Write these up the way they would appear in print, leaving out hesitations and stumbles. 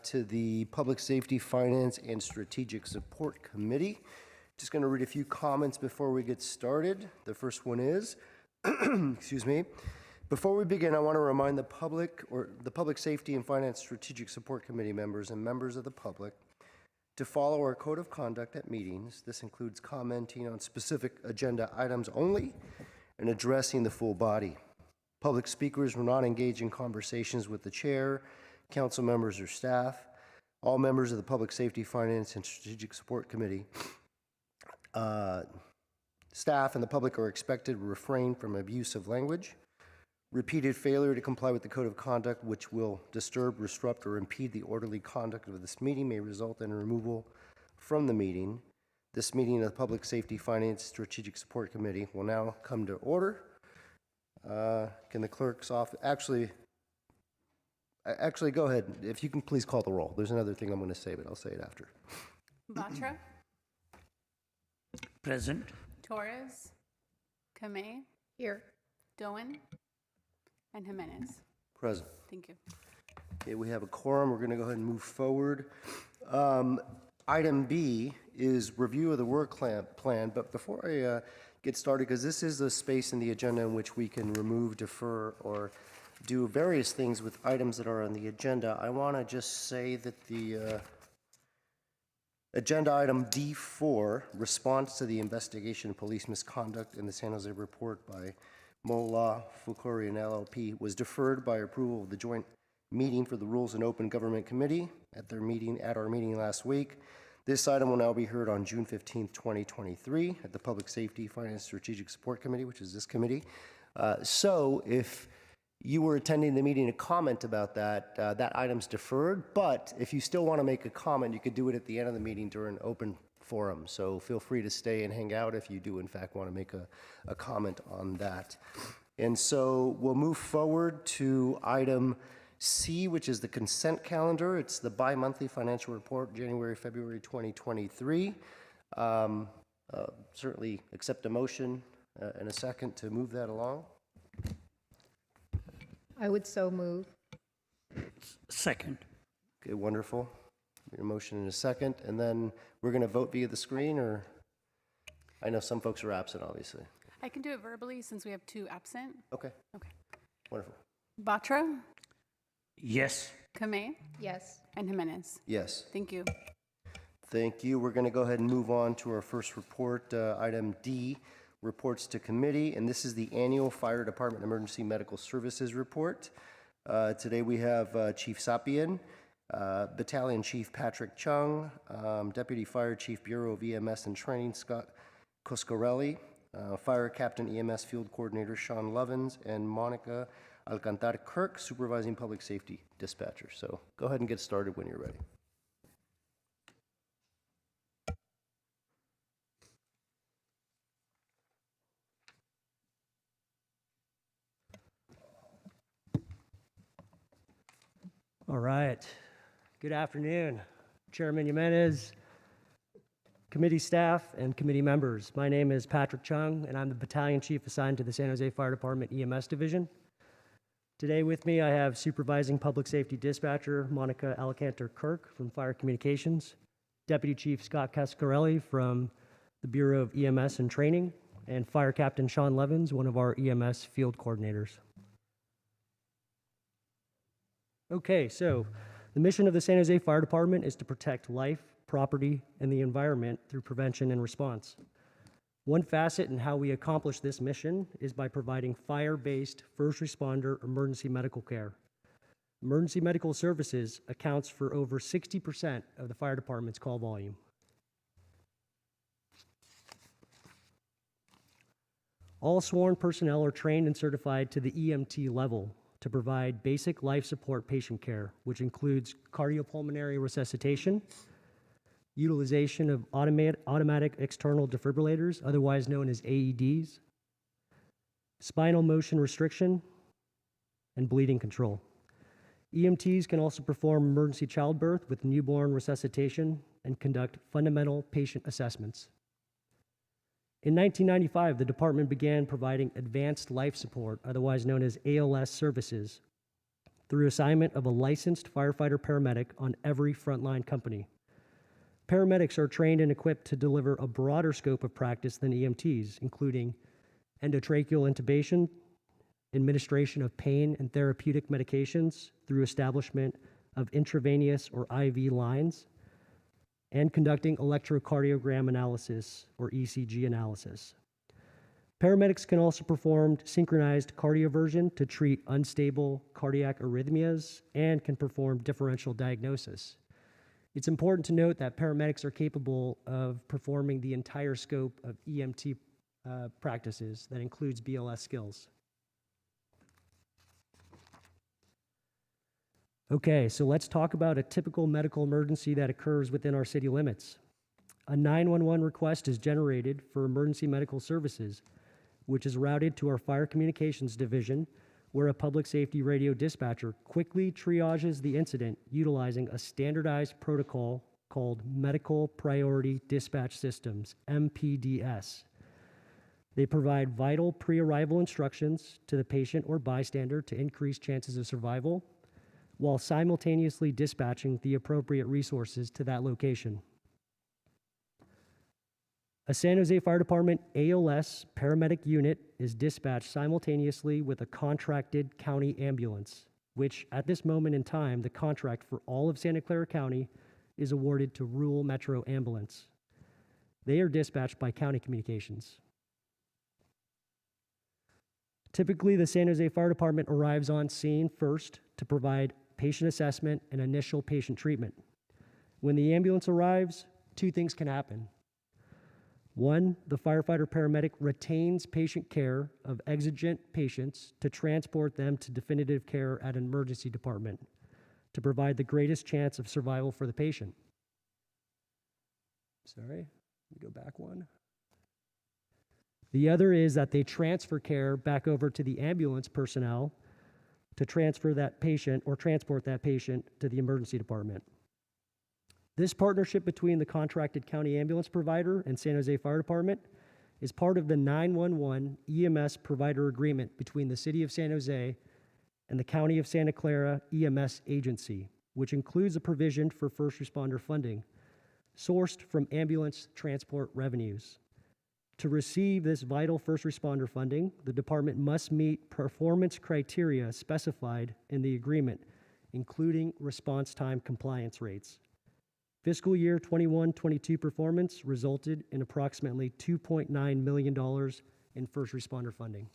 to the Public Safety, Finance, and Strategic Support Committee. Just going to read a few comments before we get started. The first one is, excuse me, before we begin, I want to remind the Public Safety and Finance Strategic Support Committee members and members of the public to follow our code of conduct at meetings. This includes commenting on specific agenda items only and addressing the full body. Public speakers will not engage in conversations with the chair, council members, or staff. All members of the Public Safety, Finance, and Strategic Support Committee, staff and the public are expected to refrain from abusive language. Repeated failure to comply with the code of conduct, which will disturb, disrupt, or impede the orderly conduct of this meeting, may result in removal from the meeting. This meeting of the Public Safety, Finance, Strategic Support Committee will now come to order. Can the clerk's office actually go ahead, if you can please call the roll. There's another thing I'm going to say, but I'll say it after. Batra, Present. Torres, Kamei, Here. Doan, and Jimenez. Present. Thank you. Okay, we have a quorum. We're going to go ahead and move forward. Item B is review of the work plan, but before I get started, because this is the space in the agenda in which we can remove, defer, or do various things with items that are on the agenda, I want to just say that the agenda item D4, response to the investigation of police misconduct in the San Jose report by Mola, Fukuri, and LLP, was deferred by approval of the joint meeting for the Rules and Open Government Committee at our meeting last week. This item will now be heard on June 15th, 2023 at the Public Safety, Finance, Strategic Support Committee, which is this committee. So if you were attending the meeting to comment about that, that item's deferred, but if you still want to make a comment, you could do it at the end of the meeting during open forum. So feel free to stay and hang out if you do in fact want to make a comment on that. And so we'll move forward to item C, which is the consent calendar. It's the bi-monthly financial report, January, February 2023. Certainly accept a motion and a second to move that along. I would so move. Second. Okay, wonderful. A motion and a second, and then we're going to vote via the screen, or I know some folks are absent, obviously. I can do it verbally since we have two absent. Okay. Okay. Wonderful. Batra, Yes. Kamei, Yes. and Jimenez. Yes. Thank you. Thank you. We're going to go ahead and move on to our first report, item D, reports to committee, and this is the annual Fire Department Emergency Medical Services report. Today we have Chief Sapien, Battalion Chief Patrick Chung, Deputy Fire Chief Bureau of EMS and Training Scott Coscarelli, Fire Captain EMS Field Coordinator Sean Lovins, and Monica Alcantar Kirk, Supervising Public Safety Dispatcher. So go ahead and get started when you're ready. All right. Good afternoon, Chairman Jimenez, committee staff, and committee members. My name is Patrick Chung, and I'm the battalion chief assigned to the San Jose Fire Department EMS Division. Today with me, I have Supervising Public Safety Dispatcher Monica Alcantar Kirk from Fire Communications, Deputy Chief Scott Cascarelli from the Bureau of EMS and Training, and Fire Captain Sean Levins, one of our EMS field coordinators. Okay, so the mission of the San Jose Fire Department is to protect life, property, and the environment through prevention and response. One facet in how we accomplish this mission is by providing fire-based first responder emergency medical care. Emergency medical services accounts for over 60% of the fire department's call volume. All sworn personnel are trained and certified to the EMT level to provide basic life support patient care, which includes cardiopulmonary resuscitation, utilization of automatic external defibrillators, otherwise known as AEDs, spinal motion restriction, and bleeding control. EMTs can also perform emergency childbirth with newborn resuscitation and conduct fundamental patient assessments. In 1995, the department began providing advanced life support, otherwise known as ALS services, through assignment of a licensed firefighter/paramedic on every frontline company. Paramedics are trained and equipped to deliver a broader scope of practice than EMTs, including endotracheal intubation, administration of pain and therapeutic medications through establishment of intravenous or IV lines, and conducting electrocardiogram analysis or ECG analysis. Paramedics can also perform synchronized cardioversion to treat unstable cardiac arrhythmias and can perform differential diagnosis. It's important to note that paramedics are capable of performing the entire scope of EMT practices that includes BLS skills. Okay, so let's talk about a typical medical emergency that occurs within our city limits. A 911 request is generated for emergency medical services, which is routed to our Fire Communications Division, where a public safety radio dispatcher quickly triages the incident utilizing a standardized protocol called Medical Priority Dispatch Systems, MPDS. They provide vital pre-arrival instructions to the patient or bystander to increase chances of survival, while simultaneously dispatching the appropriate resources to that location. A San Jose Fire Department ALS paramedic unit is dispatched simultaneously with a contracted county ambulance, which at this moment in time, the contract for all of Santa Clara County is awarded to Rural Metro Ambulance. They are dispatched by County Communications. Typically, the San Jose Fire Department arrives on scene first to provide patient assessment and initial patient treatment. When the ambulance arrives, two things can happen. One, the firefighter/paramedic retains patient care of exigent patients to transport them to definitive care at an emergency department to provide the greatest chance of survival for the patient. Sorry, let me go back one. The other is that they transfer care back over to the ambulance personnel to transfer that patient or transport that patient to the emergency department. This partnership between the contracted county ambulance provider and San Jose Fire Department is part of the 911 EMS provider agreement between the City of San Jose and the County of Santa Clara EMS Agency, which includes a provision for first responder funding sourced from ambulance transport revenues. To receive this vital first responder funding, the department must meet performance criteria specified in the agreement, including response time compliance rates. Fiscal year 21-22 performance resulted in approximately $2.9 million in first responder funding.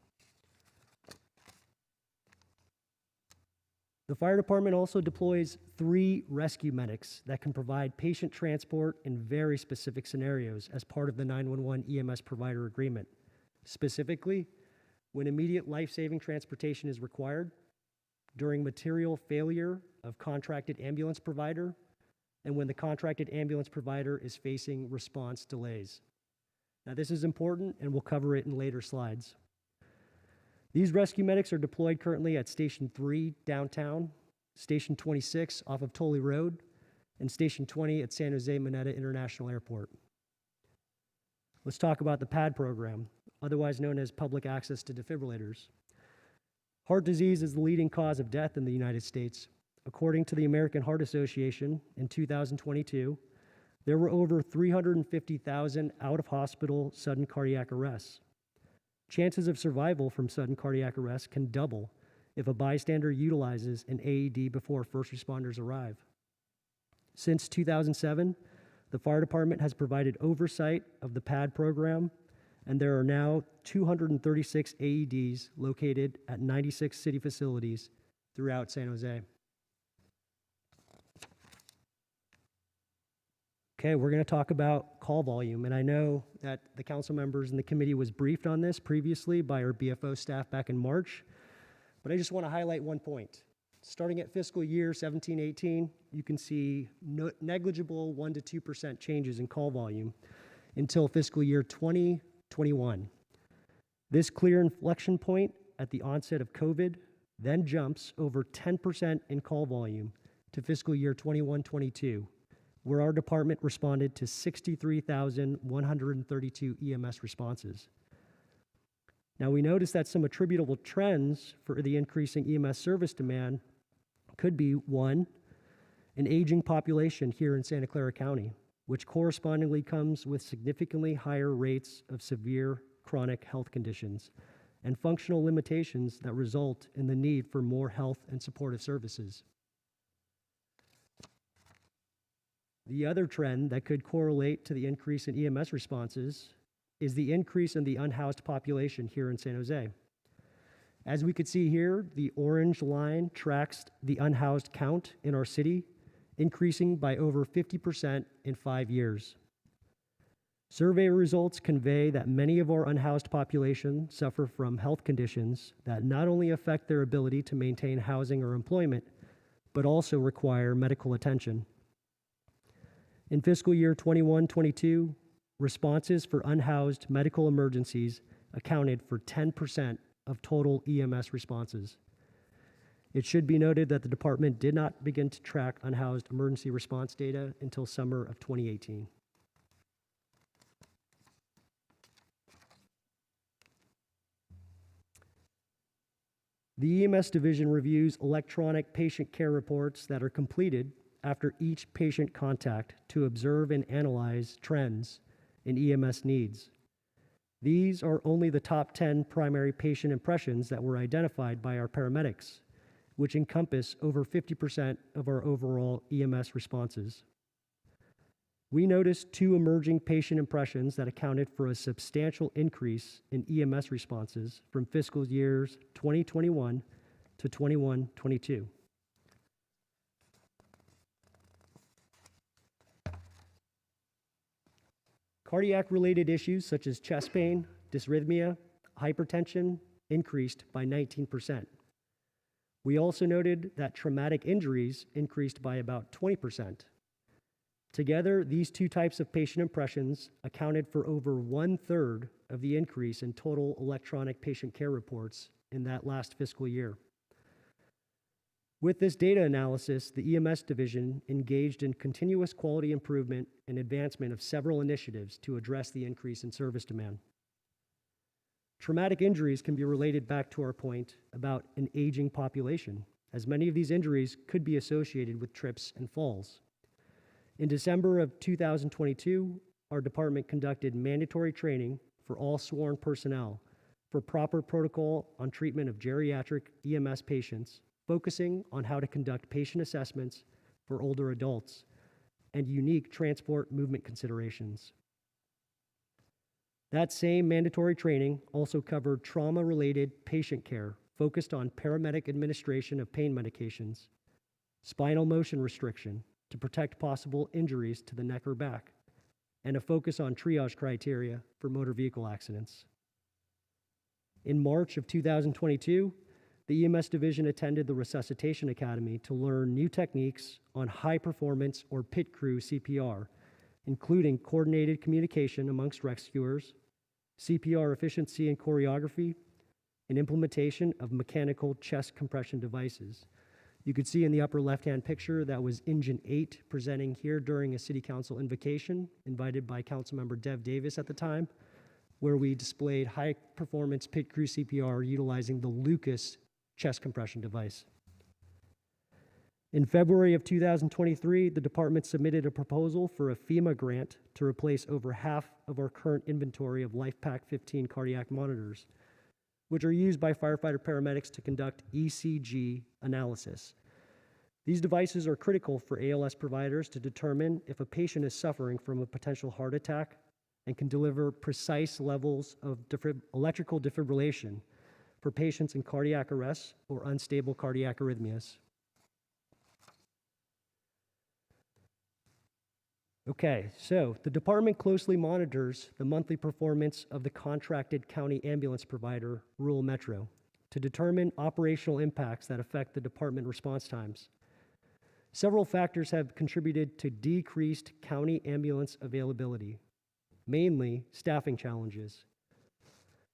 The fire department also deploys 3 rescue medics that can provide patient transport in very specific scenarios as part of the 911 EMS provider agreement. Specifically, when immediate life-saving transportation is required, during material failure of contracted ambulance provider, and when the contracted ambulance provider is facing response delays. Now, this is important, and we'll cover it in later slides. These rescue medics are deployed currently at Station 3 downtown, Station 26 off of Tully Road, and Station 20 at San Jose Moneta International Airport. Let's talk about the PAD program, otherwise known as public access to defibrillators. Heart disease is the leading cause of death in the United States. According to the American Heart Association, in 2022, there were over 350,000 out-of-hospital sudden cardiac arrests. Chances of survival from sudden cardiac arrest can double if a bystander utilizes an AED before first responders arrive. Since 2007, the fire department has provided oversight of the PAD program, and there are now 236 AEDs located at 96 city facilities throughout San Jose. Okay, we're going to talk about call volume, and I know that the council members and the committee was briefed on this previously by our BFO staff back in March, but I just want to highlight one point. Starting at fiscal year 17-18, you can see negligible 1 to 2% changes in call volume until fiscal year 2021. This clear inflection point at the onset of COVID then jumps over 10% in call volume to fiscal year 21-22. Where our department responded to 63,132 EMS responses. Now, we noticed that some attributable trends for the increasing EMS service demand could be one, an aging population here in Santa Clara County, which correspondingly comes with significantly higher rates of severe chronic health conditions and functional limitations that result in the need for more health and supportive services. The other trend that could correlate to the increase in EMS responses is the increase in the unhoused population here in San Jose. As we could see here, the orange line tracks the unhoused count in our city, increasing by over 50% in 5 years. Survey results convey that many of our unhoused population suffer from health conditions that not only affect their ability to maintain housing or employment, but also require medical attention. In fiscal year 21-22, responses for unhoused medical emergencies accounted for 10% of total EMS responses. It should be noted that the department did not begin to track unhoused emergency response data until summer of 2018. The EMS division reviews electronic patient care reports that are completed after each patient contact to observe and analyze trends in EMS needs. These are only the top 10 primary patient impressions that were identified by our paramedics, which encompass over 50% of our overall EMS responses. We noticed 2 emerging patient impressions that accounted for a substantial increase in EMS responses from fiscal years 2021 to 21-22. Cardiac-related issues such as chest pain, dysrhythmia, hypertension increased by 19%. We also noted that traumatic injuries increased by about 20%. Together, these 2 types of patient impressions accounted for over 1/3 of the increase in total electronic patient care reports in that last fiscal year. With this data analysis, the EMS division engaged in continuous quality improvement and advancement of several initiatives to address the increase in service demand. Traumatic injuries can be related back to our point about an aging population, as many of these injuries could be associated with trips and falls. In December of 2022, our department conducted mandatory training for all sworn personnel for proper protocol on treatment of geriatric EMS patients, focusing on how to conduct patient assessments for older adults and unique transport movement considerations. That same mandatory training also covered trauma-related patient care focused on paramedic administration of pain medications, spinal motion restriction to protect possible injuries to the neck or back, and a focus on triage criteria for motor vehicle accidents. In March of 2022, the EMS division attended the Resuscitation Academy to learn new techniques on high-performance or pit crew CPR, including coordinated communication amongst rescuers, CPR efficiency and choreography, and implementation of mechanical chest compression devices. You could see in the upper left-hand picture that was Engine 8 presenting here during a City Council invocation invited by Councilmember Dev Davis at the time, where we displayed high-performance pit crew CPR utilizing the Lucas chest compression device. In February of 2023, the department submitted a proposal for a FEMA grant to replace over half of our current inventory of LifePak 15 cardiac monitors, which are used by firefighter paramedics to conduct ECG analysis. These devices are critical for ALS providers to determine if a patient is suffering from a potential heart attack and can deliver precise levels of electrical defibrillation for patients in cardiac arrest or unstable cardiac arrhythmias. Okay, so the department closely monitors the monthly performance of the contracted county ambulance provider, Rural Metro, to determine operational impacts that affect the department response times. Several factors have contributed to decreased county ambulance availability, mainly staffing challenges.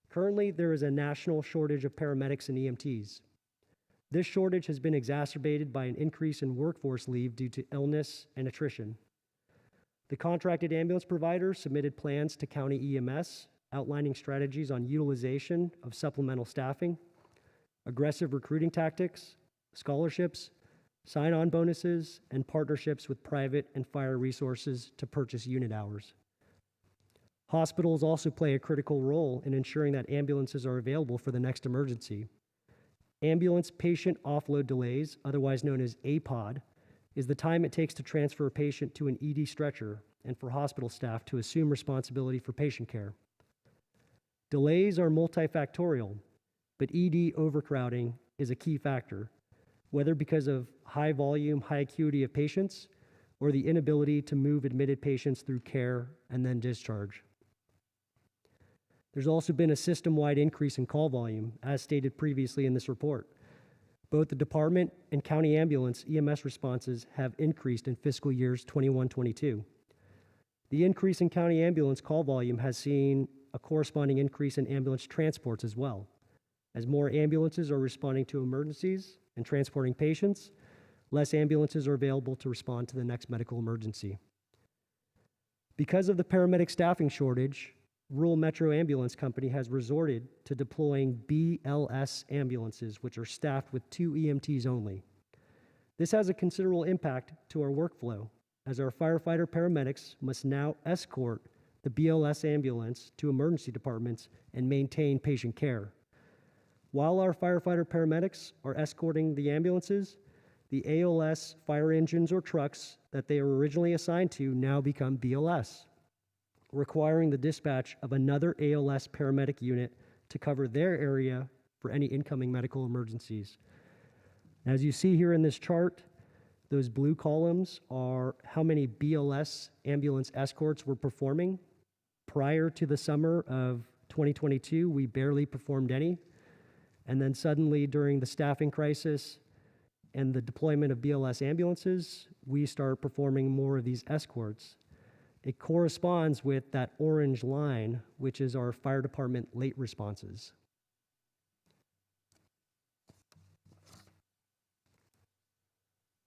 Currently, there is a national shortage of paramedics and EMTs. This shortage has been exacerbated by an increase in workforce leave due to illness and attrition. The contracted ambulance provider submitted plans to county EMS outlining strategies on utilization of supplemental staffing, aggressive recruiting tactics, scholarships, sign-on bonuses, and partnerships with private and fire resources to purchase unit hours. Hospitals also play a critical role in ensuring that ambulances are available for the next emergency. Ambulance patient offload delays, otherwise known as APOD, is the time it takes to transfer a patient to an ED stretcher and for hospital staff to assume responsibility for patient care. Delays are multifactorial, but ED overcrowding is a key factor, whether because of high volume, high acuity of patients, or the inability to move admitted patients through care and then discharge. There's also been a system-wide increase in call volume, as stated previously in this report. Both the department and county ambulance EMS responses have increased in fiscal years 21-22. The increase in county ambulance call volume has seen a corresponding increase in ambulance transports as well. As more ambulances are responding to emergencies and transporting patients, less ambulances are available to respond to the next medical emergency. Because of the paramedic staffing shortage, Rural Metro Ambulance Company has resorted to deploying BLS ambulances, which are staffed with 2 EMTs only. This has a considerable impact to our workflow, as our firefighter paramedics must now escort the BLS ambulance to emergency departments and maintain patient care. While our firefighter paramedics are escorting the ambulances, the ALS fire engines or trucks that they were originally assigned to now become BLS, requiring the dispatch of another ALS paramedic unit to cover their area for any incoming medical emergencies. As you see here in this chart, those blue columns are how many BLS ambulance escorts we're performing. Prior to the summer of 2022, we barely performed any. And then suddenly, during the staffing crisis and the deployment of BLS ambulances, we start performing more of these escorts. It corresponds with that orange line, which is our fire department late responses.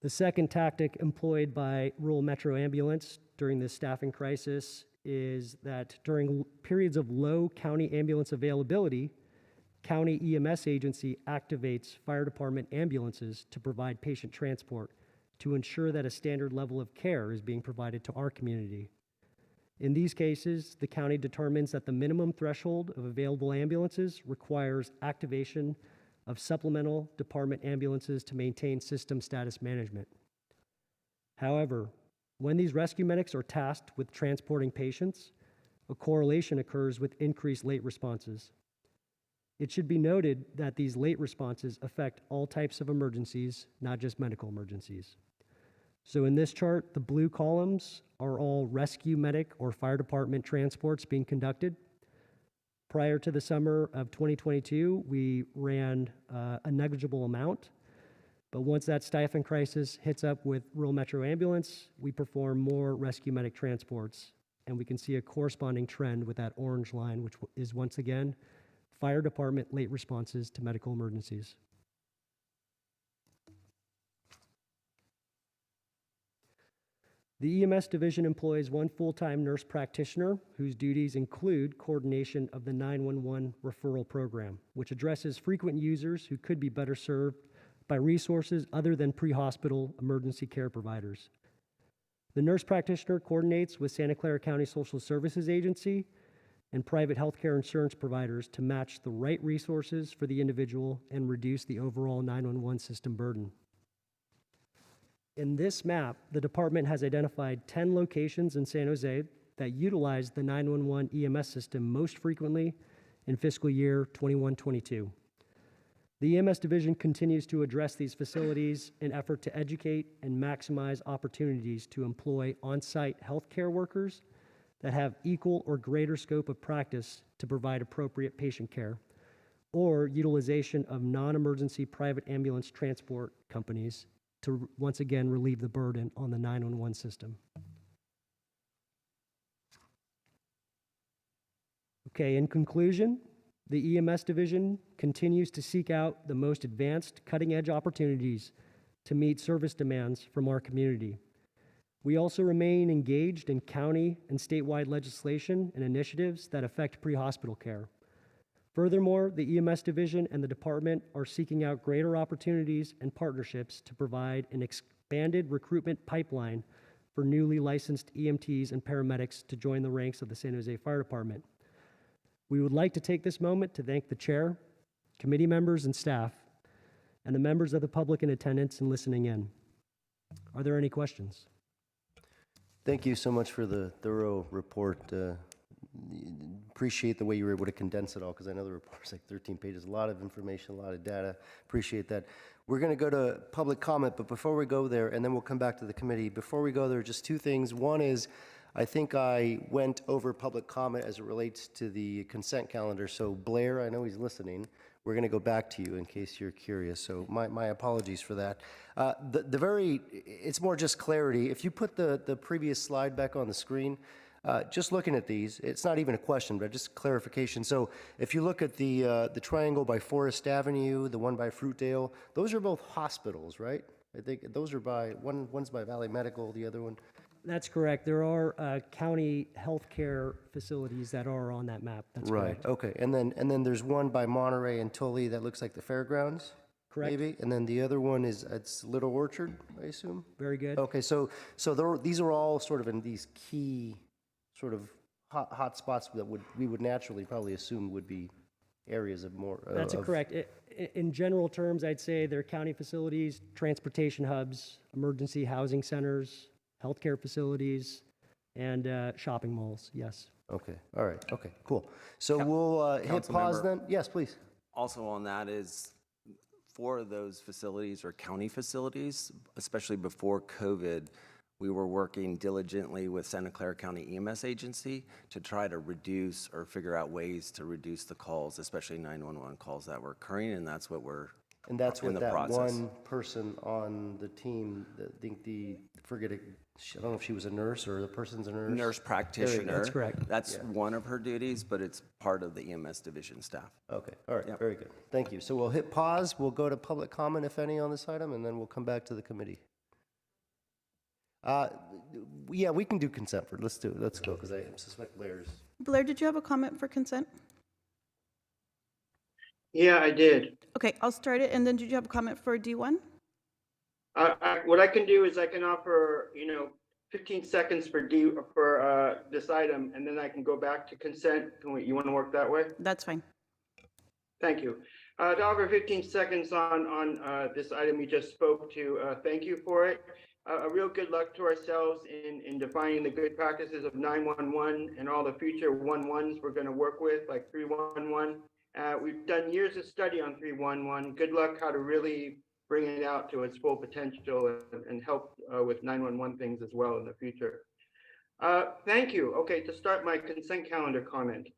The second tactic employed by Rural Metro Ambulance during this staffing crisis is that during periods of low county ambulance availability, county EMS agency activates fire department ambulances to provide patient transport to ensure that a standard level of care is being provided to our community. In these cases, the county determines that the minimum threshold of available ambulances requires activation of supplemental department ambulances to maintain system status management. However, when these rescue medics are tasked with transporting patients, a correlation occurs with increased late responses. It should be noted that these late responses affect all types of emergencies, not just medical emergencies. So in this chart, the blue columns are all rescue medic or fire department transports being conducted. Prior to the summer of 2022, we ran a negligible amount, but once that staffing crisis hits up with Rural Metro Ambulance, we perform more rescue medic transports, and we can see a corresponding trend with that orange line, which is once again fire department late responses to medical emergencies. The EMS division employs one full-time nurse practitioner whose duties include coordination of the 911 referral program, which addresses frequent users who could be better served by resources other than pre-hospital emergency care providers. The nurse practitioner coordinates with Santa Clara County Social Services Agency and private healthcare insurance providers to match the right resources for the individual and reduce the overall 911 system burden. In this map, the department has identified 10 locations in San Jose that utilize the 911 EMS system most frequently in fiscal year 21-22. The EMS division continues to address these facilities in effort to educate and maximize opportunities to employ on-site healthcare workers that have equal or greater scope of practice to provide appropriate patient care, or utilization of non-emergency private ambulance transport companies to once again relieve the burden on the 911 system. Okay, in conclusion, the EMS division continues to seek out the most advanced, cutting-edge opportunities to meet service demands from our community. We also remain engaged in county and statewide legislation and initiatives that affect pre-hospital care. Furthermore, the EMS division and the department are seeking out greater opportunities and partnerships to provide an expanded recruitment pipeline for newly licensed EMTs and paramedics to join the ranks of the San Jose Fire Department. We would like to take this moment to thank the chair, committee members and staff, and the members of the public in attendance and listening in. Are there any questions? Thank you so much for the thorough report. Appreciate the way you were able to condense it all, because I know the report's like 13 pages, a lot of information, a lot of data. Appreciate that. We're going to go to public comment, but before we go there, and then we'll come back to the committee, before we go there, just two things. One is, I think I went over public comment as it relates to the consent calendar. So Blair, I know he's listening. We're going to go back to you in case you're curious. So my apologies for that. It's more just clarity. If you put the previous slide back on the screen, just looking at these, it's not even a question, but just clarification. So if you look at the triangle by Forest Avenue, the one by Fruitdale, those are both hospitals, right? I think those are one's by Valley Medical, the other one. That's correct. There are county healthcare facilities that are on that map. That's Right, correct. okay. And then there's one by Monterey and Tully that looks like the fairgrounds? Correct. Maybe? And then the other one it's Little Orchard, I assume? Very good. Okay, so these are all sort of in these key sort of hot spots that we would naturally probably assume would be areas of more. That's correct. In general terms, I'd say they're county facilities, transportation hubs, emergency housing centers, healthcare facilities, and shopping malls, yes. Okay, all right, okay, cool. So we'll hit pause Councilmember. then? Yes, please. Also on that is, for those facilities or county facilities, especially before COVID, we were working diligently with Santa Clara County EMS Agency to try to reduce or figure out ways to reduce the calls, especially 911 calls that were occurring, and that's what we're And that's in what the that process. one person on the team, I don't know if she was a nurse or the person's a nurse. Nurse practitioner. That's correct. That's one of her duties, but it's part of the EMS division staff. Okay, all right, very good. Thank you. So we'll hit pause, we'll go to public comment, if any, on this item, and then we'll come back to the committee. Yeah, we can do consent for, let's do it, let's go, because I suspect Blair's. Blair, did you have a comment for consent? Yeah, I did. Okay, I'll start it, and then did you have a comment for D1? What I can do is I can offer, 15 seconds for this item, and then I can go back to consent. You want to work that way? That's fine. Thank you. To offer 15 seconds on this item you just spoke to, thank you for it. A real good luck to ourselves in defining the good practices of 911 and all the future 11s we're going to work with, like 311. We've done years of study on 311. Good luck how to really bring it out to its full potential and help with 911 things as well in the future. Thank you. Okay, to start my consent calendar comment.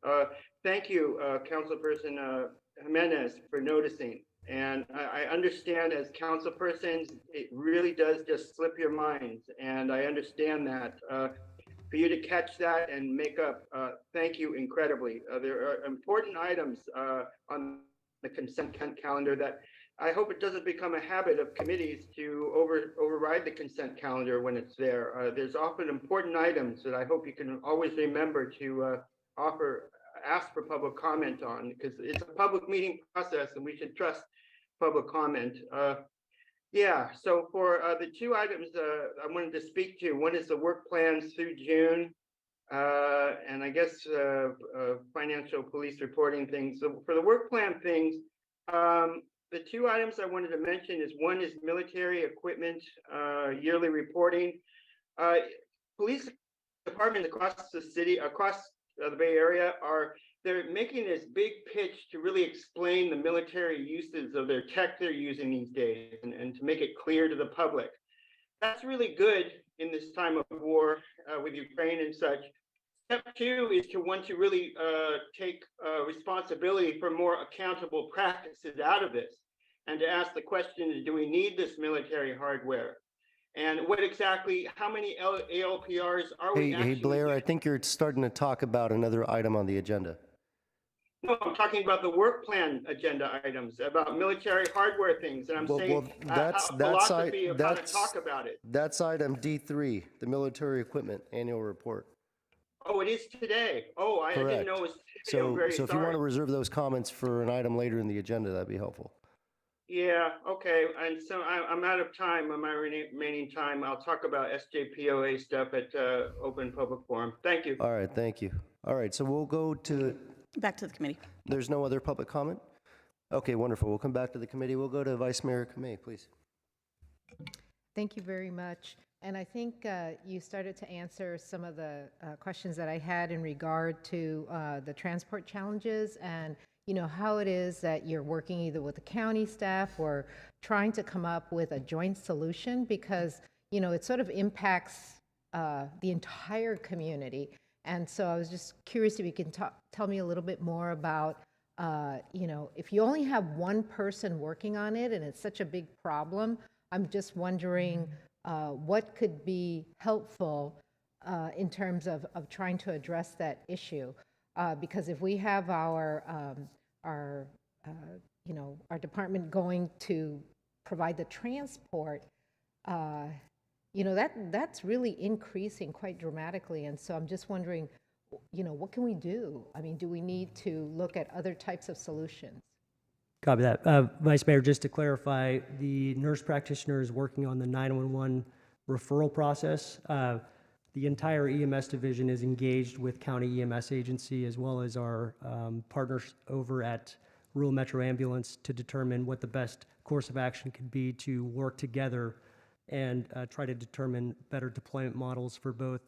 Thank you, Councilperson Jimenez, for noticing. And I understand as councilpersons, it really does just slip your minds. And I understand that. For you to catch that and make up, thank you incredibly. There are important items on the consent calendar that I hope it doesn't become a habit of committees to override the consent calendar when it's there. There's often important items that I hope you can always remember to ask for public comment on, because it's a public meeting process and we should trust public comment. So for the two items I wanted to speak to, one is the work plans through June, and I guess financial police reporting things. So for the work plan things, the two items I wanted to mention is one is military equipment yearly reporting. Police departments across the city, across the Bay Area, they're making this big pitch to really explain the military uses of their tech they're using these days and to make it clear to the public. That's really good in this time of war with Ukraine and such. Step two is to want to really take responsibility for more accountable practices out of this and to ask the question, do we need this military hardware? And how many ALPRs are we actually? Hey, Blair, I think you're starting to talk about another item on the agenda. No, I'm talking about the work plan agenda items, about military hardware things, and I'm saying philosophy of how to talk about it. That's item D3, the military equipment annual report. Oh, it is today. Oh, I didn't know it was So, very so if you want sorry. to reserve those comments for an item later in the agenda, that'd be helpful. Yeah, okay, and so I'm out of time, on my remaining time, I'll talk about SJPOA stuff at open public forum. Thank you. All right, thank you. All right, so we'll go to, Back to the committee. there's no other public comment? Okay, wonderful. We'll come back to the committee. We'll go to Vice Mayor Kamei, please. Thank you very much. And I think you started to answer some of the questions that I had in regard to the transport challenges and, you know, how it is that you're working either with the county staff or trying to come up with a joint solution because, you know, it sort of impacts the entire community. And so I was just curious if you can tell me a little bit more about, you know, if you only have one person working on it and it's such a big problem, I'm just wondering what could be helpful in terms of trying to address that issue. Because if we have our you know, our department going to provide the transport, you know, that's really increasing quite dramatically. And so I'm just wondering, you know, what can we do? I mean, do we need to look at other types of solutions? Copy that. Vice Mayor, just to clarify, the nurse practitioner is working on the 911 referral process. The entire EMS division is engaged with county EMS agency as well as our partners over at Rural Metro Ambulance to determine what the best course of action could be to work together and try to determine better deployment models for both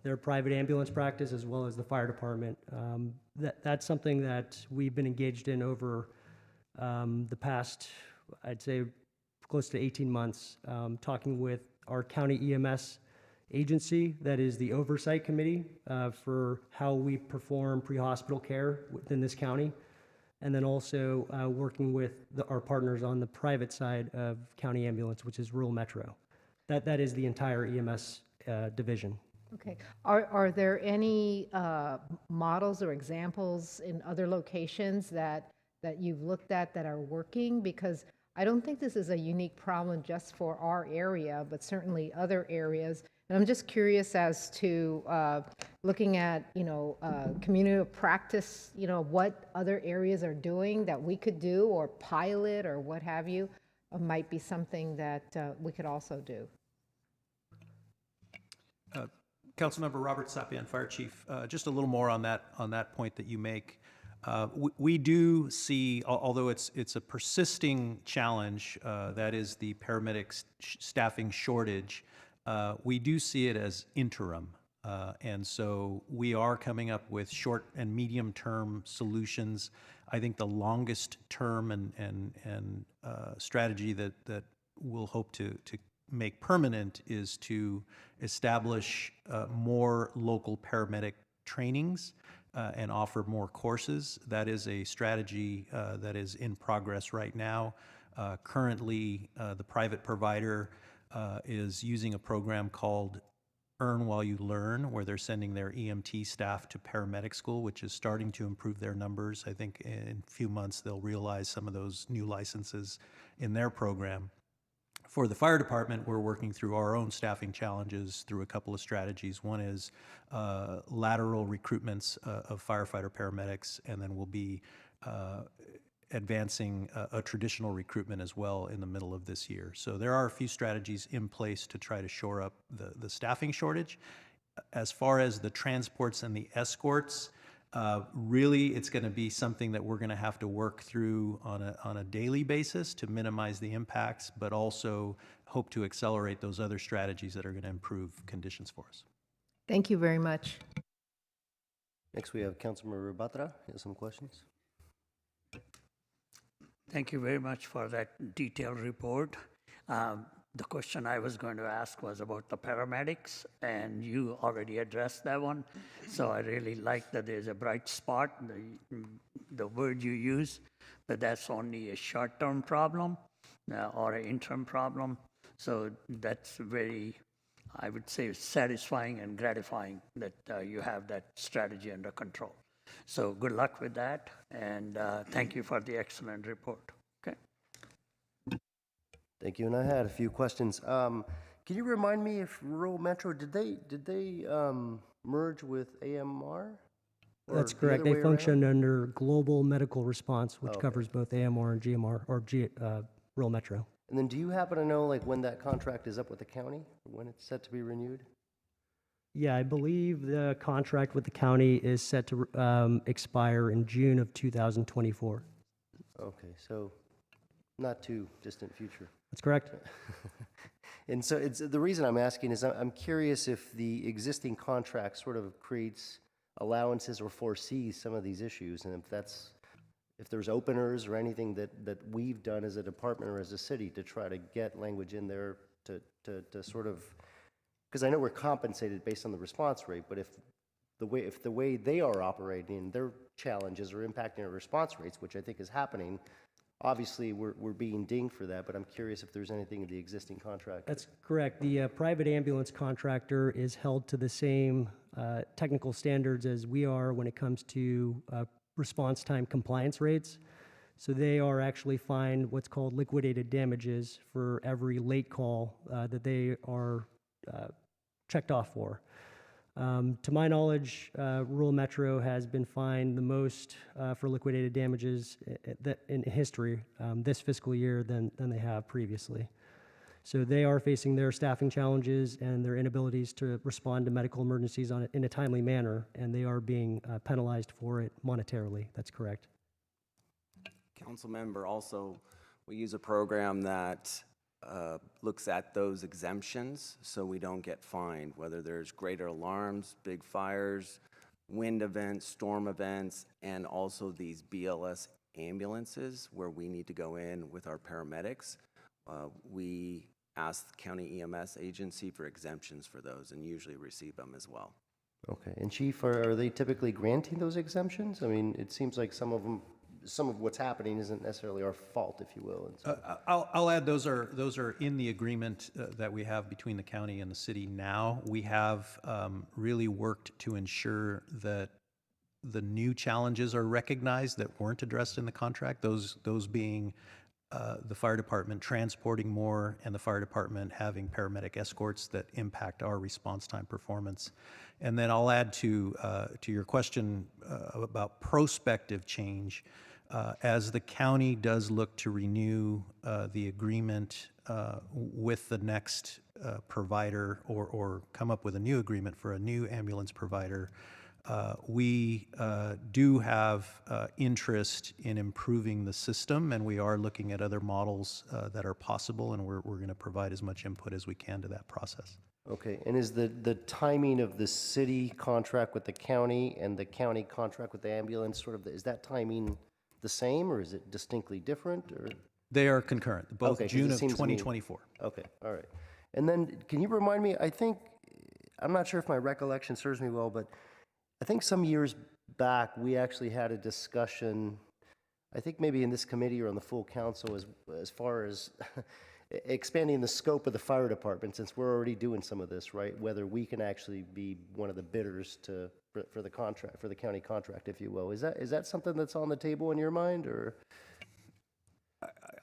their private ambulance practice as well as the fire department. That's something that we've been engaged in over the past, I'd say, close to 18 months, talking with our county EMS agency, that is the oversight committee for how we perform pre-hospital care within this county, and then also working with our partners on the private side of county ambulance, which is Rural Metro. That is the entire EMS division. Okay. Are there any models or examples in other locations that you've looked at that are working? Because I don't think this is a unique problem just for our area, but certainly other areas. And I'm just curious as to looking at, you know, community of practice, you know, what other areas are doing that we could do or pilot or what have you, might be something that we could also do. Councilmember Robert Sapian, Fire Chief, just a little more on that point that you make. We do see, although it's a persisting challenge, that is the paramedic staffing shortage, we do see it as interim. And so we are coming up with short and medium term solutions. I think the longest term and strategy that we'll hope to make permanent is to establish more local paramedic trainings and offer more courses. That is a strategy that is in progress right now. Currently, the private provider is using a program called Earn While You Learn, where they're sending their EMT staff to paramedic school, which is starting to improve their numbers. I think in a few months they'll realize some of those new licenses in their program. For the fire department, we're working through our own staffing challenges through a couple of strategies. One is lateral recruitments of firefighter paramedics, and then we'll be advancing a traditional recruitment as well in the middle of this year. So there are a few strategies in place to try to shore up the staffing shortage. As far as the transports and the escorts, really it's going to be something that we're going to have to work through on a daily basis to minimize the impacts, but also hope to accelerate those other strategies that are going to improve conditions for us. Thank you very much. Next, we have Councilmember Batra. He has some questions. Thank you very much for that detailed report. The question I was going to ask was about the paramedics, and you already addressed that one. So I really like that there's a bright spot, the word you use, but that's only a short-term problem or an interim problem. So that's very, I would say, satisfying and gratifying that you have that strategy under control. So good luck with that, and thank you for the excellent report. Okay. Thank you. And I had a few questions. Can you remind me if Rural Metro, did they merge with AMR? That's Or the correct. other They way around? function under Global Medical Response, which Okay. covers both AMR and GMR, or Rural Metro. And then do you happen to know like when that contract is up with the county, or when it's set to be renewed? Yeah, I believe the contract with the county is set to expire in June of 2024. Okay, so not too distant future. That's correct. And so it's, the reason I'm asking is I'm curious if the existing contract sort of creates allowances or foresees some of these issues, and if there's openers or anything that we've done as a department or as a city to try to get language in there to sort of, because I know we're compensated based on the response rate, but if the way they are operating, their challenges are impacting our response rates, which I think is happening, obviously we're being dinged for that, but I'm curious if there's anything in the existing contract. That's correct. The private ambulance contractor is held to the same technical standards as we are when it comes to response time compliance rates. So they are actually fined what's called liquidated damages for every late call that they are checked off for. To my knowledge, Rural Metro has been fined the most for liquidated damages in history this fiscal year than they have previously. So they are facing their staffing challenges and their inabilities to respond to medical emergencies in a timely manner, and they are being penalized for it monetarily. That's correct. Council member, also, we use a program that looks at those exemptions so we don't get fined, whether there's greater alarms, big fires, wind events, storm events, and also these BLS ambulances where we need to go in with our paramedics. We ask the county EMS agency for exemptions for those and usually receive them as well. Okay, and Chief, are they typically granting those exemptions? I mean, it seems like some of what's happening isn't necessarily our fault, if you will. And so, I'll add, those are in the agreement that we have between the county and the city now. We have really worked to ensure that the new challenges are recognized that weren't addressed in the contract, those being the fire department transporting more and the fire department having paramedic escorts that impact our response time performance. And then I'll add to your question about prospective change. As the county does look to renew the agreement with the next provider or come up with a new agreement for a new ambulance provider, we do have interest in improving the system, and we are looking at other models that are possible, and we're going to provide as much input as we can to that process. okay, and is the timing of the city contract with the county and the county contract with the ambulance is that timing the same, or is it distinctly different, or? They are concurrent, both Okay, 'cause June it of seems to me- 2024. Okay, all right. And then, can you remind me, I'm not sure if my recollection serves me well, but I think some years back, we actually had a discussion, I think maybe in this committee or on the full council, as far as expanding the scope of the fire department, since we're already doing some of this, right? Whether we can actually be one of the bidders for the contract, for the county contract, if you will. Is that something that's on the table in your mind, or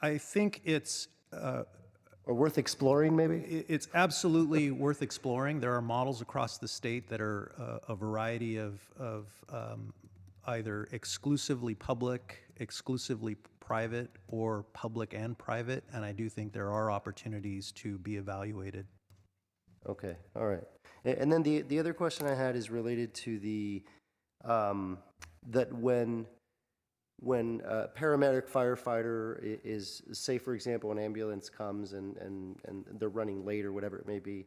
I think it's or worth exploring, maybe? it's absolutely worth exploring. There are models across the state that are a variety of either exclusively public, exclusively private, or public and private, and I do think there are opportunities to be evaluated. Okay, all right. And then the other question I had is related to the, that when a paramedic firefighter is, say for example, an ambulance comes and they're running late or whatever it may be,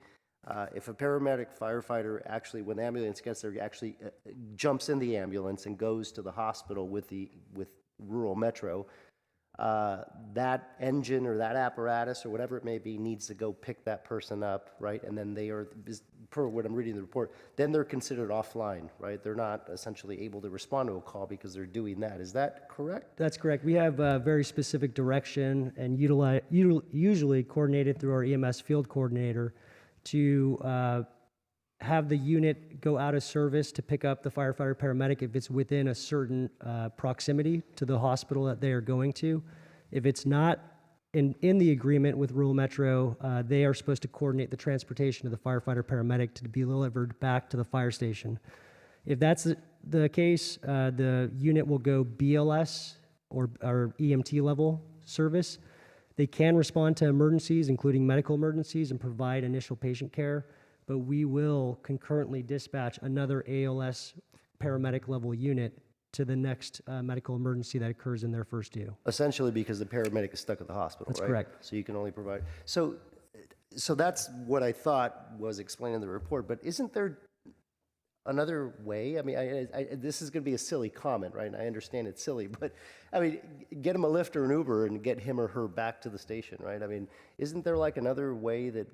if a paramedic firefighter actually, when the ambulance gets there, actually jumps in the ambulance and goes to the hospital with Rural Metro, that engine or that apparatus or whatever it may be needs to go pick that person up, right? And then they are, per what I'm reading in the report, then they're considered offline, right? They're not essentially able to respond to a call because they're doing that. Is that correct? That's correct. We have very specific direction and usually coordinated through our EMS field coordinator to have the unit go out of service to pick up the firefighter paramedic if it's within a certain proximity to the hospital that they are going to. If it's not in the agreement with Rural Metro, they are supposed to coordinate the transportation of the firefighter paramedic to be delivered back to the fire station. If that's the case, the unit will go BLS or EMT level service. They can respond to emergencies, including medical emergencies, and provide initial patient care, but we will concurrently dispatch another ALS paramedic level unit to the next medical emergency that occurs in their first due. Essentially because the paramedic is stuck at the hospital, That's right? correct. So you can only provide, so that's what I thought was explained in the report, but isn't there another way? I mean, this is going to be a silly comment, right? And I understand it's silly, but I mean, get him a Lyft or an Uber and get him or her back to the station, right? I mean, isn't there like another way that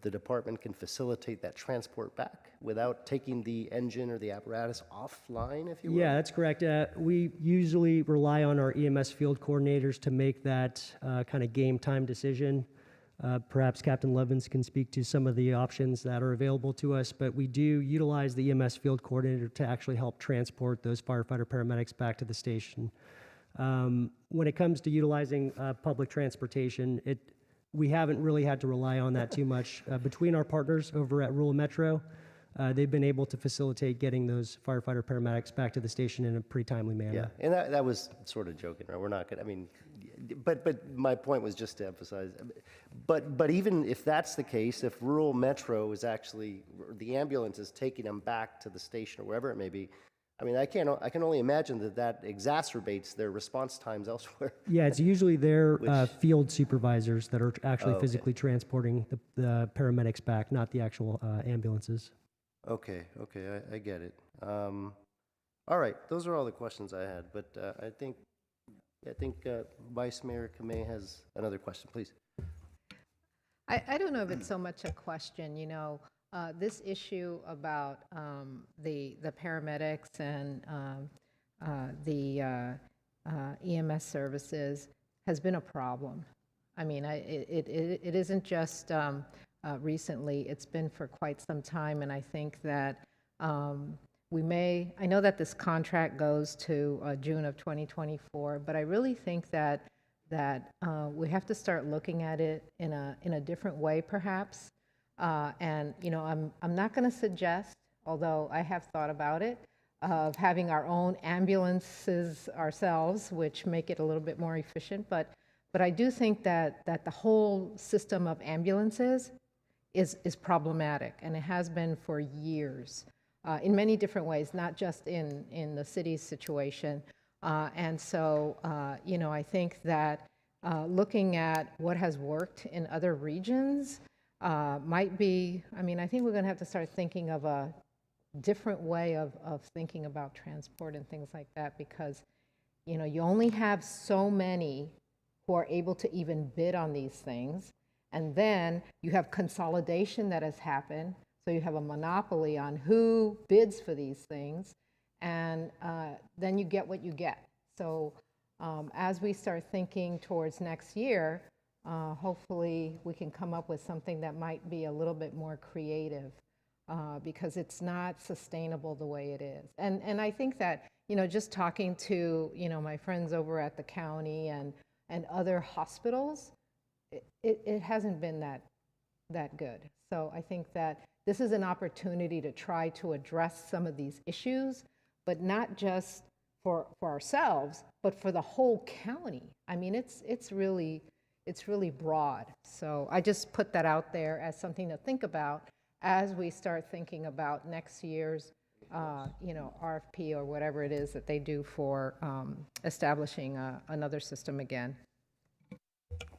the department can facilitate that transport back without taking the engine or the apparatus offline, if you will? Yeah, that's correct. We usually rely on our EMS field coordinators to make that kind of game time decision. Perhaps Captain Levins can speak to some of the options that are available to us, but we do utilize the EMS field coordinator to actually help transport those firefighter paramedics back to the station. When it comes to utilizing public transportation, we haven't really had to rely on that too much. Between our partners over at Rural Metro, they've been able to facilitate getting those firefighter paramedics back to the station in a pretty timely manner. Yeah, and that was sort of joking, right? We're not going to, I mean, but my point was just to emphasize, but even if that's the case, if Rural Metro is actually, the ambulance is taking them back to the station or wherever it may be, I mean, I can only imagine that exacerbates their response times elsewhere. Yeah, it's usually their field supervisors that are actually okay. physically transporting the paramedics back, not the actual ambulances. Okay, I get it. All right, those are all the questions I had, but I think Vice Mayor Kamei has another question, please. I don't know if it's so much a question, you know, this issue about the paramedics and the EMS services has been a problem. I mean, it isn't just recently, it's been for quite some time, and I think that I know that this contract goes to June of 2024, but I really think that we have to start looking at it in a different way, perhaps. And you know, I'm not going to suggest, although I have thought about it, of having our own ambulances ourselves, which make it a little bit more efficient. But I do think that the whole system of ambulances is problematic, and it has been for years. In many different ways, not just in the city's situation. And so, you know, I think that looking at what has worked in other regions might be, I mean, I think we're going to have to start thinking of a different way of thinking about transport and things like that, because, you know, you only have so many who are able to even bid on these things. And then you have consolidation that has happened. So you have a monopoly on who bids for these things, and then you get what you get. So as we start thinking towards next year, hopefully we can come up with something that might be a little bit more creative, because it's not sustainable the way it is. And I think that, you know, just talking to, you know, my friends over at the county and other hospitals, it hasn't been that good. So I think that this is an opportunity to try to address some of these issues, but not just for ourselves, but for the whole county. I mean, it's really broad. So I just put that out there as something to think about as we start thinking about next year's, you know, RFP or whatever it is that they do for establishing another system again.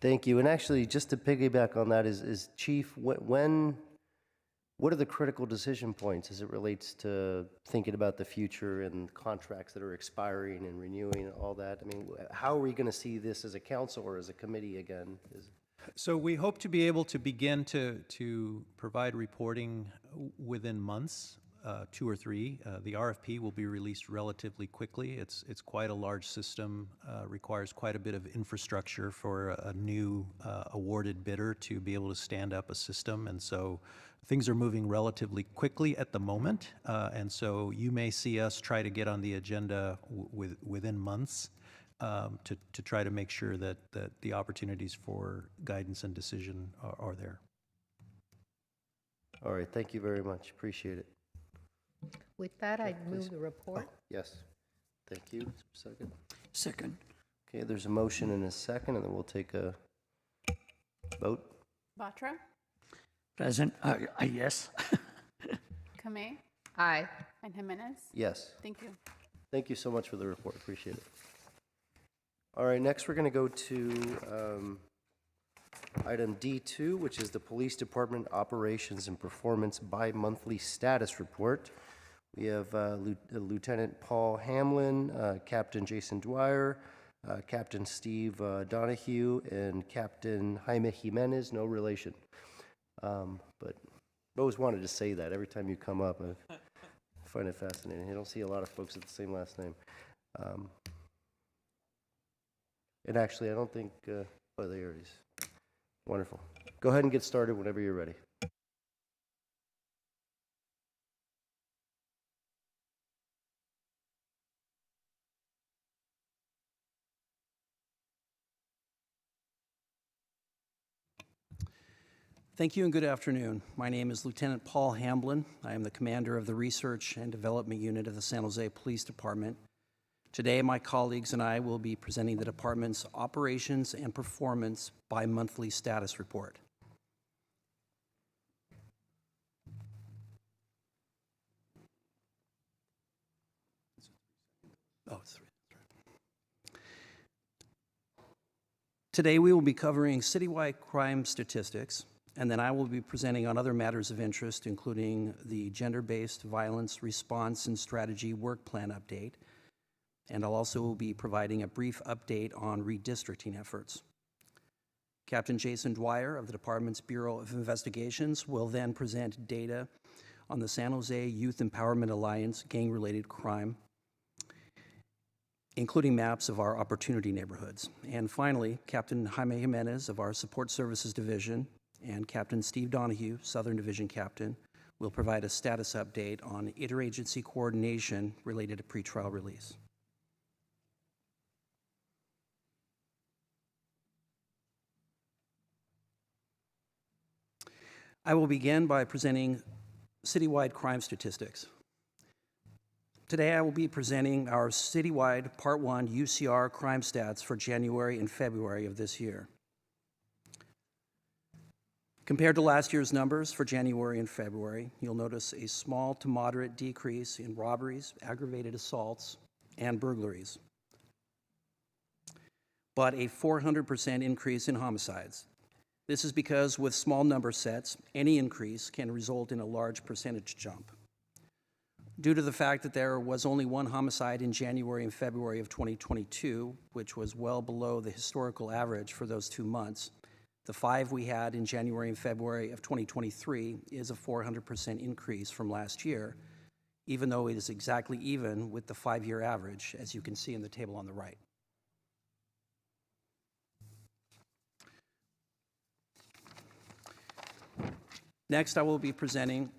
Thank you. And actually, just to piggyback on that, is Chief, what are the critical decision points as it relates to thinking about the future and contracts that are expiring and renewing and all that? I mean, how are we going to see this as a council or as a committee again? So we hope to be able to begin to provide reporting within months, 2 or 3. The RFP will be released relatively quickly. It's quite a large system, requires quite a bit of infrastructure for a new awarded bidder to be able to stand up a system, and so things are moving relatively quickly at the moment, and so you may see us try to get on the agenda within months to try to make sure that the opportunities for guidance and decision are there. All right, thank you very much. Appreciate it. With that, I move the report. Yes. Thank you. Second. Second. Okay, there's a motion and a second, and then we'll take a vote. Batra, Present, yes. Kamei, Aye. and Jimenez. Yes. Thank you. Thank you so much for the report. Appreciate it. All right, next we're going to go to item D2, which is the Police Department Operations and Performance Bi-Monthly Status Report. We have Lieutenant Paul Hamlin, Captain Jason Dwyer, Captain Steve Donahue, and Captain Jaime Jimenez, no relation. But I always wanted to say that every time you come up. I find it fascinating. I don't see a lot of folks with the same last name. And actually, I don't think, oh, there he is. Wonderful. Go ahead and get started whenever you're ready. Thank you and good afternoon. My name is Lieutenant Paul Hamblin. I am the commander of the Research and Development Unit of the San Jose Police Department. Today, my colleagues and I will be presenting the department's Operations and Performance Bi-Monthly Status Report. Oh, it's three. Today, we will be covering citywide crime statistics, and then I will be presenting on other matters of interest, including the Gender-Based Violence Response and Strategy Work Plan update, and I'll also be providing a brief update on redistricting efforts. Captain Jason Dwyer of the department's Bureau of Investigations will then present data on the San Jose Youth Empowerment Alliance gang-related crime, including maps of our opportunity neighborhoods. And finally, Captain Jaime Jimenez of our Support Services Division and Captain Steve Donahue, Southern Division Captain, will provide a status update on interagency coordination related to pretrial release. I will begin by presenting citywide crime statistics. Today, I will be presenting our citywide Part 1 UCR crime stats for January and February of this year. Compared to last year's numbers for January and February, you'll notice a small to moderate decrease in robberies, aggravated assaults, and burglaries, but a 400% increase in homicides. This is because with small number sets, any increase can result in a large percentage jump. Due to the fact that there was only one homicide in January and February of 2022, which was well below the historical average for those 2 months, the 5 we had in January and February of 2023 is a 400% increase from last year, even though it is exactly even with the 5-year average, as you can see in the table on the right. Next, I will be presenting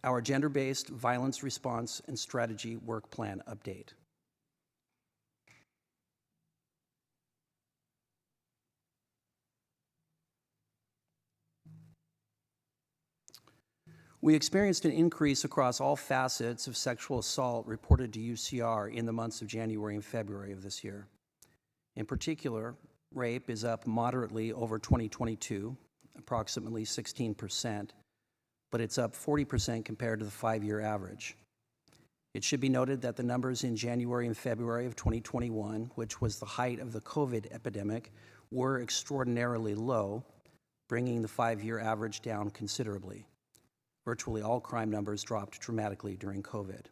our Gender-Based Violence Response and Strategy Work Plan update. We experienced an increase across all facets of sexual assault reported to UCR in the months of January and February of this year. In particular, rape is up moderately over 2022, approximately 16%, but it's up 40% compared to the 5-year average. It should be noted that the numbers in January and February of 2021, which was the height of the COVID epidemic, were extraordinarily low, bringing the 5-year average down considerably. Virtually all crime numbers dropped dramatically during COVID.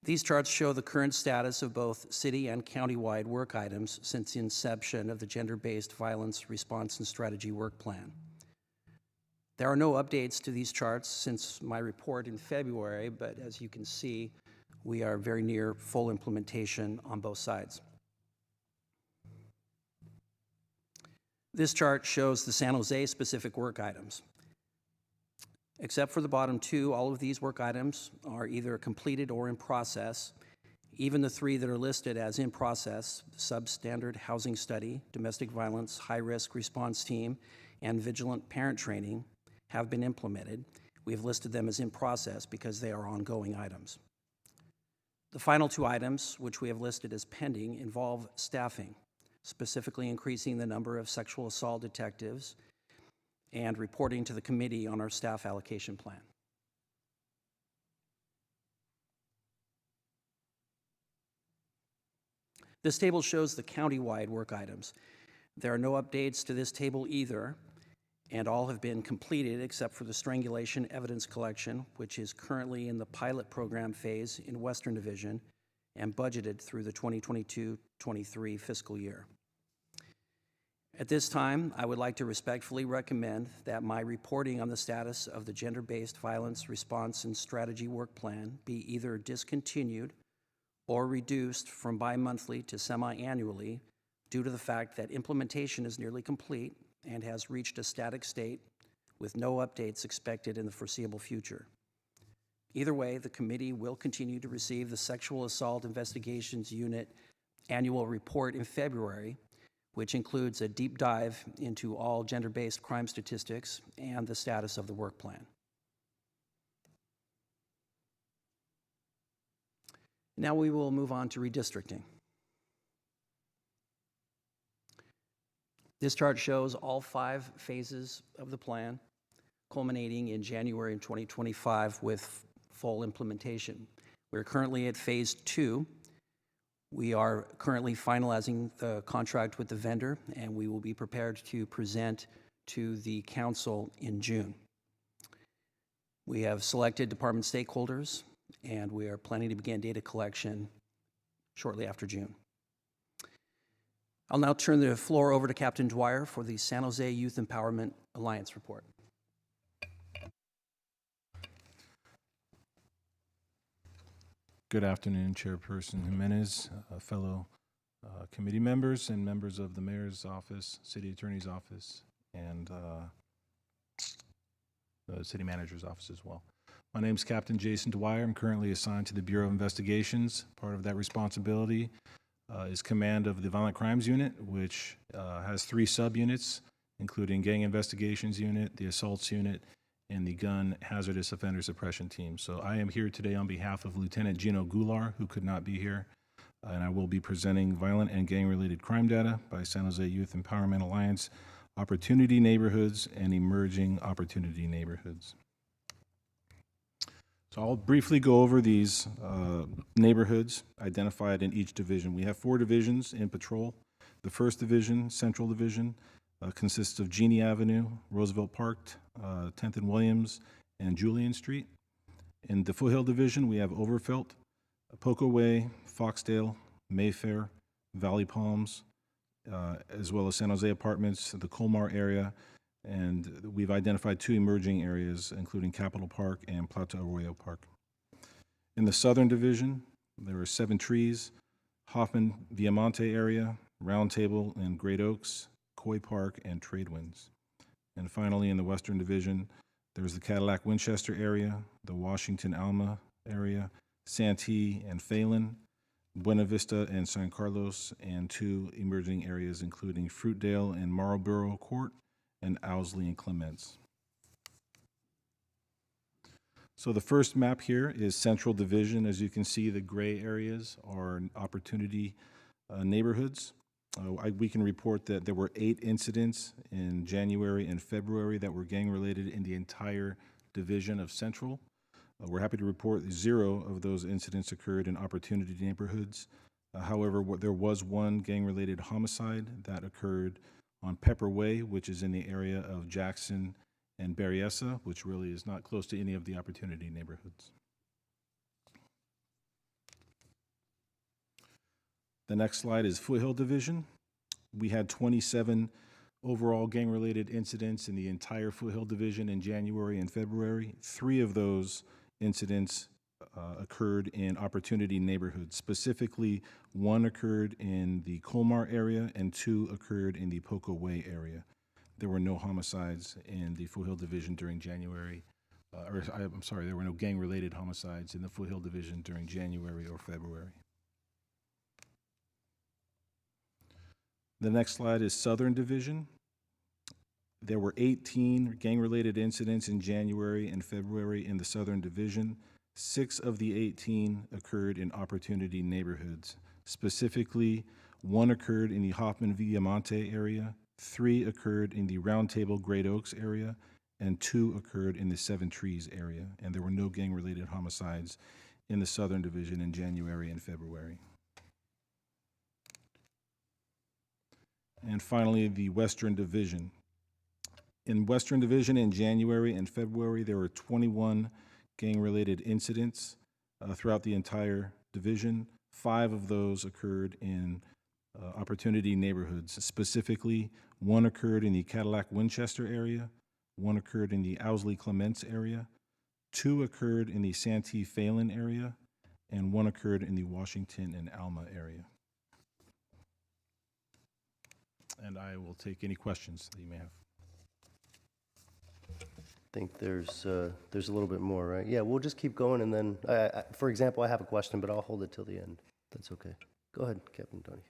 These charts show the current status of both city and county-wide work items since the inception of the Gender-Based Violence Response and Strategy Work Plan. There are no updates to these charts since my report in February, but as you can see, we are very near full implementation on both sides. This chart shows the San Jose specific work items. Except for the bottom 2, all of these work items are either completed or in process. Even the 3 that are listed as in process, substandard housing study, domestic violence, high-risk response team, and vigilant parent training, have been implemented, We have listed them as in process because they are ongoing items. The final two items, which we have listed as pending, involve staffing, specifically increasing the number of sexual assault detectives and reporting to the committee on our staff allocation plan. This table shows the county-wide work items. There are no updates to this table either, and all have been completed except for the strangulation evidence collection, which is currently in the pilot program phase in Western Division and budgeted through the 2022-23 fiscal year. At this time, I would like to respectfully recommend that my reporting on the status of the Gender-Based Violence Response and Strategy Work Plan be either discontinued or reduced from bi-monthly to semi-annually due to the fact that implementation is nearly complete and has reached a static state with no updates expected in the foreseeable future. Either way, the committee will continue to receive the Sexual Assault Investigations Unit annual report in February, which includes a deep dive into all gender-based crime statistics and the status of the work plan. Now we will move on to redistricting. This chart shows all 5 phases of the plan, culminating in January 2025 with full implementation. We're currently at phase 2. We are currently finalizing the contract with the vendor, and we will be prepared to present to the council in June. We have selected department stakeholders, and we are planning to begin data collection shortly after June. I'll now turn the floor over to Captain Dwyer for the San Jose Youth Empowerment Alliance report. Good afternoon, Chairperson Jimenez, fellow committee members, and members of the Mayor's Office, City Attorney's Office, and the City Manager's Office as well. My name is Captain Jason Dwyer. I'm currently assigned to the Bureau of Investigations. Part of that responsibility is command of the Violent Crimes Unit, which has 3 subunits, including Gang Investigations Unit, the Assaults Unit, and the Gun Hazardous Offender Suppression Team. So I am here today on behalf of Lieutenant Gino Goulart, who could not be here, and I will be presenting violent and gang-related crime data by San Jose Youth Empowerment Alliance, opportunity neighborhoods, and emerging opportunity neighborhoods. So I'll briefly go over these neighborhoods identified in each division. We have 4 divisions in patrol. The first division, Central Division, consists of Genie Avenue, Roosevelt Park, 10th and Williams, and Julian Street. In the Foothill Division, we have Overfelt, Poco Way, Foxdale, Mayfair, Valley Palms, as well as San Jose Apartments, the Colmar area, and we've identified 2 emerging areas, including Capitol Park and Plato Arroyo Park. In the Southern Division, there are 7 Trees, Hoffman, Viamonte area, Round Table and Great Oaks, Coy Park, and Tradewinds. And finally, in the Western Division, there's the Cadillac Winchester area, the Washington Alma area, Santee and Phelan, Buena Vista and San Carlos, and 2 emerging areas, including Fruitdale and Marlboro Court, and Owsley and Clements. So the first map here is Central Division. As you can see, the gray areas are opportunity neighborhoods. We can report that there were 8 incidents in January and February that were gang-related in the entire division of Central. We're happy to report 0 of those incidents occurred in opportunity neighborhoods. However, there was 1 gang-related homicide that occurred on Pepper Way, which is in the area of Jackson and Berryessa, which really is not close to any of the opportunity neighborhoods. The next slide is Foothill Division. We had 27 overall gang-related incidents in the entire Foothill Division in January and February. 3 of those incidents occurred in opportunity neighborhoods. Specifically, 1 occurred in the Colmar area and 2 occurred in the Poco Way area. There were no homicides in the Foothill Division during January, there were no gang-related homicides in the Foothill Division during January or February. The next slide is Southern Division. There were 18 gang-related incidents in January and February in the Southern Division. 6 of the 18 occurred in opportunity neighborhoods. Specifically, 1 occurred in the Hoffman Villamonte area, 3 occurred in the Round Table Great Oaks area, and 2 occurred in the Seven Trees area. And there were no gang-related homicides in the Southern Division in January and February. And finally, the Western Division. In Western Division in January and February, there were 21 gang-related incidents throughout the entire division. 5 of those occurred in opportunity neighborhoods. Specifically, 1 occurred in the Cadillac Winchester area, 1 occurred in the Owsley Clements area, 2 occurred in the Santee Phelan area, and 1 occurred in the Washington and Alma area. And I will take any questions that you may have. I think there's a little bit more, right? Yeah, we'll just keep going, and then, for example, I have a question, but I'll hold it till the end. That's okay. Go ahead, Captain Tony.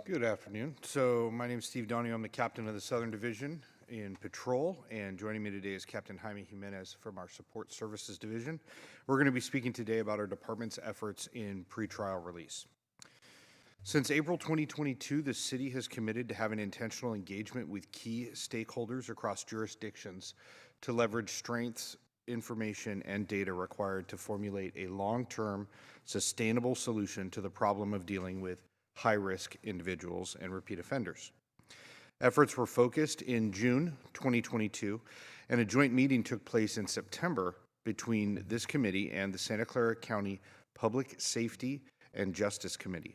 Good afternoon. So my name is Steve Donio. I'm the captain of the Southern Division in Patrol, and joining me today is Captain Jaime Jimenez from our Support Services Division. We're going to be speaking today about our department's efforts in pretrial release. Since April 2022, the city has committed to having intentional engagement with key stakeholders across jurisdictions to leverage strengths, information, and data required to formulate a long-term, sustainable solution to the problem of dealing with high-risk individuals and repeat offenders. Efforts were focused in June 2022, and a joint meeting took place in September between this committee and the Santa Clara County Public Safety and Justice Committee.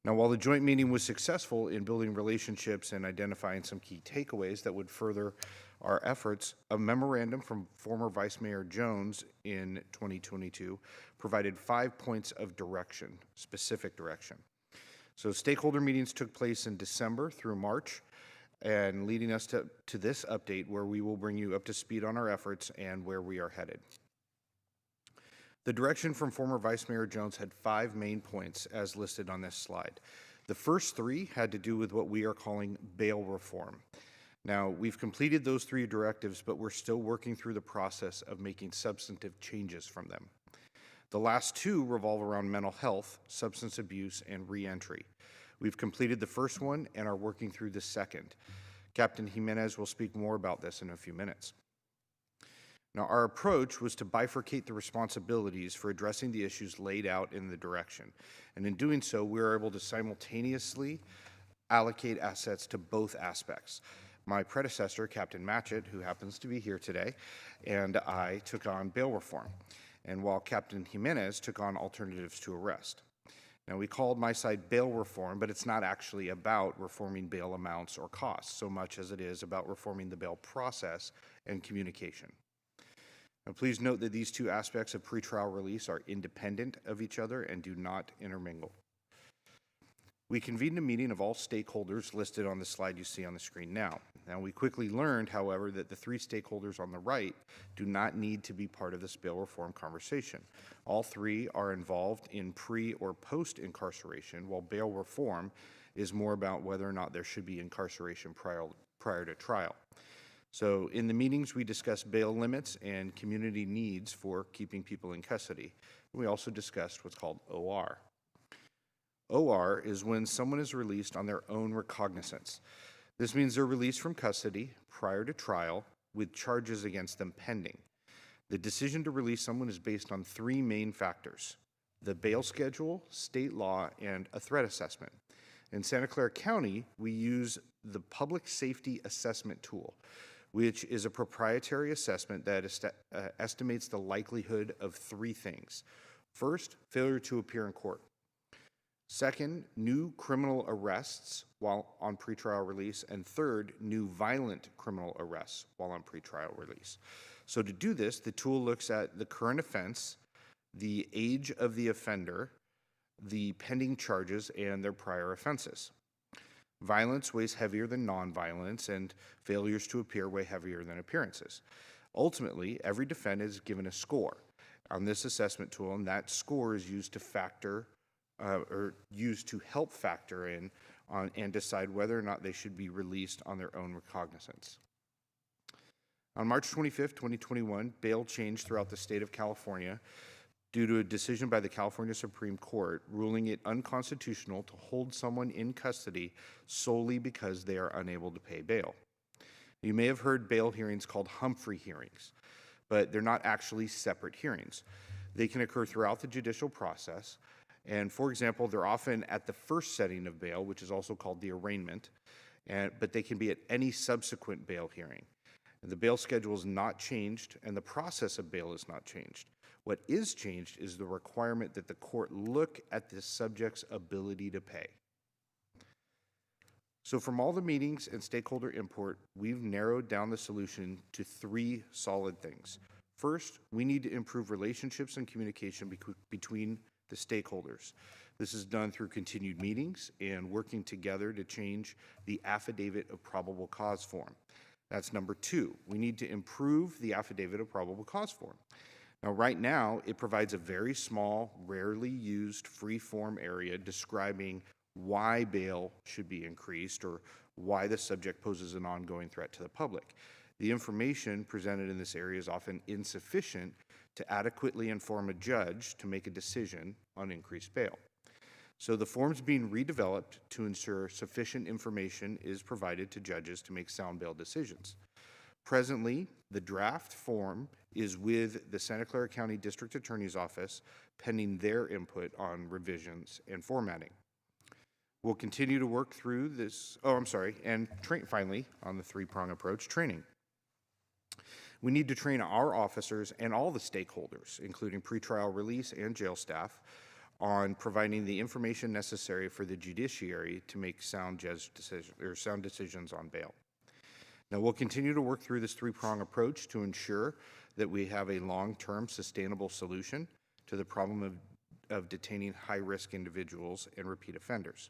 Now, while the joint meeting was successful in building relationships and identifying some key takeaways that would further our efforts, a memorandum from former Vice Mayor Jones in 2022 provided 5 points of direction, specific direction. So stakeholder meetings took place in December through March, and leading us to this update where we will bring you up to speed on our efforts and where we are headed. The direction from former Vice Mayor Jones had 5 main points as listed on this slide. The first 3 had to do with what we are calling bail reform. Now, we've completed those 3 directives, but we're still working through the process of making substantive changes from them. The last 2 revolve around mental health, substance abuse, and reentry. We've completed the first one and are working through the second. Captain Jimenez will speak more about this in a few minutes. Now, our approach was to bifurcate the responsibilities for addressing the issues laid out in the direction. And in doing so, we were able to simultaneously allocate assets to both aspects. My predecessor, Captain Matchett, who happens to be here today, and I took on bail reform. And while Captain Jimenez took on alternatives to arrest. Now, we called my side bail reform, but it's not actually about reforming bail amounts or costs so much as it is about reforming the bail process and communication. Now, please note that these 2 aspects of pretrial release are independent of each other and do not intermingle. We convened a meeting of all stakeholders listed on the slide you see on the screen now. Now, we quickly learned, however, that the 3 stakeholders on the right do not need to be part of this bail reform conversation. All 3 are involved in pre- or post-incarceration, while bail reform is more about whether or not there should be incarceration prior to trial. So in the meetings, we discussed bail limits and community needs for keeping people in custody. We also discussed what's called OR. OR is when someone is released on their own recognizance. This means they're released from custody prior to trial with charges against them pending. The decision to release someone is based on 3 main factors: the bail schedule, state law, and a threat assessment. In Santa Clara County, we use the Public Safety Assessment Tool, which is a proprietary assessment that estimates the likelihood of 3 things. First, failure to appear in court. Second, new criminal arrests while on pretrial release. And third, new violent criminal arrests while on pretrial release. So to do this, the tool looks at the current offense, the age of the offender, the pending charges, and their prior offenses. Violence weighs heavier than nonviolence, and failures to appear weigh heavier than appearances. Ultimately, every defendant is given a score on this assessment tool, and that score is used to factor or used to help factor in on and decide whether or not they should be released on their own recognizance. On March 25th, 2021, bail changed throughout the state of California due to a decision by the California Supreme Court ruling it unconstitutional to hold someone in custody solely because they are unable to pay bail. You may have heard bail hearings called Humphrey hearings, but they're not actually separate hearings. They can occur throughout the judicial process, and for example, they're often at the first setting of bail, which is also called the arraignment, but they can be at any subsequent bail hearing. The bail schedule is not changed, and the process of bail is not changed. What is changed is the requirement that the court look at the subject's ability to pay. So from all the meetings and stakeholder input, we've narrowed down the solution to 3 solid things. First, we need to improve relationships and communication between the stakeholders. This is done through continued meetings and working together to change the affidavit of probable cause form. That's number 2. We need to improve the affidavit of probable cause form. Now, right now, it provides a very small, rarely used free-form area describing why bail should be increased or why the subject poses an ongoing threat to the public. The information presented in this area is often insufficient to adequately inform a judge to make a decision on increased bail. So the form's being redeveloped to ensure sufficient information is provided to judges to make sound bail decisions. Presently, the draft form is with the Santa Clara County District Attorney's Office pending their input on revisions and formatting. We'll continue to work through this, and finally, on the 3-prong approach, training. We need to train our officers and all the stakeholders, including pretrial release and jail staff, on providing the information necessary for the judiciary to make sound decisions on bail. Now, we'll continue to work through this 3-prong approach to ensure that we have a long-term sustainable solution to the problem of detaining high-risk individuals and repeat offenders.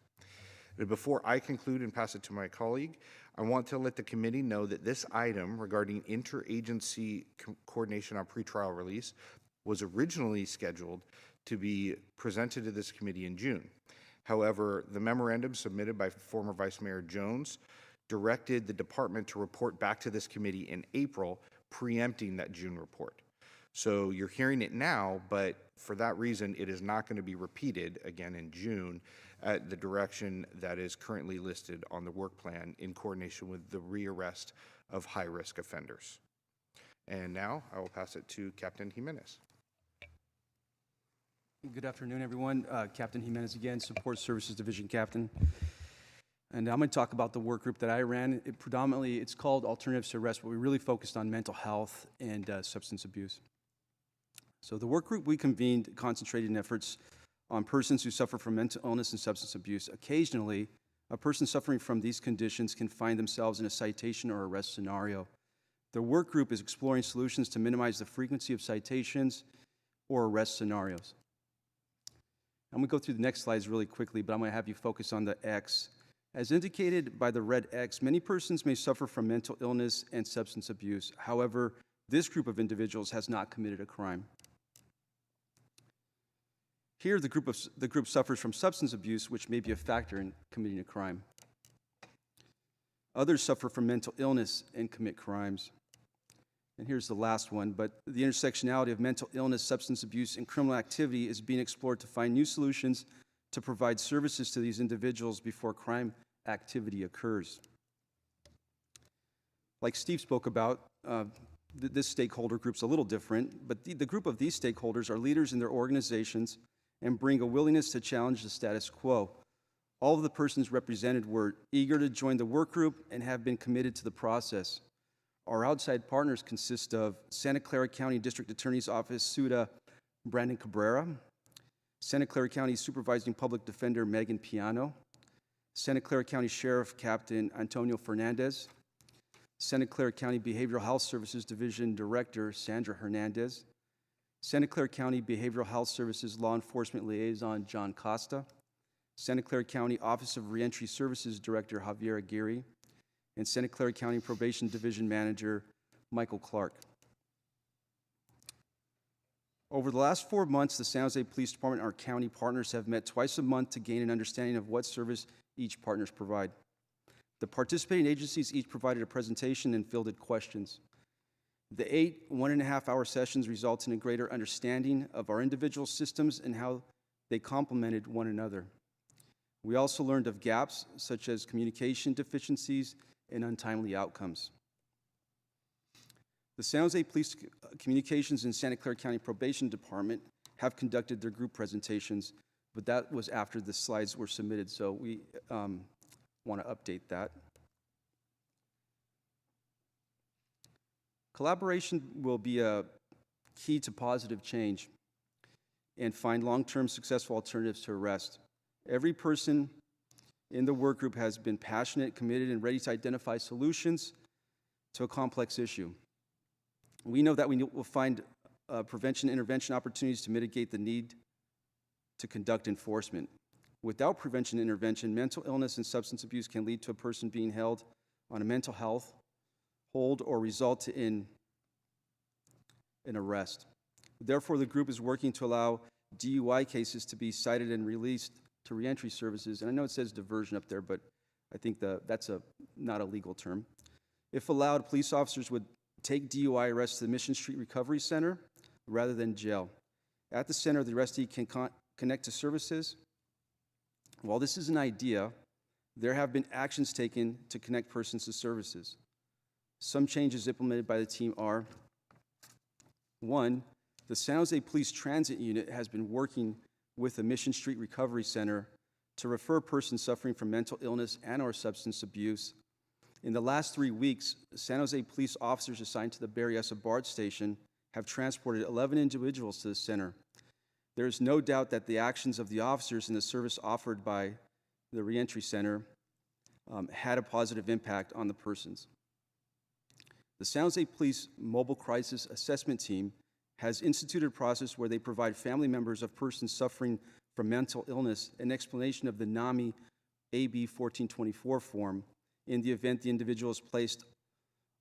But before I conclude and pass it to my colleague, I want to let the committee know that this item regarding interagency coordination on pretrial release was originally scheduled to be presented to this committee in June. However, the memorandum submitted by former Vice Mayor Jones directed the department to report back to this committee in April, preempting that June report. So you're hearing it now, but for that reason, it is not going to be repeated again in June at the direction that is currently listed on the work plan in coordination with the rearrest of high-risk offenders. And now I will pass it to Captain Jimenez. Good afternoon, everyone. Captain Jimenez again, Support Services Division Captain. And I'm going to talk about the work group that I ran. It's called Alternatives to Arrest, but we really focused on mental health and substance abuse. So the work group we convened concentrated in efforts on persons who suffer from mental illness and substance abuse. Occasionally, a person suffering from these conditions can find themselves in a citation or arrest scenario. The work group is exploring solutions to minimize the frequency of citations or arrest scenarios. I'm going to go through the next slides really quickly, but I'm going to have you focus on the X. As indicated by the red X, many persons may suffer from mental illness and substance abuse. However, this group of individuals has not committed a crime. Here, the group suffers from substance abuse, which may be a factor in committing a crime. Others suffer from mental illness and commit crimes. And here's the last one, but the intersectionality of mental illness, substance abuse, and criminal activity is being explored to find new solutions to provide services to these individuals before crime activity occurs. Like Steve spoke about, this stakeholder group's a little different, but the group of these stakeholders are leaders in their organizations and bring a willingness to challenge the status quo. All of the persons represented were eager to join the work group and have been committed to the process. Our outside partners consist of Santa Clara County District Attorney's Office, SUDA, Brandon Cabrera, Santa Clara County Supervising Public Defender, Megan Piano, Santa Clara County Sheriff, Captain Antonio Fernandez, Santa Clara County Behavioral Health Services Division Director, Sandra Hernandez, Santa Clara County Behavioral Health Services Law Enforcement Liaison, John Costa, Santa Clara County Office of Reentry Services Director, Javier Aguirre, and Santa Clara County Probation Division Manager, Michael Clark. Over the last 4 months, the San Jose Police Department and our county partners have met twice a month to gain an understanding of what service each partners provide. The participating agencies each provided a presentation and fielded questions. The 8 1.5-hour sessions resulted in a greater understanding of our individual systems and how they complemented one another. We also learned of gaps such as communication deficiencies and untimely outcomes. The San Jose Police Communications and Santa Clara County Probation Department have conducted their group presentations, but that was after the slides were submitted, so we want to update that. Collaboration will be a key to positive change and find long-term successful alternatives to arrest. Every person in the work group has been passionate, committed, and ready to identify solutions to a complex issue. We know that we will find prevention and intervention opportunities to mitigate the need to conduct enforcement. Without prevention and intervention, mental illness and substance abuse can lead to a person being held on a mental health hold or result in an arrest. Therefore, the group is working to allow DUI cases to be cited and released to reentry services. And I know it says diversion up there, but I think that's not a legal term. If allowed, police officers would take DUI arrests to the Mission Street Recovery Center rather than jail. At the center, the arrestee can connect to services. While this is an idea, there have been actions taken to connect persons to services. Some changes implemented by the team are: 1, the San Jose Police Transit Unit has been working with the Mission Street Recovery Center to refer persons suffering from mental illness and/or substance abuse. In the last 3 weeks, San Jose police officers assigned to the Berryessa BART station have transported 11 individuals to the center. There is no doubt that the actions of the officers in the service offered by the reentry center had a positive impact on the persons. The San Jose Police Mobile Crisis Assessment Team has instituted a process where they provide family members of persons suffering from mental illness an explanation of the NAMI AB 1424 form in the event the individual is placed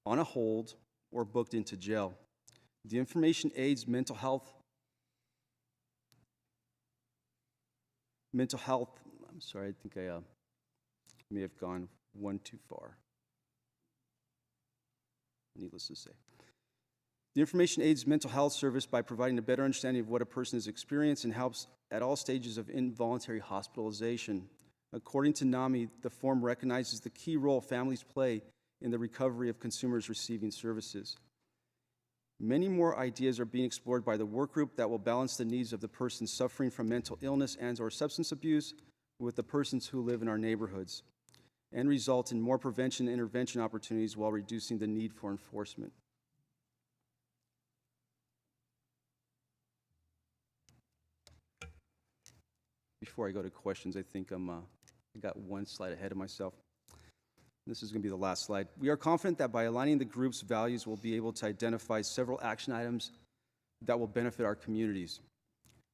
on a hold or booked into jail. The information aids mental health, I'm sorry, I think I may have gone one too far. Needless to say. The information aids mental health service by providing a better understanding of what a person has experienced and helps at all stages of involuntary hospitalization. According to NAMI, the form recognizes the key role families play in the recovery of consumers receiving services. Many more ideas are being explored by the work group that will balance the needs of the persons suffering from mental illness and/or substance abuse with the persons who live in our neighborhoods, and result in more prevention and intervention opportunities while reducing the need for enforcement. Before I go to questions, I think I got one slide ahead of myself. This is going to be the last slide. We are confident that by aligning the group's values, we'll be able to identify several action items that will benefit our communities.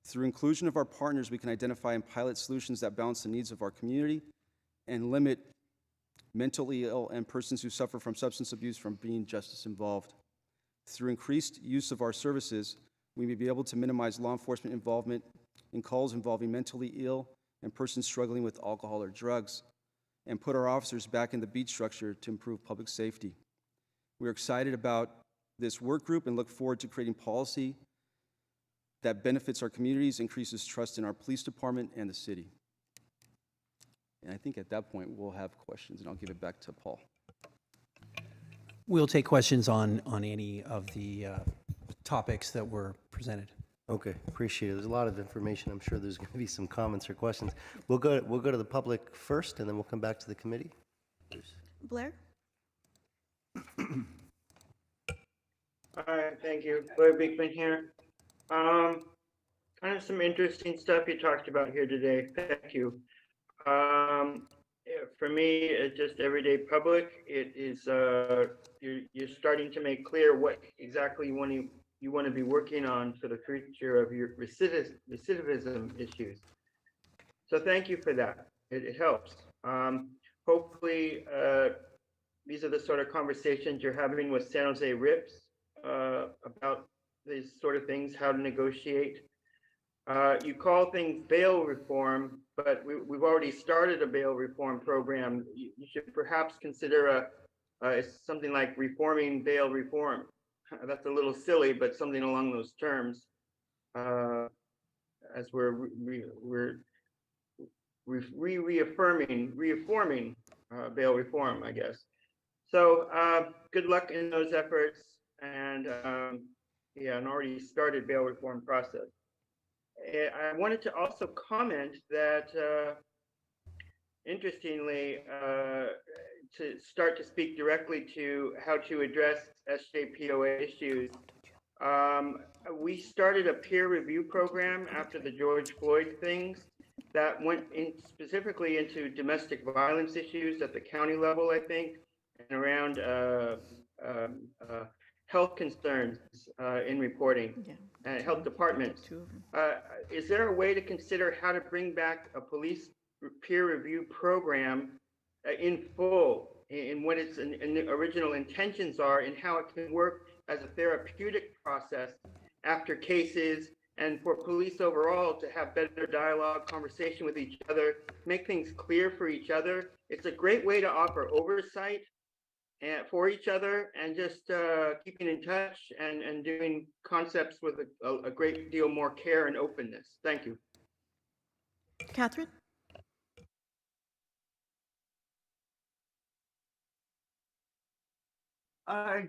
Through inclusion of our partners, we can identify and pilot solutions that balance the needs of our community and limit mentally ill and persons who suffer from substance abuse from being justice involved. Through increased use of our services, we may be able to minimize law enforcement involvement in calls involving mentally ill and persons struggling with alcohol or drugs, and put our officers back in the beat structure to improve public safety. We're excited about this work group and look forward to creating policy that benefits our communities, increases trust in our police department and the city. And I think at that point we'll have questions, and I'll give it back to Paul. We'll take questions on any of the topics that were presented. Okay, appreciate it. There's a lot of information. I'm sure there's going to be some comments or questions. We'll go to the public first, and then we'll come back to the committee. Blair? All right, thank you. Blair Beekman here. Kind of some interesting stuff you talked about here today. Thank you. For me, it's just everyday public. It is you're starting to make clear what exactly you want to be working on for the future of your recidivism issues. So thank you for that. It helps. Hopefully, these are the sort of conversations you're having with San Jose RIPS about these sort of things, how to negotiate. You call things bail reform, but we've already started a bail reform program. You should perhaps consider something like reforming bail reform. That's a little silly, but something along those terms, as we're reaffirming bail reform, I guess. So good luck in those efforts, and yeah, an already started bail reform process. I wanted to also comment that, interestingly, to start to speak directly to how to address SJPOA issues, we started a peer review program after the George Floyd things that went in specifically into domestic violence issues at the county level, I think, and around health concerns in reporting, and health departments. Is there a way to consider how to bring back a police peer review program in full, in what its original intentions are, and how it can work as a therapeutic process after cases, and for police overall to have better dialogue, conversation with each other, make things clear for each other? It's a great way to offer oversight and for each other, and just keeping in touch and doing concepts with a great deal more care and openness. Thank you. Catherine?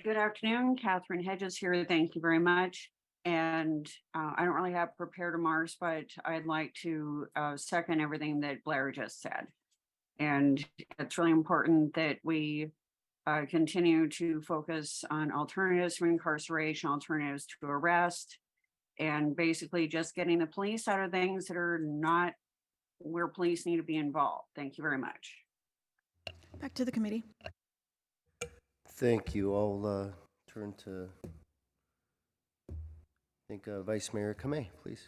Good afternoon, Catherine Hedges here. Thank you very much. And I don't really have prepared remarks, but I'd like to second everything that Blair just said. And it's really important that we continue to focus on alternatives to incarceration, alternatives to arrest, and basically just getting the police out of things that are not where police need to be involved. Thank you very much. Back to the committee. Thank you. I'll turn to, I think, Vice Mayor Kamei, please.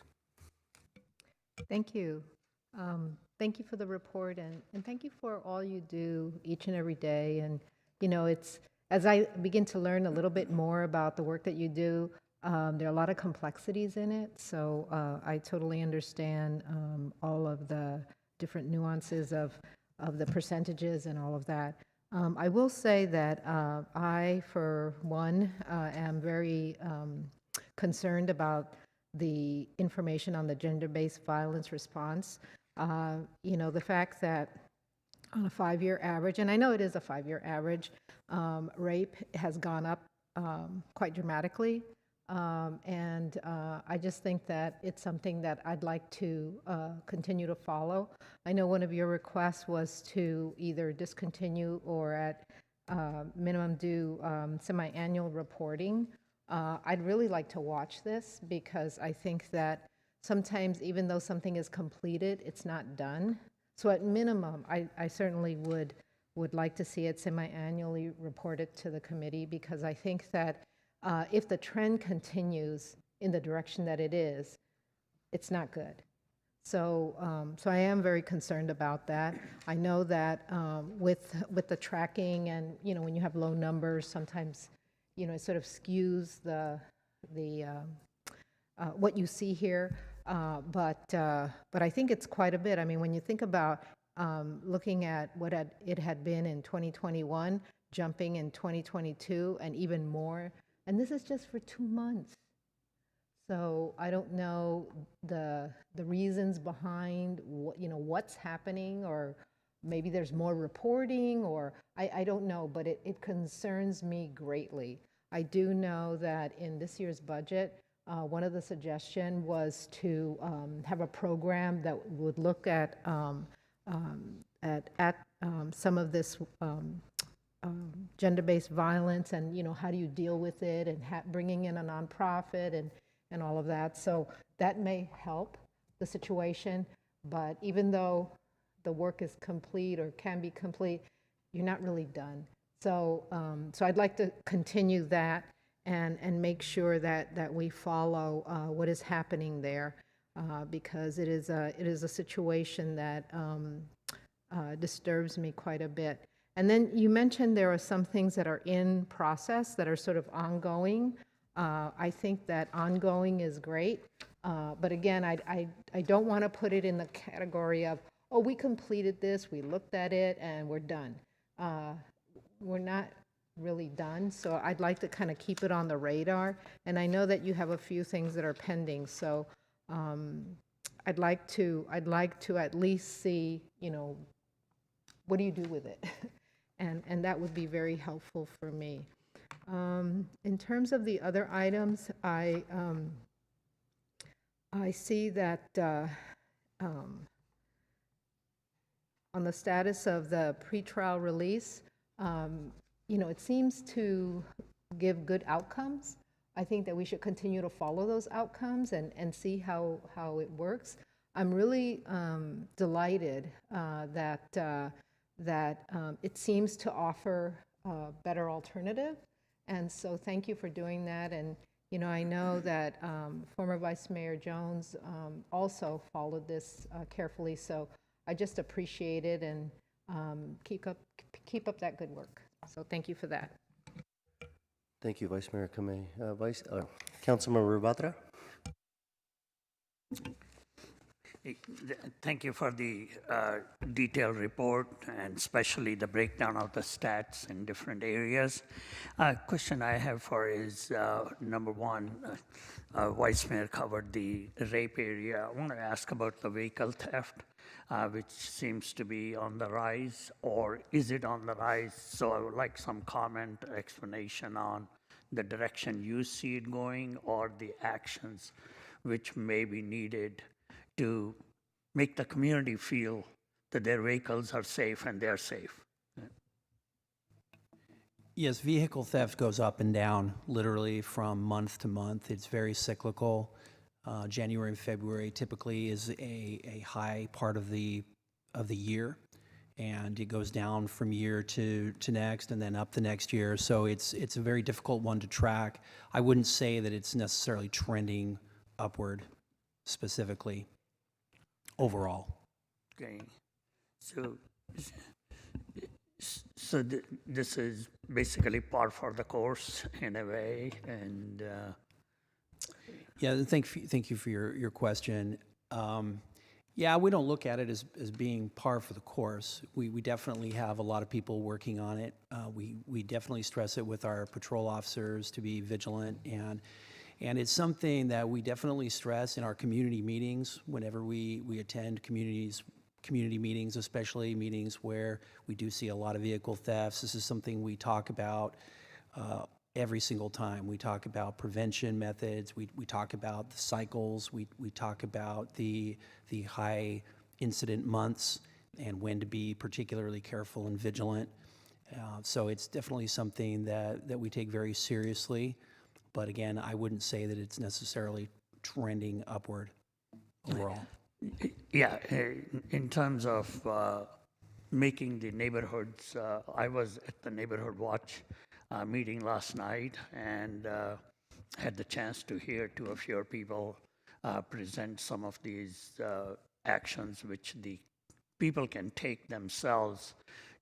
Thank you. Thank you for the report, and thank you for all you do each and every day. And, you know, it's, as I begin to learn a little bit more about the work that you do, there are a lot of complexities in it. So I totally understand all of the different nuances of the percentages and all of that. I will say that I, for one, am very concerned about the information on the gender-based violence response. You know, the fact that on a 5-year average, and I know it is a 5-year average, rape has gone up quite dramatically. And I just think that it's something that I'd like to continue to follow. I know one of your requests was to either discontinue or at minimum do semi-annual reporting. I'd really like to watch this, because I think that sometimes even though something is completed, it's not done. So at minimum, I certainly would like to see it semi-annually reported to the committee, because I think that if the trend continues in the direction that it is, it's not good. So, so I am very concerned about that. I know that with the tracking, and you know, when you have low numbers, sometimes you know it sort of skews the what you see here. But I think it's quite a bit. I mean, when you think about looking at what it had been in 2021, jumping in 2022, and even more. And this is just for 2 months. So I don't know the reasons behind what, you know, what's happening, or maybe there's more reporting, or I don't know, but it concerns me greatly. I do know that in this year's budget, one of the suggestions was to have a program that would look at some of this gender-based violence, and you know, how do you deal with it, and bringing in a nonprofit and all of that. So that may help the situation, but even though the work is complete or can be complete, you're not really done. So so I'd like to continue that and make sure that we follow what is happening there, because it is a situation that disturbs me quite a bit. And then you mentioned there are some things that are in process that are sort of ongoing. I think that ongoing is great, but again, I don't want to put it in the category of, oh, we completed this, we looked at it, and we're done. We're not really done, so I'd like to kind of keep it on the radar. And I know that you have a few things that are pending, so I'd like to at least see, what do you do with it? And that would be very helpful for me. In terms of the other items, I see that on the status of the pretrial release, it seems to give good outcomes. I think that we should continue to follow those outcomes and see how it works. I'm really delighted that it seems to offer a better alternative. And so thank you for doing that. And, I know that former Vice Mayor Jones also followed this carefully. So I just appreciate it and keep up that good work. So thank you for that. Thank you, Vice Mayor Kamei. Councilmember Batra? Thank you for the detailed report and especially the breakdown of the stats in different areas. Question I have for is, number one, Vice Mayor covered the rape area. I want to ask about the vehicle theft, which seems to be on the rise, or is it on the rise? So I would like some comment, explanation on the direction you see it going or the actions which may be needed to make the community feel that their vehicles are safe and they're safe. Yes, vehicle theft goes up and down literally from month to month. It's very cyclical. January and February typically is a high part of the year, and it goes down from year to next and then up the next year. So it's a very difficult one to track. I wouldn't say that it's necessarily trending upward specifically overall. Okay, so this is basically par for the course in a way, and yeah, thank you for your question. Yeah, we don't look at it as being par for the course. We definitely have a lot of people working on it. We definitely stress it with our patrol officers to be vigilant, and it's something that we definitely stress in our community meetings whenever we attend community meetings, especially meetings where we do see a lot of vehicle thefts. This is something we talk about every single time. We talk about prevention methods. We talk about the cycles. We talk about the high incident months and when to be particularly careful and vigilant. So it's definitely something that we take very seriously. But again, I wouldn't say that it's necessarily trending upward overall. yeah, in terms of making the neighborhoods, I was at the Neighborhood Watch meeting last night and had the chance to hear two of your people present some of these actions which the people can take themselves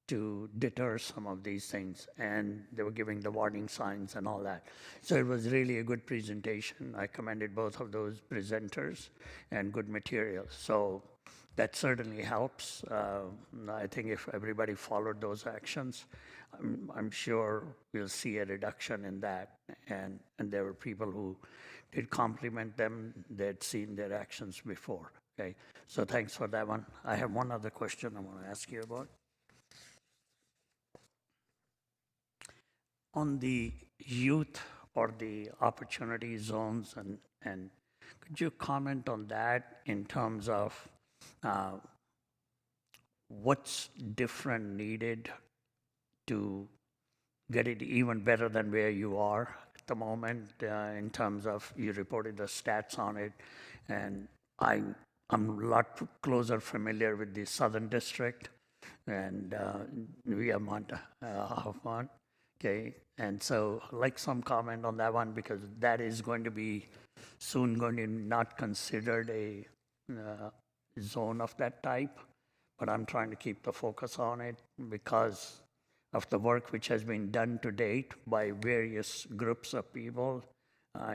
to deter some of these things, and they were giving the warning signs and all that. So it was really a good presentation. I commended both of those presenters and good material. So that certainly helps. I think if everybody followed those actions, I'm sure we'll see a reduction in that. And there were people who did compliment them. They'd seen their actions before. Okay, so thanks for that one. I have one other question I want to ask you about. On the youth or the opportunity zones, and could you comment on that in terms of what's different needed to get it even better than where you are at the moment in terms of, you reported the stats on it, and I'm a lot closer familiar with the Southern District, and we have Hoffman. Okay, and so I'd like some comment on that one, because that is going to be soon going to not considered a zone of that type, but I'm trying to keep the focus on it because of the work which has been done to date by various groups of people.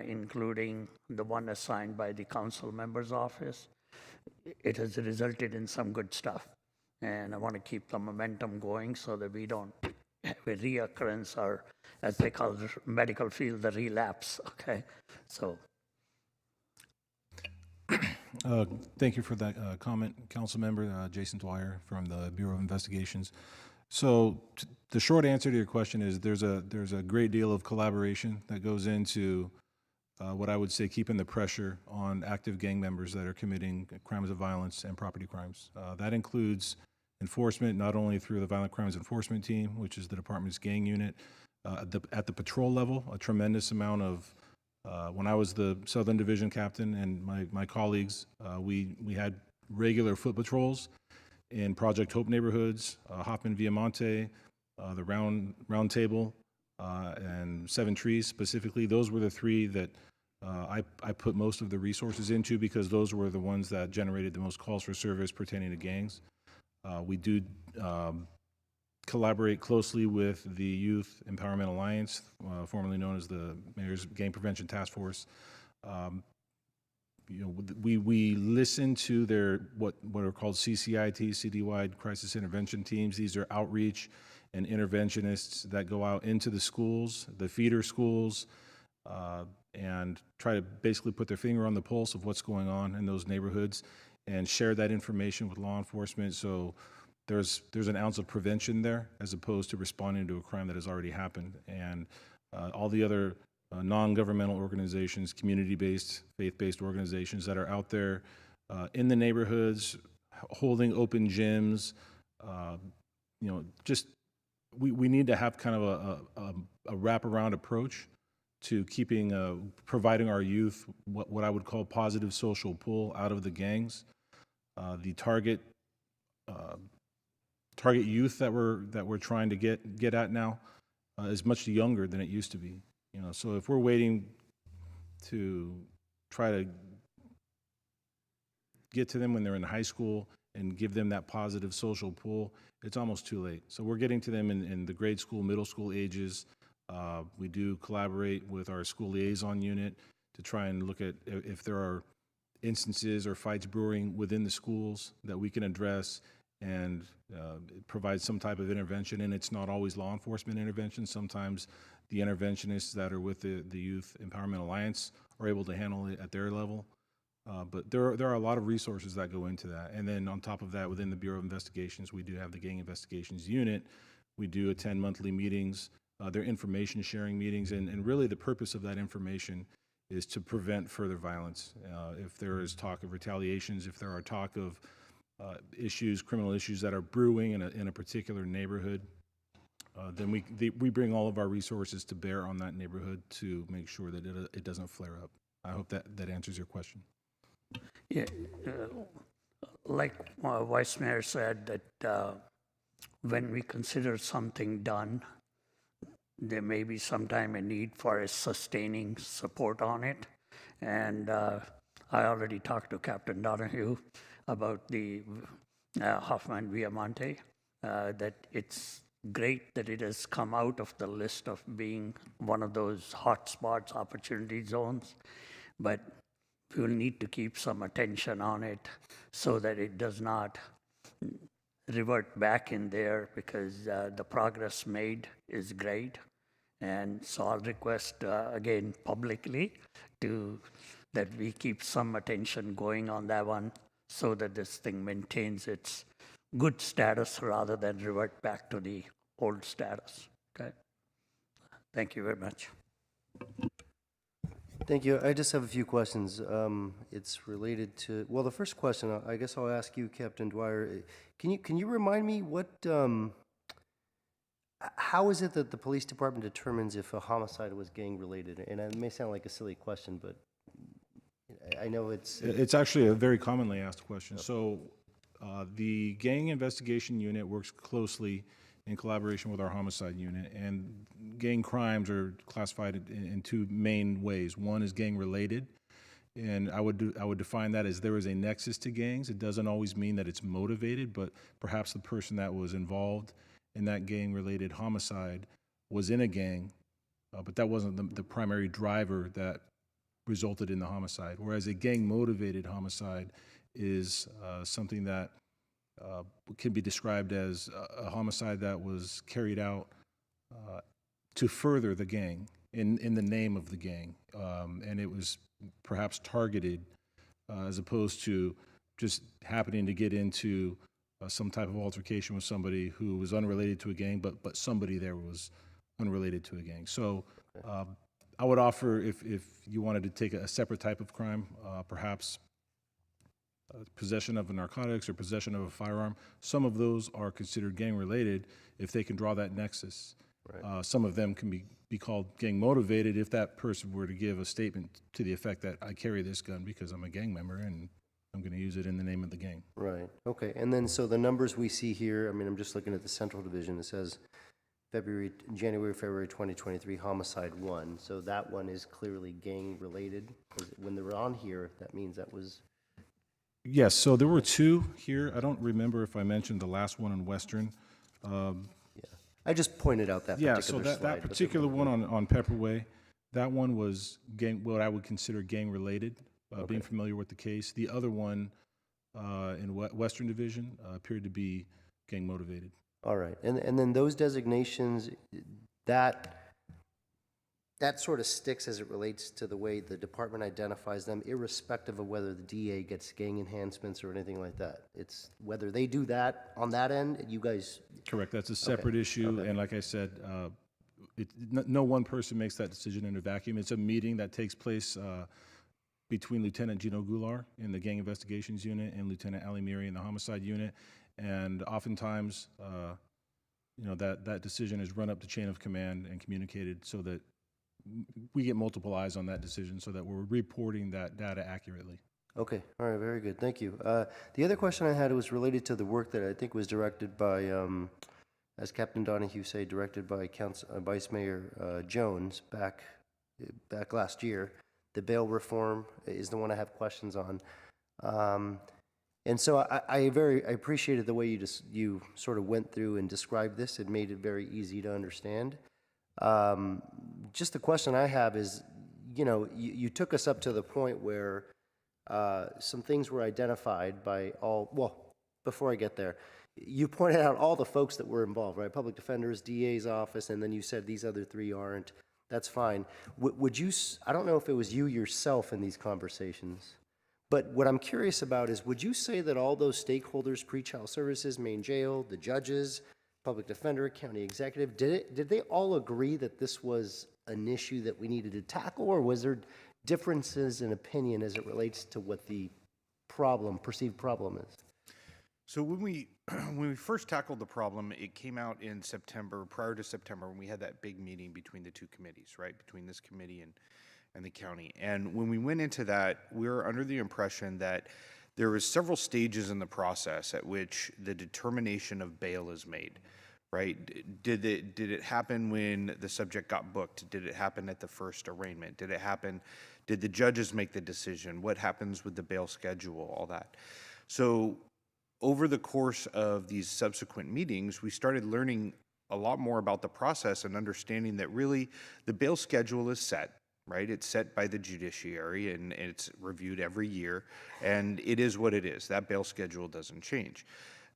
including the one assigned by the council member's office. It has resulted in some good stuff. And I want to keep the momentum going so that we don't have a reoccurrence, or as they call the medical field, the relapse, okay? So. Thank you for that comment, Council Member Jason Dwyer from the Bureau of Investigations. So the short answer to your question is there's a great deal of collaboration that goes into what I would say keeping the pressure on active gang members that are committing crimes of violence and property crimes. That includes enforcement, not only through the Violent Crimes Enforcement Team, which is the department's gang unit, at the patrol level, a tremendous amount of, when I was the Southern Division captain and my colleagues, we had regular foot patrols in Project Hope neighborhoods, Hoffman Viamonte, the Round Table, and Seven Trees specifically. Those were the three that I put most of the resources into because those were the ones that generated the most calls for service pertaining to gangs. We do collaborate closely with the Youth Empowerment Alliance, formerly known as the Mayor's Gang Prevention Task Force. We listen to their what are called CCIT, citywide crisis intervention teams. These are outreach and interventionists that go out into the schools, the feeder schools, and try to basically put their finger on the pulse of what's going on in those neighborhoods and share that information with law enforcement. So there's an ounce of prevention there as opposed to responding to a crime that has already happened. And all the other non-governmental organizations, community-based, faith-based organizations that are out there in the neighborhoods, holding open gyms, just we need to have kind of a wraparound approach to keeping, providing our youth what I would call positive social pull out of the gangs. The target youth that we're trying to get at now is much younger than it used to be. So if we're waiting to try to get to them when they're in high school and give them that positive social pull, it's almost too late. So we're getting to them in the grade school, middle school ages. We do collaborate with our school liaison unit to try and look at if there are instances or fights brewing within the schools that we can address and provide some type of intervention. And it's not always law enforcement intervention. Sometimes the interventionists that are with the Youth Empowerment Alliance are able to handle it at their level. But there are a lot of resources that go into that. And then on top of that, within the Bureau of Investigations, we do have the Gang Investigations Unit. We do attend monthly meetings. They're information sharing meetings. And really the purpose of that information is to prevent further violence. If there is talk of retaliations, if there are talk of criminal issues that are brewing in a particular neighborhood, then we bring all of our resources to bear on that neighborhood to make sure that it doesn't flare up. I hope that answers your question. Yeah, like Vice Mayor said, that when we consider something done, there may be sometime a need for a sustaining support on it. And I already talked to Captain Donahue about the Hoffman Viamonte, that it's great that it has come out of the list of being one of those hotspots, opportunity zones, but we'll need to keep some attention on it so that it does not revert back in there, because the progress made is great. And so I'll request again publicly that we keep some attention going on that one so that this thing maintains its good status rather than revert back to the old status. Okay. Thank you very much. Thank you. I just have a few questions. It's related to, well, the first question, I guess I'll ask you, Captain Dwyer. Can you remind me how is it that the police department determines if a homicide was gang related? And it may sound like a silly question, but I know it's actually a very commonly asked question. So the gang investigation unit works closely in collaboration with our homicide unit, and gang crimes are classified in two main ways. One is gang related, and I would define that as there is a nexus to gangs. It doesn't always mean that it's motivated, but perhaps the person that was involved in that gang related homicide was in a gang, but that wasn't the primary driver that resulted in the homicide, whereas a gang-motivated homicide is something that can be described as a homicide that was carried out to further the gang, in the name of the gang, and it was perhaps targeted as opposed to just happening to get into some type of altercation with somebody who was unrelated to a gang, but somebody there was unrelated to a gang. So I would offer, if you wanted to take a separate type of crime, perhaps possession of narcotics or possession of a firearm, some of those are considered gang-related if they can draw that nexus. Right. Some of them can be called gang-motivated if that person were to give a statement to the effect that I carry this gun because I'm a gang member and I'm going to use it in the name of the gang. Right, okay. And then, so the numbers we see here, I mean, I'm just looking at the Central Division. It says January, February 2023, homicide 1. So that one is clearly gang-related. When they were on here, that means that was... Yes, so there were 2 here. I don't remember if I mentioned the last one in Western. I just pointed out that particular slide. Yeah, so that particular one on Pepperway, that one was what I would consider gang-related, being familiar with the case. The other one in Western Division appeared to be gang-motivated. All right, and then those designations, that sort of sticks as it relates to the way the department identifies them, irrespective of whether the DA gets gang enhancements or anything like that. It's whether they do that on that end, you guys... Correct, that's a separate issue, and like I said, no one person makes that decision in a vacuum. It's a meeting that takes place between Lieutenant Gino Goulart in the Gang Investigations Unit and Lieutenant Ali Miri in the Homicide Unit, and oftentimes, that decision is run up the chain of command and communicated so that we get multiple eyes on that decision so that we're reporting that data accurately. Okay, all right, very good, thank you. The other question I had was related to the work that I think was directed by, as Captain Donahue said, directed by Vice Mayor Jones back last year. The bail reform is the one I have questions on. And so I appreciated the way you sort of went through and described this. It made it very easy to understand. Just the question I have is, you took us up to the point where some things were identified by before I get there, you pointed out all the folks that were involved, right? Public defenders, DA's office, and then you said these other 3 aren't. That's fine. Would you, I don't know if it was you yourself in these conversations, but what I'm curious about is, would you say that all those stakeholders, pretrial services, main jail, the judges, public defender, county executive, did they all agree that this was an issue that we needed to tackle, or was there differences in opinion as it relates to what the perceived problem is? So when we first tackled the problem, it came out in September, prior to September, when we had that big meeting between the 2 committees, right? Between this committee and the county. And when we went into that, we were under the impression that there was several stages in the process at which the determination of bail is made, right? Did it happen when the subject got booked? Did it happen at the first arraignment? Did the judges make the decision? What happens with the bail schedule, all that? So over the course of these subsequent meetings, we started learning a lot more about the process and understanding that really the bail schedule is set, right? It's set by the judiciary and it's reviewed every year, and it is what it is. That bail schedule doesn't change.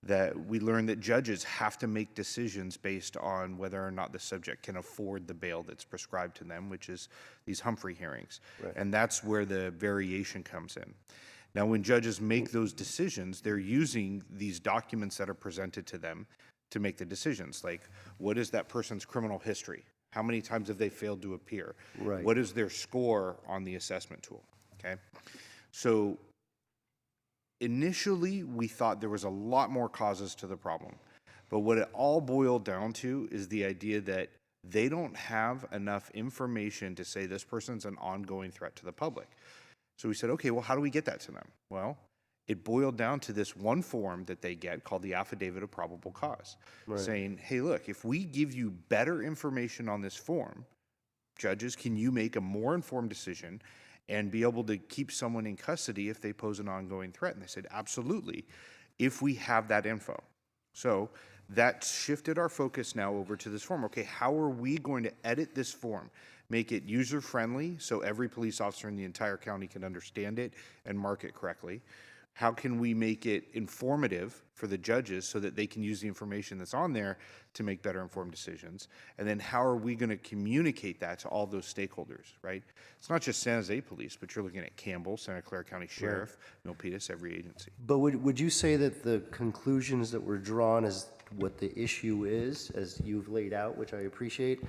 That we learned that judges have to make decisions based on whether or not the subject can afford the bail that's prescribed to them, which is these Humphrey hearings. Right. And that's where the variation comes in. Now, when judges make those decisions, they're using these documents that are presented to them to make the decisions, like what is that person's criminal history? How many times have they failed to appear? Right. What is their score on the assessment tool? Okay. So initially, we thought there was a lot more causes to the problem. But what it all boiled down to is the idea that they don't have enough information to say this person's an ongoing threat to the public. So we said, okay, well, how do we get that to them? Well, it boiled down to this one form that they get called the Affidavit of Probable Cause, right, saying, hey, look, if we give you better information on this form, judges, can you make a more informed decision and be able to keep someone in custody if they pose an ongoing threat? And they said, absolutely, if we have that info. So that shifted our focus now over to this form. Okay, how are we going to edit this form, make it user-friendly so every police officer in the entire county can understand it and mark it correctly? How can we make it informative for the judges so that they can use the information that's on there to make better informed decisions? And then how are we going to communicate that to all those stakeholders, right? It's not just San Jose Police, but you're looking at Campbell, Santa Clara County Sheriff, Milpitas, every agency. But would you say that the conclusions that were drawn as what the issue is, as you've laid out, which I appreciate,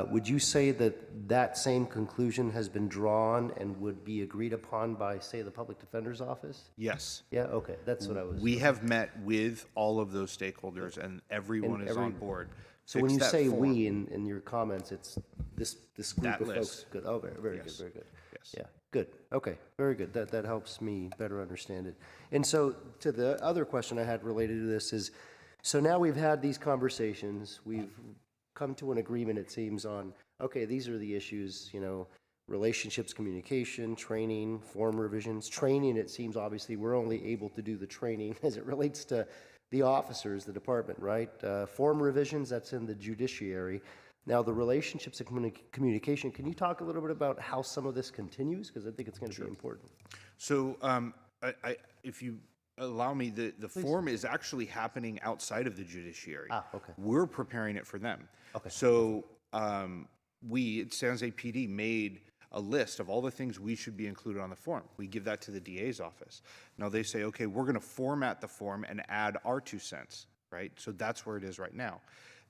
would you say that that same conclusion has been drawn and would be agreed upon by, say, the Public Defender's Office? Yes. Yeah, okay, that's what I was. We have met with all of those stakeholders, and everyone is on board. So when you Fix that say form. we in your comments, it's this group That of list. folks. Good. Oh, very Yes. good, very good. Yes. Yeah, good. Okay, very good. That helps me better understand it. And so to the other question I had related to this is, so now we've had these conversations, we've come to an agreement, it seems, on, okay, these are the issues, relationships, communication, training, form revisions. Training, it seems, obviously, we're only able to do the training as it relates to the officers, the department, right? Form revisions, that's in the judiciary. Now, the relationships and communication, can you talk a little bit about how some of this continues? Because I think it's going to be important. So, if you allow me, the form is actually happening outside of the judiciary. Okay. We're preparing it for them. Okay. So, we at San Jose PD made a list of all the things we should be included on the form. We give that to the DA's office. Now they say, okay, we're going to format the form and add our 2 cents, right? So that's where it is right now.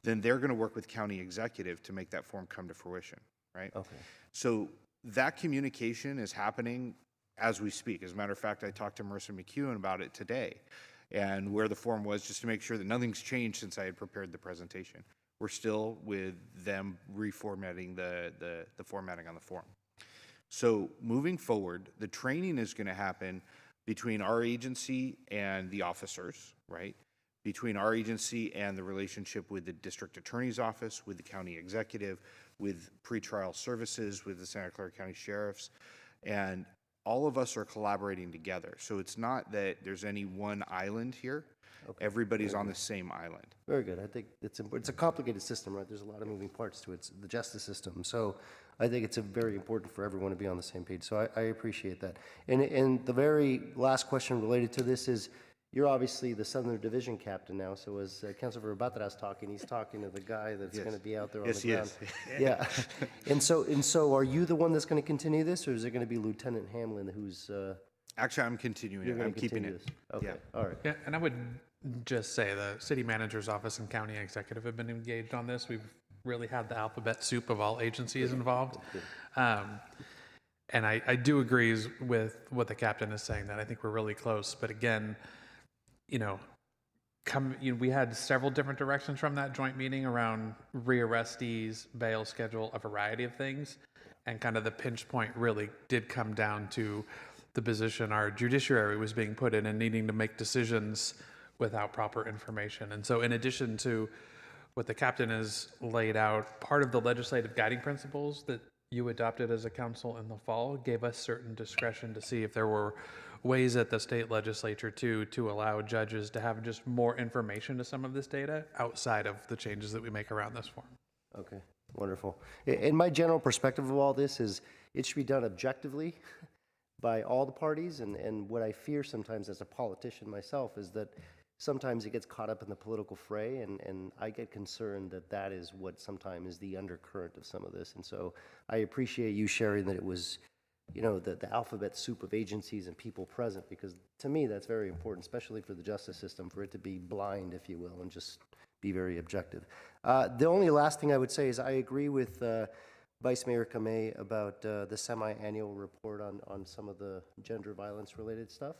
Then they're going to work with county executive to make that form come to fruition, right? Okay. So that communication is happening as we speak. As a matter of fact, I talked to Marissa McEwen about it today and where the form was, just to make sure that nothing's changed since I had prepared the presentation. We're still with them reformatting the formatting on the form. So moving forward, the training is going to happen between our agency and the officers, right? Between our agency and the relationship with the district attorney's office, with the county executive, with pretrial services, with the Santa Clara County sheriffs, and all of us are collaborating together. So it's not that there's any one island here. Okay. Everybody's on the same island. Very good. I think it's important. It's a complicated system, right? There's a lot of moving parts to it. It's the justice system. So I think it's very important for everyone to be on the same page. So I appreciate that. And the very last question related to this is, you're obviously the Southern Division captain now. So as Councilor Batara's talking, he's talking to the guy that's going to be out there on the ground. Yes, yeah. And so are you the one that's going to continue this, or is it going to be Lieutenant Hamlin who's? Actually, I'm continuing it. I'm keeping it. Okay. Yeah. All right. Yeah, and I would just say the city manager's office and county executive have been engaged on this. We've really had the alphabet soup of all agencies involved. And I do agree with what the captain is saying, that I think we're really close. But again, we had several different directions from that joint meeting around rearrestees, bail schedule, a variety of things. And kind of the pinch point really did come down to the position our judiciary was being put in and needing to make decisions without proper information. And so in addition to what the captain has laid out, part of the legislative guiding principles that you adopted as a council in the fall gave us certain discretion to see if there were ways at the state legislature to allow judges to have just more information to some of this data outside of the changes that we make around this form. Okay, wonderful. And my general perspective of all this is it should be done objectively by all the parties, and what I fear sometimes as a politician myself is that sometimes it gets caught up in the political fray, and I get concerned that that is what sometimes is the undercurrent of some of this. And so I appreciate you sharing that it was, the alphabet soup of agencies and people present, because to me that's very important, especially for the justice system, for it to be blind, if you will, and just be very objective. The only last thing I would say is I agree with Vice Mayor Kamei about the semi-annual report on some of the gender violence-related stuff.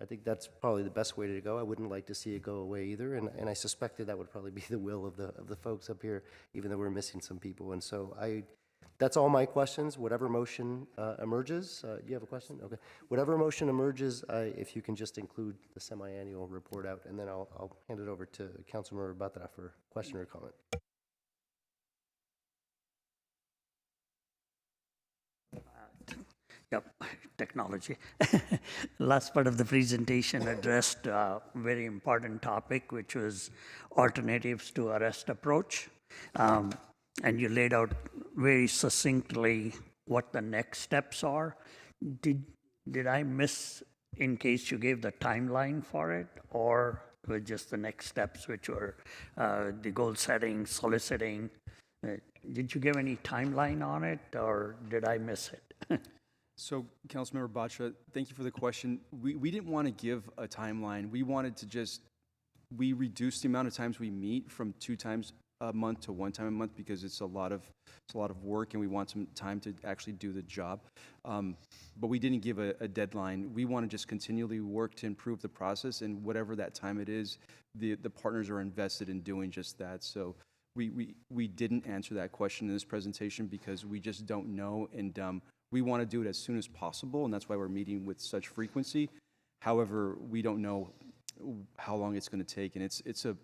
I think that's probably the best way to go. I wouldn't like to see it go away either, and I suspected that would probably be the will of the folks up here, even though we're missing some people. And so that's all my questions. Whatever motion emerges, you have a question? Okay. Whatever motion emerges, if you can just include the semi-annual report out, and then I'll hand it over to Councilmember Batara for question or comment. Yep, technology. Last part of the presentation addressed a very important topic, which was alternatives to arrest approach. And you laid out very succinctly what the next steps are. Did I miss, in case you gave the timeline for it, or was just the next steps, which were the goal setting, soliciting? Did you give any timeline on it, or did I miss it? So, Councilmember Batra, thank you for the question. We didn't want to give a timeline. We wanted to just, we reduced the amount of times we meet from 2 times a month to 1 time a month because it's a lot of work and we want some time to actually do the job. But we didn't give a deadline. We want to just continually work to improve the process, and whatever that time it is, the partners are invested in doing just that. So we didn't answer that question in this presentation because we just don't know, and we want to do it as soon as possible, and that's why we're meeting with such frequency. However, we don't know how long it's going to take, and it's a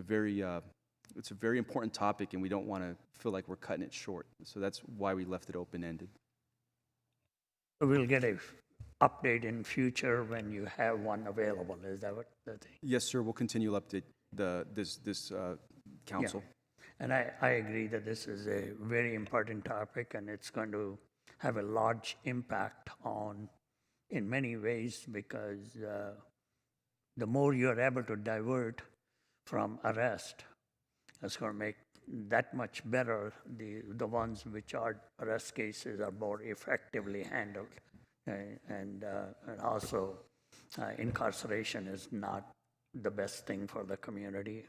very important topic, and we don't want to feel like we're cutting it short. So that's why we left it open-ended. We'll get a update in future when you have one available. Is that what the thing? Yes, sir. We'll continue to update this council. Yeah. And I agree that this is a very important topic, and it's going to have a large impact on, in many ways, because the more you're able to divert from arrest, it's going to make that much better. The ones which are arrest cases are more effectively handled, and also incarceration is not the best thing for the community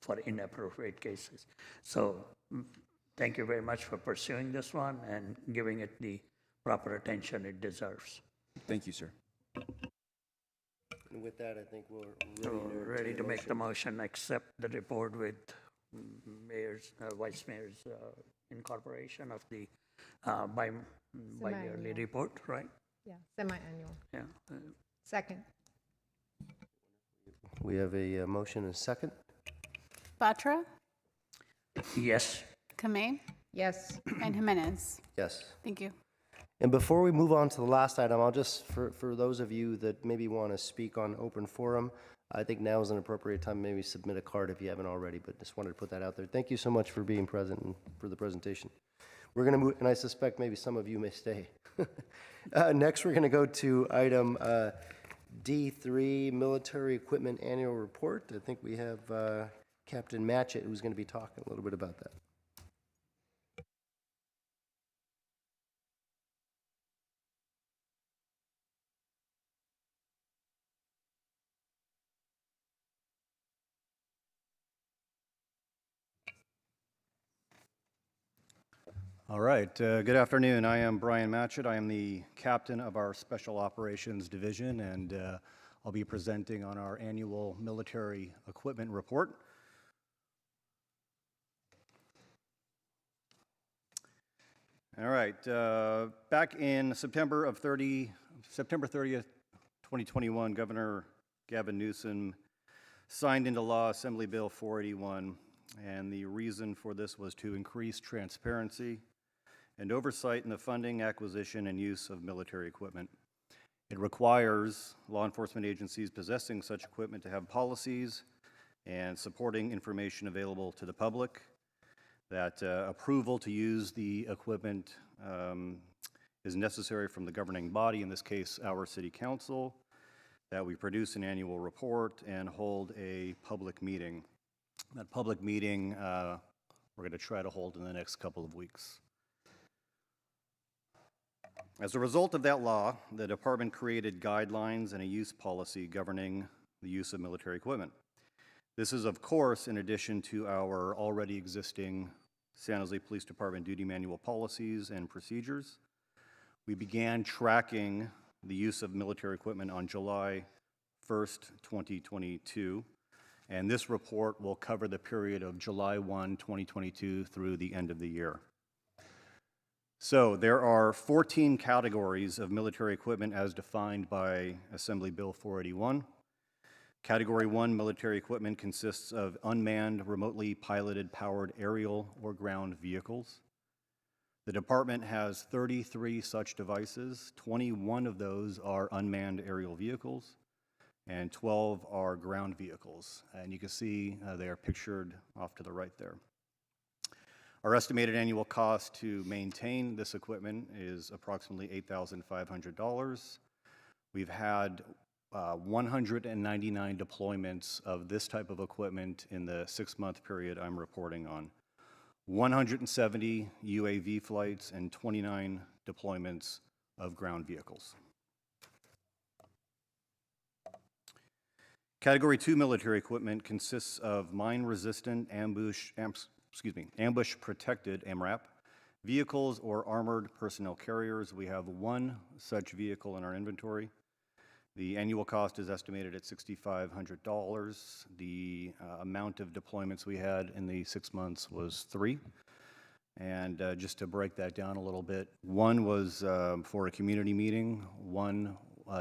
for inappropriate cases. So thank you very much for pursuing this one and giving it the proper attention it deserves. Thank you, sir. And with that, I think So we're ready to make the motion, accept the report with mayor's, vice mayor's incorporation of the bi-yearly Semi-annual. report, right? Yeah, semi-annual. Yeah. Second. We have a motion and a second. Batra, Yes. Kamei, Yes. and Jimenez. Yes. Thank you. And before we move on to the last item, I'll just, for those of you that maybe want to speak on open forum, I think now is an appropriate time, maybe submit a card if you haven't already, but just wanted to put that out there. Thank you so much for being present and for the presentation. We're going to move, and I suspect maybe some of you may stay. Next, we're going to go to item D3, Military Equipment Annual Report. I think we have Captain Matchett, who's going to be talking a little bit about that. All right, good afternoon. I am Brian Matchett. I am the captain of our Special Operations Division, and I'll be presenting on our annual military equipment report. All right, back in September 30th, 2021, Governor Gavin Newsom signed into law Assembly Bill 481, and the reason for this was to increase transparency and oversight in the funding, acquisition, and use of military equipment. It requires law enforcement agencies possessing such equipment to have policies and supporting information available to the public, that approval to use the equipment is necessary from the governing body, in this case, our city council, that we produce an annual report and hold a public meeting. That public meeting we're going to try to hold in the next couple of weeks. As a result of that law, the department created guidelines and a use policy governing the use of military equipment. This is, of course, in addition to our already existing San Jose Police Department duty manual policies and procedures. We began tracking the use of military equipment on July 1st, 2022, and this report will cover the period of July 1, 2022 through the end of the year. So there are 14 categories of military equipment as defined by Assembly Bill 481. Category 1 military equipment consists of unmanned, remotely piloted, powered aerial or ground vehicles. The department has 33 such devices. 21 of those are unmanned aerial vehicles, and 12 are ground vehicles. And you can see they are pictured off to the right there. Our estimated annual cost to maintain this equipment is approximately $8,500. We've had 199 deployments of this type of equipment in the 6-month period I'm reporting on. 170 UAV flights and 29 deployments of ground vehicles. Category 2 military equipment consists of mine-resistant ambush-protected AMRAP vehicles or armored personnel carriers. We have one such vehicle in our inventory. The annual cost is estimated at $6,500. The amount of deployments we had in the 6 months was 3. And just to break that down a little bit, one was for a community meeting, one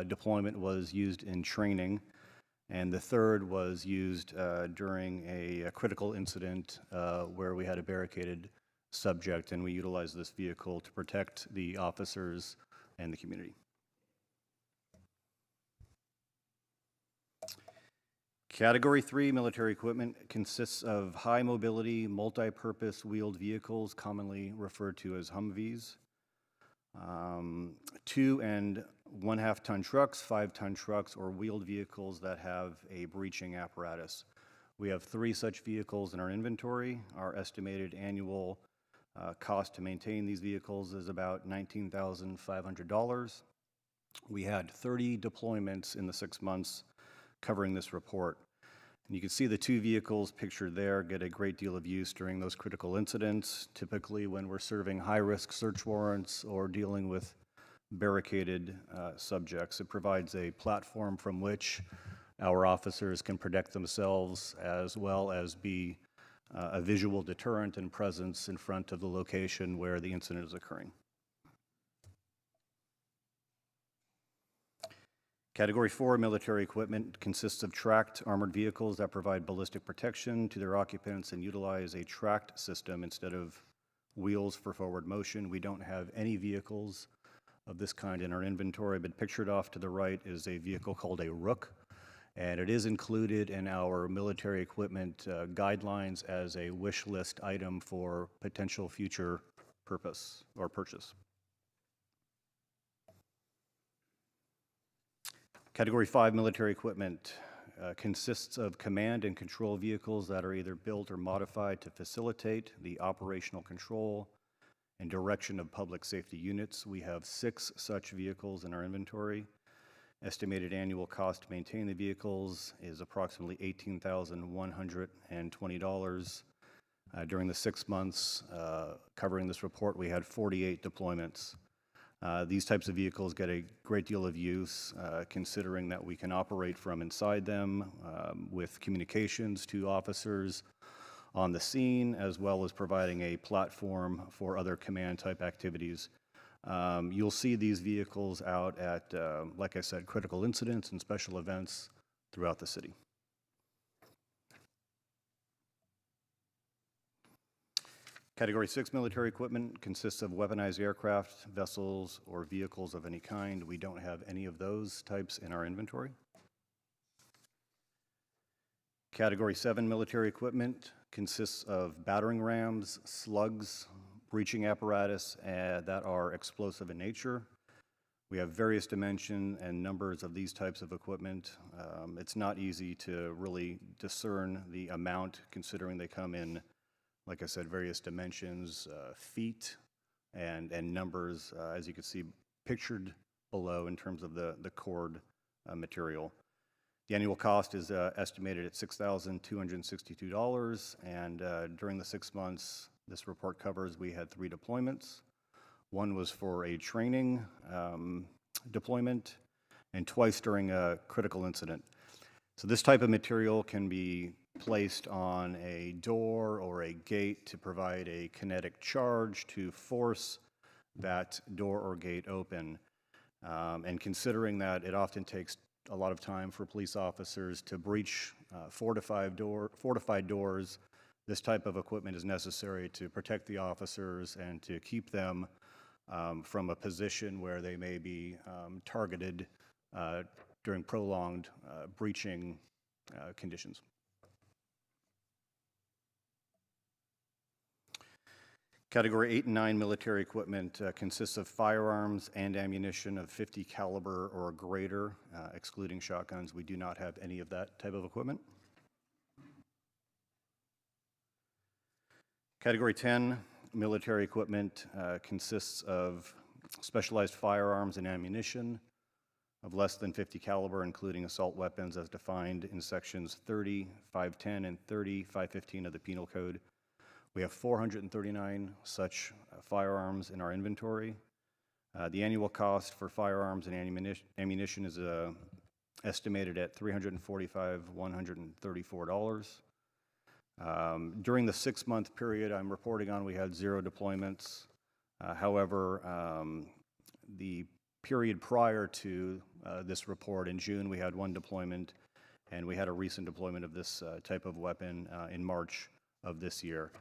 deployment was used in training, and the third was used during a critical incident where we had a barricaded subject, and we utilized this vehicle to protect the officers and the community. Category 3 military equipment consists of high mobility, multi-purpose wheeled vehicles, commonly referred to as Humvees, 2 and 1/2 ton trucks, 5-ton trucks, or wheeled vehicles that have a breaching apparatus. We have 3 such vehicles in our inventory. Our estimated annual cost to maintain these vehicles is about $19,500. We had 30 deployments in the 6 months covering this report. And you can see the 2 vehicles pictured there get a great deal of use during those critical incidents, typically when we're serving high-risk search warrants or dealing with barricaded subjects. It provides a platform from which our officers can protect themselves as well as be a visual deterrent and presence in front of the location where the incident is occurring. Category 4 military equipment consists of tracked armored vehicles that provide ballistic protection to their occupants and utilize a tracked system instead of wheels for forward motion. We don't have any vehicles of this kind in our inventory, but pictured off to the right is a vehicle called a Rook, and it is included in our military equipment guidelines as a wish list item for potential future purpose or purchase. Category 5 military equipment consists of command and control vehicles that are either built or modified to facilitate the operational control and direction of public safety units. We have 6 such vehicles in our inventory. Estimated annual cost to maintain the vehicles is approximately $18,120. During the 6 months covering this report, we had 48 deployments. These types of vehicles get a great deal of use, considering that we can operate from inside them with communications to officers on the scene, as well as providing a platform for other command-type activities. You'll see these vehicles out at, like I said, critical incidents and special events throughout the city. Category 6 military equipment consists of weaponized aircraft, vessels, or vehicles of any kind. We don't have any of those types in our inventory. Category 7 military equipment consists of battering rams, slugs, breaching apparatus that are explosive in nature. We have various dimensions and numbers of these types of equipment. It's not easy to really discern the amount, considering they come in, like I said, various dimensions, feet, and numbers, as you can see pictured below in terms of the cord material. The annual cost is estimated at $6,262, and during the 6 months this report covers, we had 3 deployments. One was for a training deployment, and twice during a critical incident. So this type of material can be placed on a door or a gate to provide a kinetic charge to force that door or gate open. And considering that it often takes a lot of time for police officers to breach fortified doors, this type of equipment is necessary to protect the officers and to keep them from a position where they may be targeted during prolonged breaching conditions. Category 8 and 9 military equipment consists of firearms and ammunition of 50 caliber or greater, excluding shotguns. We do not have any of that type of equipment. Category 10 military equipment consists of specialized firearms and ammunition of less than 50 caliber, including assault weapons as defined in sections 30, 510, and 30, 515 of the Penal Code. We have 439 such firearms in our inventory. The annual cost for firearms and ammunition is estimated at $345,134. During the 6-month period I'm reporting on, we had 0 deployments. However, the period prior to this report in June, we had 1 deployment, and we had a recent deployment of this type of weapon in March of this year.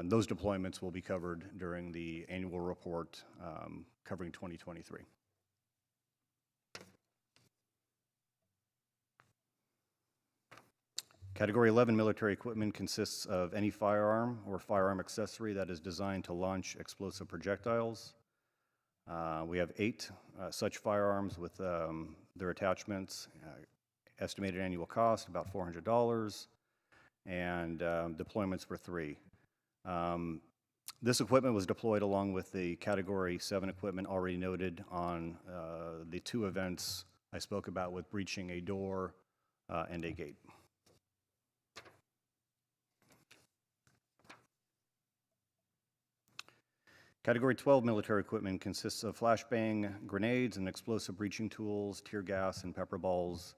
Those deployments will be covered during the annual report covering 2023. Category 11 military equipment consists of any firearm or firearm accessory that is designed to launch explosive projectiles. We have 8 such firearms with their attachments. Estimated annual cost about $400, and deployments were 3. This equipment was deployed along with the Category 7 equipment already noted on the 2 events I spoke about with breaching a door and a gate. Category 12 military equipment consists of flashbang grenades and explosive breaching tools, tear gas, and pepper balls,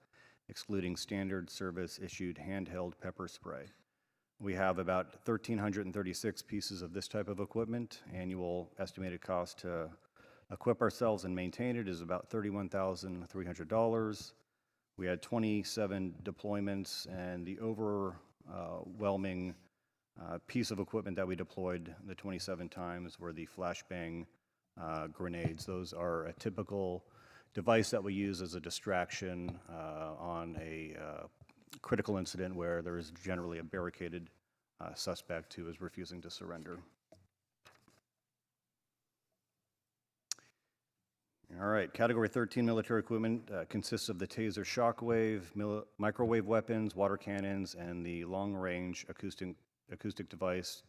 excluding standard service-issued handheld pepper spray. We have about 1,336 pieces of this type of equipment. Annual estimated cost to equip ourselves and maintain it is about $31,300. We had 27 deployments, and the overwhelming piece of equipment that we deployed the 27 times were the flashbang grenades. Those are a typical device that we use as a distraction on a critical incident where there is generally a barricaded suspect who is refusing to surrender. All right, Category 13 military equipment consists of the taser shockwave, microwave weapons, water cannons, and the long-range acoustic device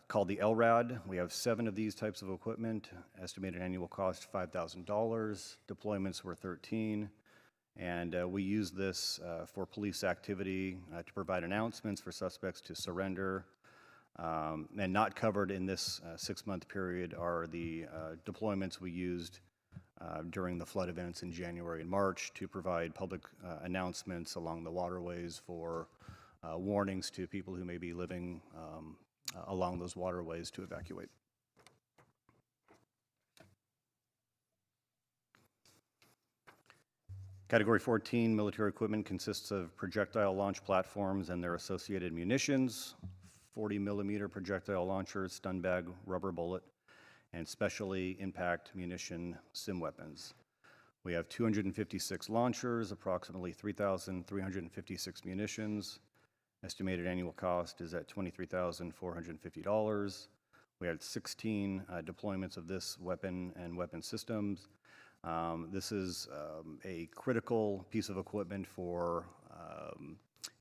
called the LRAD. We have 7 of these types of equipment. Estimated annual cost $5,000. Deployments were 13. And we use this for police activity to provide announcements for suspects to surrender. And not covered in this 6-month period are the deployments we used during the flood events in January and March to provide public announcements along the waterways for warnings to people who may be living along those waterways to evacuate. Category 14 military equipment consists of projectile launch platforms and their associated munitions, 40 millimeter projectile launchers, stun bag, rubber bullet, and specially impact munition sim weapons. We have 256 launchers, approximately 3,356 munitions. Estimated annual cost is at $23,450. We had 16 deployments of this weapon and weapon systems. This is a critical piece of equipment for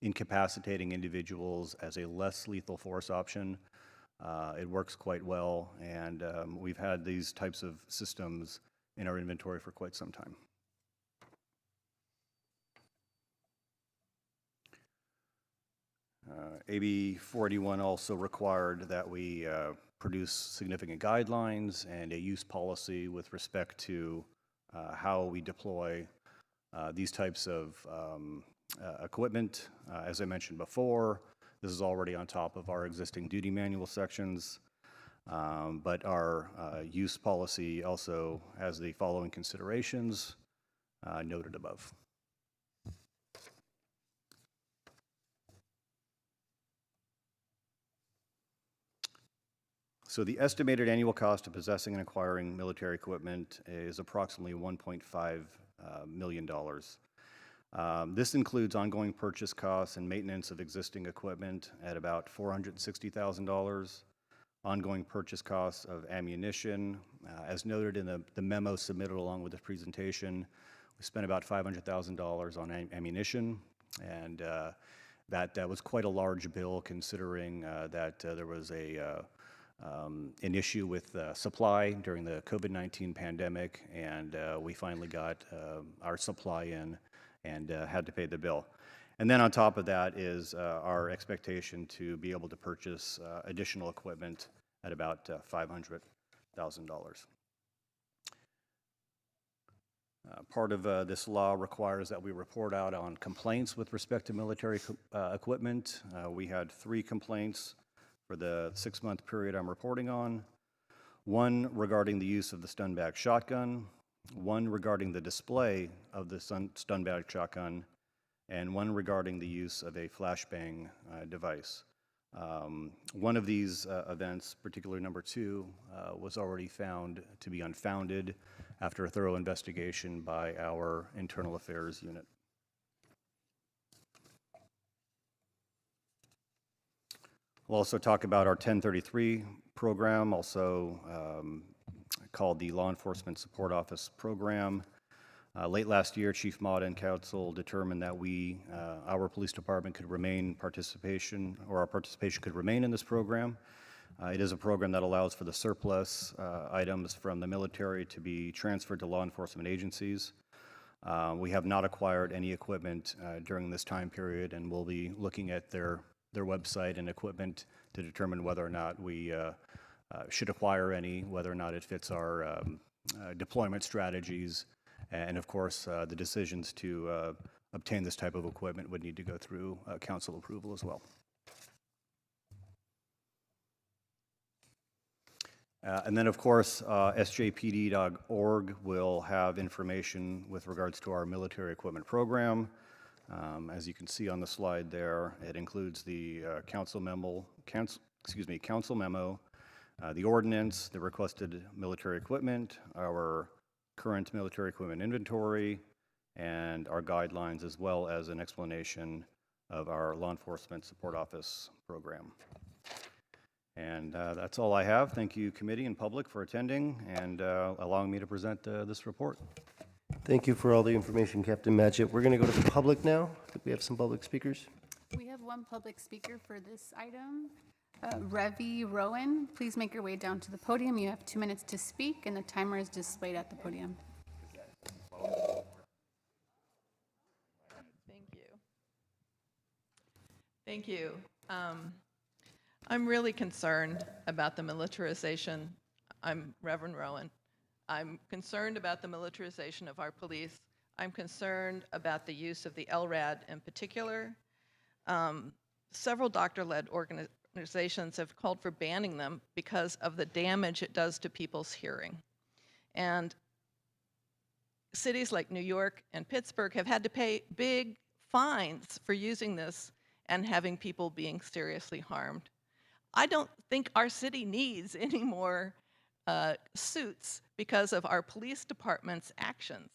incapacitating individuals as a less lethal force option. It works quite well, and we've had these types of systems in our inventory for quite some time. AB 481 also required that we produce significant guidelines and a use policy with respect to how we deploy these types of equipment. As I mentioned before, this is already on top of our existing duty manual sections, but our use policy also has the following considerations noted above. So the estimated annual cost of possessing and acquiring military equipment is approximately $1.5 million. This includes ongoing purchase costs and maintenance of existing equipment at about $460,000. ongoing purchase costs of ammunition. As noted in the memo submitted along with the presentation, we spent about $500,000 on ammunition, and that was quite a large bill considering that there was an issue with supply during the COVID-19 pandemic, and we finally got our supply in and had to pay the bill. And then on top of that is our expectation to be able to purchase additional equipment at about $500,000. Part of this law requires that we report out on complaints with respect to military equipment. We had 3 complaints for the 6-month period I'm reporting on. 1 regarding the use of the stun bag shotgun, 1 regarding the display of the stun bag shotgun, and 1 regarding the use of a flashbang device. One of these events, particularly number 2, was already found to be unfounded after a thorough investigation by our internal affairs unit. We'll also talk about our 1033 program, also called the Law Enforcement Support Office Program. Late last year, Chief Mata and Council determined that our police department could remain our participation could remain in this program. It is a program that allows for the surplus items from the military to be transferred to law enforcement agencies. We have not acquired any equipment during this time period, and we'll be looking at their website and equipment to determine whether or not we should acquire any, whether or not it fits our deployment strategies. And of course, the decisions to obtain this type of equipment would need to go through council approval as well. And then, of course, sjpd.org will have information with regards to our military equipment program. As you can see on the slide there, it includes the council memo, the ordinance, the requested military equipment, our current military equipment inventory, and our guidelines, as well as an explanation of our Law Enforcement Support Office program. And that's all I have. Thank you, committee and public, for attending and allowing me to present this report. Thank you for all the information, Captain Matchett. We're going to go to the public now. I think we have some public speakers. We have 1 public speaker for this item. Revi Rowan, please make your way down to the podium. You have 2 minutes to speak, and the timer is displayed at the podium. Thank you. I'm really concerned about the militarization. I'm Reverend Rowan. I'm concerned about the militarization of our police. I'm concerned about the use of the LRAD in particular. Several doctor-led organizations have called for banning them because of the damage it does to people's hearing. And cities like New York and Pittsburgh have had to pay big fines for using this and having people being seriously harmed. I don't think our city needs any more suits because of our police department's actions.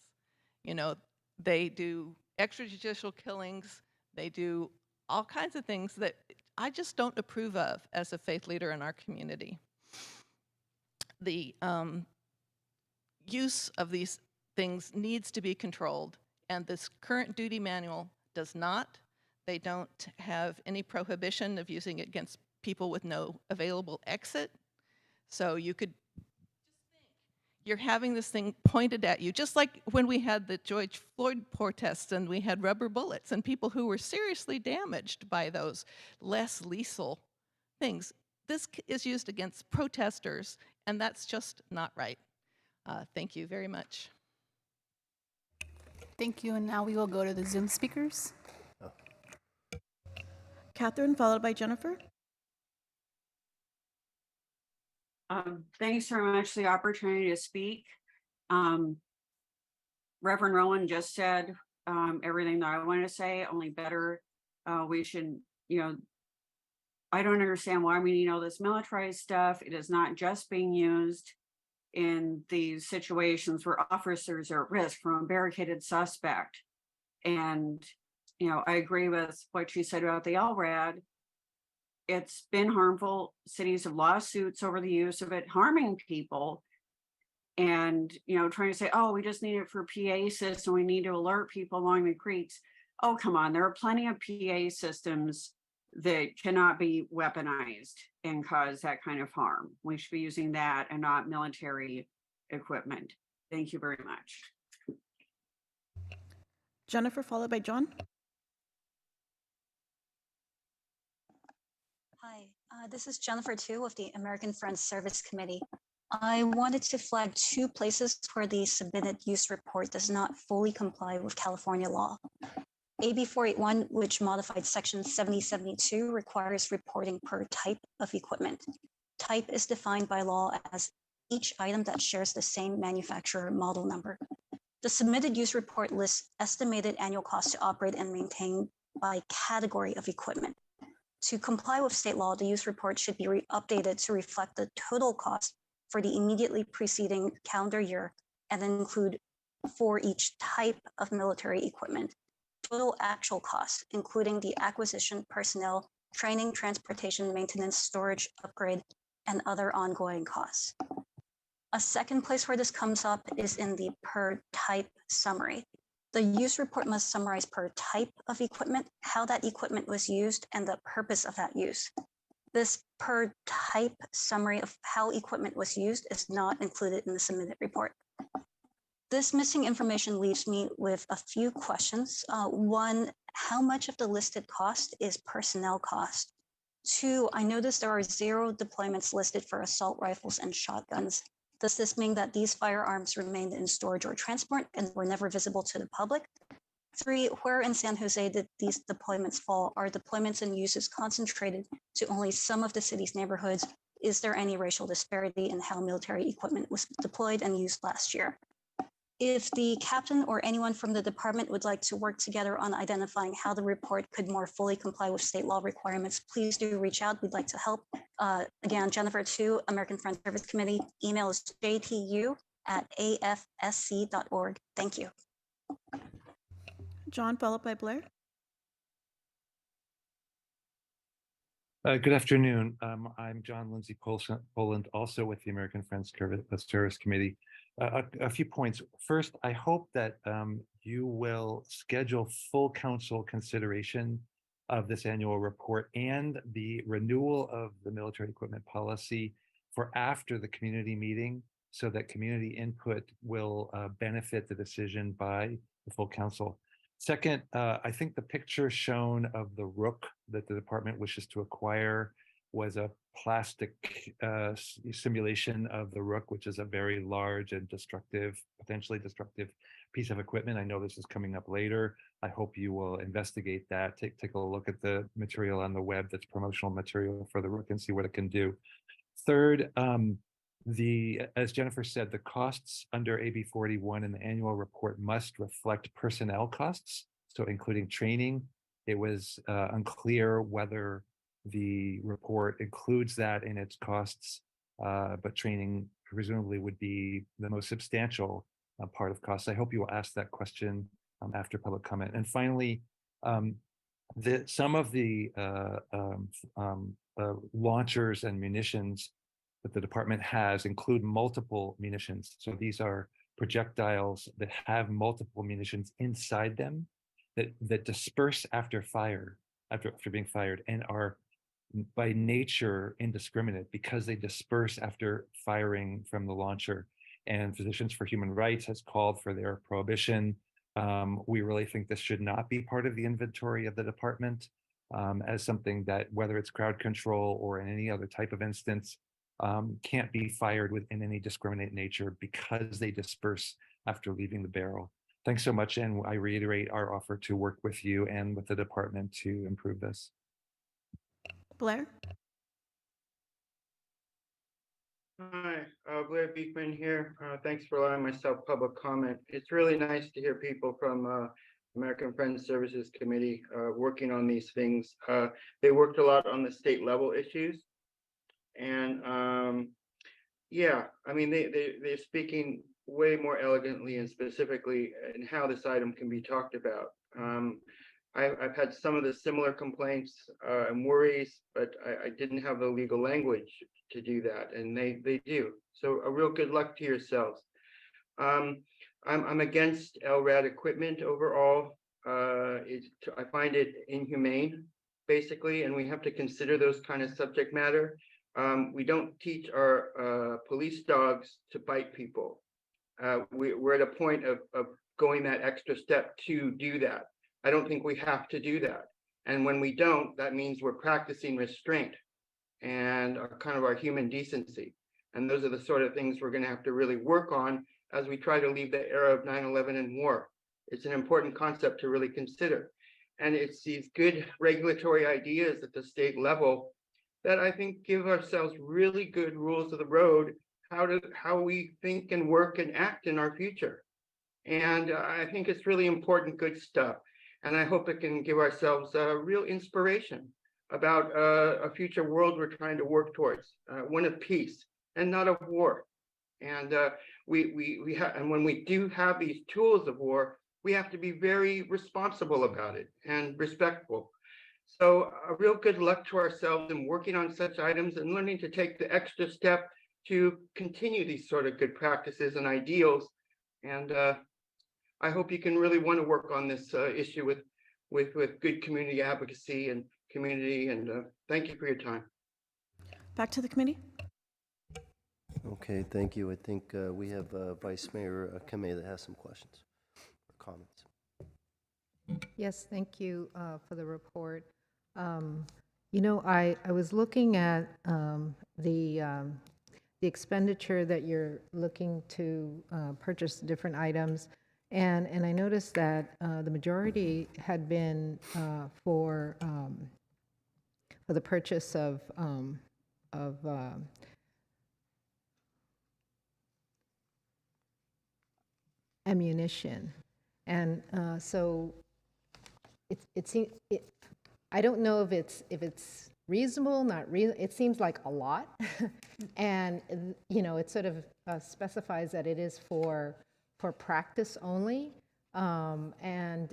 You know, they do extrajudicial killings, they do all kinds of things that I just don't approve of as a faith leader in our community. The use of these things needs to be controlled, and this current duty manual does not. They don't have any prohibition of using it against people with no available exit. So you could just think, you're having this thing pointed at you, just like when we had the George Floyd protests and we had rubber bullets and people who were seriously damaged by those less lethal things. This is used against protesters, and that's just not right. Thank you very much. Thank you, and now we will go to the Zoom speakers. Catherine, followed by Jennifer. Thanks very much for the opportunity to speak. Reverend Rowan just said everything that I wanted to say, only better. We should, I don't understand why we need all this militarized stuff. It is not just being used in these situations where officers are at risk from a barricaded suspect. And, I agree with what she said about the LRAD. it's been harmful. Cities have lawsuits over the use of it, harming people. And, trying to say, oh, we just need it for PA system. We need to alert people along the creeks. Oh, come on. There are plenty of PA systems that cannot be weaponized and cause that kind of harm. We should be using that and not military equipment. Thank you very much. Jennifer, followed by John. Hi, this is Jennifer Tu of the American Friends Service Committee. I wanted to flag 2 places where the submitted use report does not fully comply with California law. AB 481, which modified Section 7072, requires reporting per type of equipment. Type is defined by law as each item that shares the same manufacturer model number. The submitted use report lists estimated annual costs to operate and maintain by category of equipment. To comply with state law, the use report should be updated to reflect the total cost for the immediately preceding calendar year and include for each type of military equipment, total actual costs, including the acquisition, personnel, training, transportation, maintenance, storage, upgrade, and other ongoing costs. A second place where this comes up is in the per type summary. The use report must summarize per type of equipment, how that equipment was used, and the purpose of that use. This per type summary of how equipment was used is not included in the submitted report. This missing information leaves me with a few questions. 1, how much of the listed cost is personnel cost? 2, I noticed there are 0 deployments listed for assault rifles and shotguns. Does this mean that these firearms remained in storage or transport and were never visible to the public? 3, where in San Jose did these deployments fall? Are deployments and uses concentrated to only some of the city's neighborhoods? Is there any racial disparity in how military equipment was deployed and used last year? If the captain or anyone from the department would like to work together on identifying how the report could more fully comply with state law requirements, please do reach out. We'd like to help. Again, Jennifer Tu, American Friends Service Committee. Email is jtu@afsc.org. Thank you. John, followed by Blair. Good afternoon. I'm John Lindsay Poland, also with the American Friends Service Committee. A few points. First, I hope that you will schedule full council consideration of this annual report and the renewal of the military equipment policy for after the community meeting, so that community input will benefit the decision by the full council. Second, I think the picture shown of the rook that the department wishes to acquire was a plastic simulation of the rook, which is a very large and potentially destructive piece of equipment. I know this is coming up later. I hope you will investigate that. Take a look at the material on the web that's promotional material for the rook and see what it can do. Third, as Jennifer said, the costs under AB 41 in the annual report must reflect personnel costs, so including training. It was unclear whether the report includes that in its costs, but training presumably would be the most substantial part of costs. I hope you will ask that question after public comment. And finally, some of the launchers and munitions that the department has include multiple munitions. So these are projectiles that have multiple munitions inside them that disperse after being fired, and are by nature indiscriminate because they disperse after firing from the launcher. And Physicians for Human Rights has called for their prohibition. We really think this should not be part of the inventory of the department, as something that, whether it's crowd control or in any other type of instance, can't be fired in any discriminate nature because they disperse after leaving the barrel. Thanks so much, and I reiterate our offer to work with you and with the department to improve this. Blair. Hi, Blair Beekman here. Thanks for allowing myself public comment. It's really nice to hear people from American Friends Services Committee working on these things. They worked a lot on the state level issues. And yeah, I mean, they're speaking way more elegantly and specifically in how this item can be talked about. I've had some of the similar complaints and worries, but I didn't have the legal language to do that, and they do. So a real good luck to yourselves. I'm against LRAD equipment overall. I find it inhumane, basically, and we have to consider those kind of subject matter. We don't teach our police dogs to bite people. We're at a point of going that extra step to do that. I don't think we have to do that. And when we don't, that means we're practicing restraint and kind of our human decency. And those are the sort of things we're going to have to really work on as we try to leave the era of 9/11 and war. It's an important concept to really consider. And it's these good regulatory ideas at the state level that I think give ourselves really good rules of the road, how we think and work and act in our future. And I think it's really important, good stuff. And I hope it can give ourselves a real inspiration about a future world we're trying to work towards, one of peace and not of war. And and when we do have these tools of war, we have to be very responsible about it and respectful. So a real good luck to ourselves in working on such items and learning to take the extra step to continue these sort of good practices and ideals. And I hope you can really want to work on this issue with good community advocacy and community. And thank you for your time. Back to the committee. Okay, thank you. I think we have Vice Mayor Kameh that has some questions or comments. Yes, thank you for the report. You know, I was looking at the expenditure that you're looking to purchase different items, and I noticed that the majority had been for the purchase of ammunition, and so it seems I don't know if it's reasonable, not real. It seems like a lot, and you know, it sort of specifies that it is for practice only, and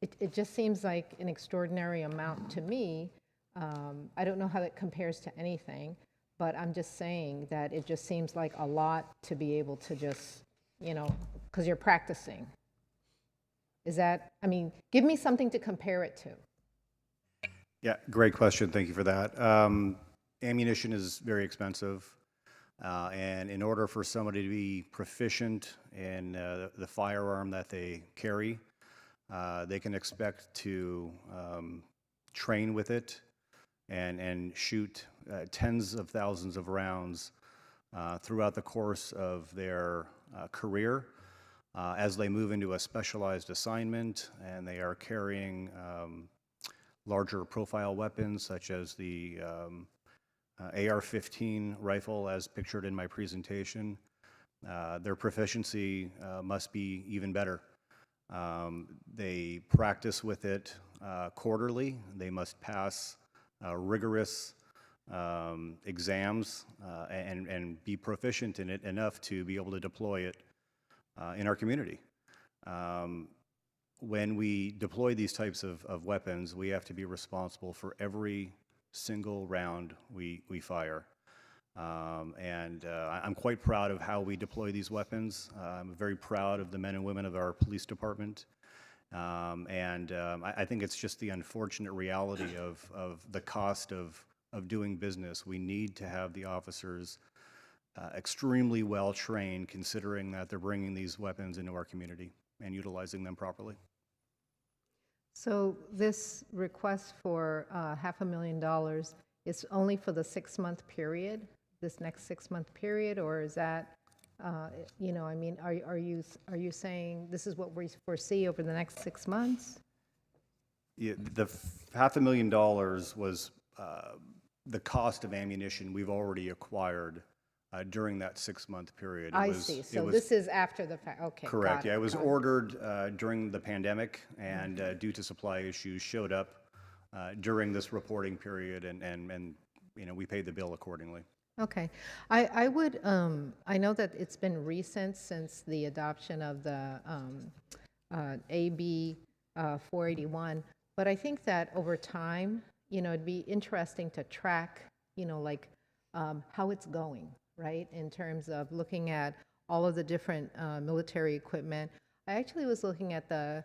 it just seems like an extraordinary amount to me. I don't know how that compares to anything, but I'm just saying that it just seems like a lot to be able to just, you know, because you're practicing. Is that, I mean, give me something to compare it to. Yeah, great question. Thank you for that. Ammunition is very expensive. And in order for somebody to be proficient in the firearm that they carry, they can expect to train with it and shoot tens of thousands of rounds throughout the course of their career. As they move into a specialized assignment and they are carrying larger profile weapons such as the AR-15 rifle as pictured in my presentation, their proficiency must be even better. They practice with it quarterly. They must pass rigorous exams and be proficient in it enough to be able to deploy it in our community. When we deploy these types of weapons, we have to be responsible for every single round we fire. I'm quite proud of how we deploy these weapons. I'm very proud of the men and women of our police department. I think it's just the unfortunate reality of the cost of doing business. We need to have the officers extremely well trained, considering that they're bringing these weapons into our community and utilizing them properly. So this request for $500,000 is only for the 6-month period, this next 6-month period, or is that, you know, I mean, are you saying this is what we foresee over the next 6 months? Yeah, the $500,000 was the cost of ammunition we've already acquired during that 6-month period. I see. So this is after the fact. Okay. Correct. Yeah, it was ordered during the pandemic, and due to supply issues, showed up during this reporting period, and you know, we paid the bill accordingly. Okay. I would, I know that it's been recent since the adoption of the AB 481, But I think that over time, it'd be interesting to track, like how it's going, right? In terms of looking at all of the different military equipment. I actually was looking at the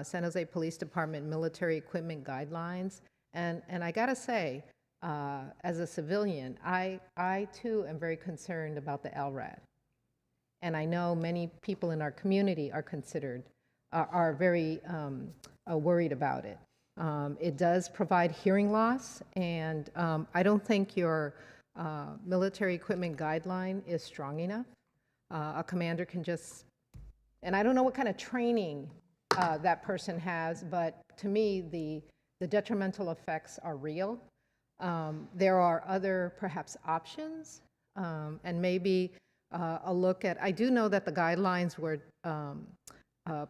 San Jose Police Department military equipment guidelines, and I gotta say, as a civilian, I too am very concerned about the LRAD. And I know many people in our community are very worried about it. It does provide hearing loss, and I don't think your military equipment guideline is strong enough. A commander can just, and I don't know what kind of training that person has, but to me, the detrimental effects are real. There are other perhaps options, and maybe a look at, I do know that the guidelines were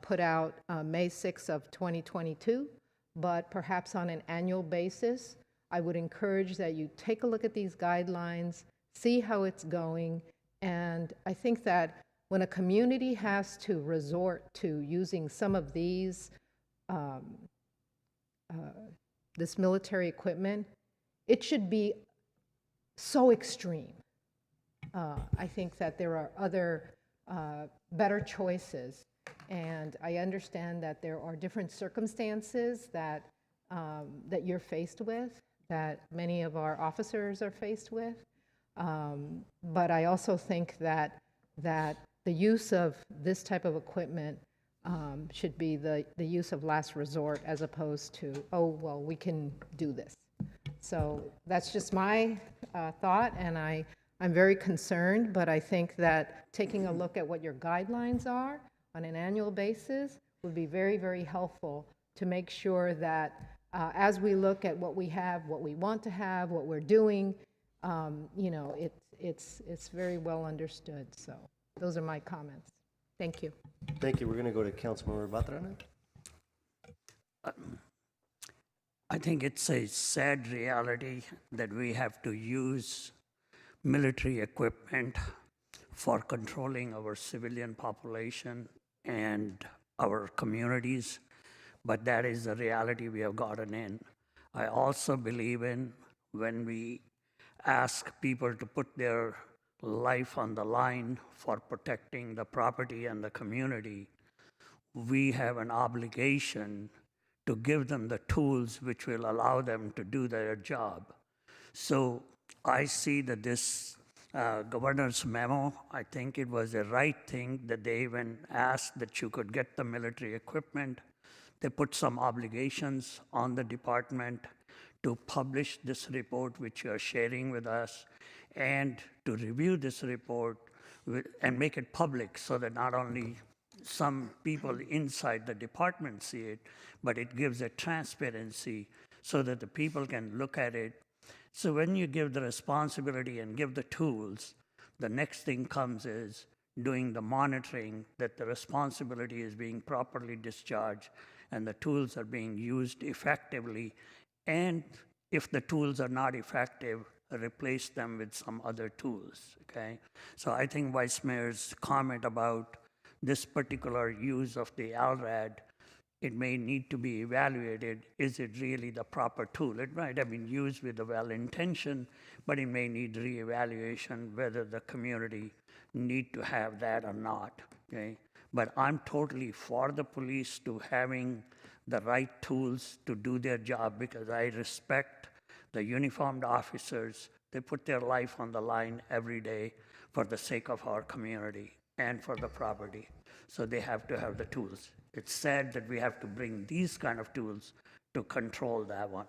put out May 6th of 2022, but perhaps on an annual basis, I would encourage that you take a look at these guidelines, see how it's going, and I think that when a community has to resort to using some of these, this military equipment, it should be so extreme. I think that there are other better choices, and I understand that there are different circumstances that that you're faced with, that many of our officers are faced with. But I also think that the use of this type of equipment should be the use of last resort, as opposed to, oh, well, we can do this. So that's just my thought, and I'm very concerned, but I think that taking a look at what your guidelines are on an annual basis would be very, very helpful to make sure that as we look at what we have, what we want to have, what we're doing, it's very well understood. So those are my comments. Thank you. Thank you. We're going to go to Councilmember Batrana. I think it's a sad reality that we have to use military equipment for controlling our civilian population and our communities, but that is the reality we have gotten in. I also believe in when we ask people to put their life on the line for protecting the property and the community, we have an obligation to give them the tools which will allow them to do their job. So I see that this governor's memo, I think it was the right thing that they even asked that you could get the military equipment. They put some obligations on the department to publish this report which you are sharing with us, and to review this report and make it public so that not only some people inside the department see it, but it gives a transparency so that the people can look at it. So when you give the responsibility and give the tools, the next thing comes is doing the monitoring that the responsibility is being properly discharged and the tools are being used effectively. And if the tools are not effective, replace them with some other tools, okay? So I think Vice Mayor's comment about this particular use of the LRAD, it may need to be evaluated. Is it really the proper tool? It might have been used with a well-intention, but it may need reevaluation whether the community need to have that or not, okay? But I'm totally for the police to having the right tools to do their job, because I respect the uniformed officers. They put their life on the line every day for the sake of our community and for the property. So they have to have the tools. It's sad that we have to bring these kind of tools to control that one.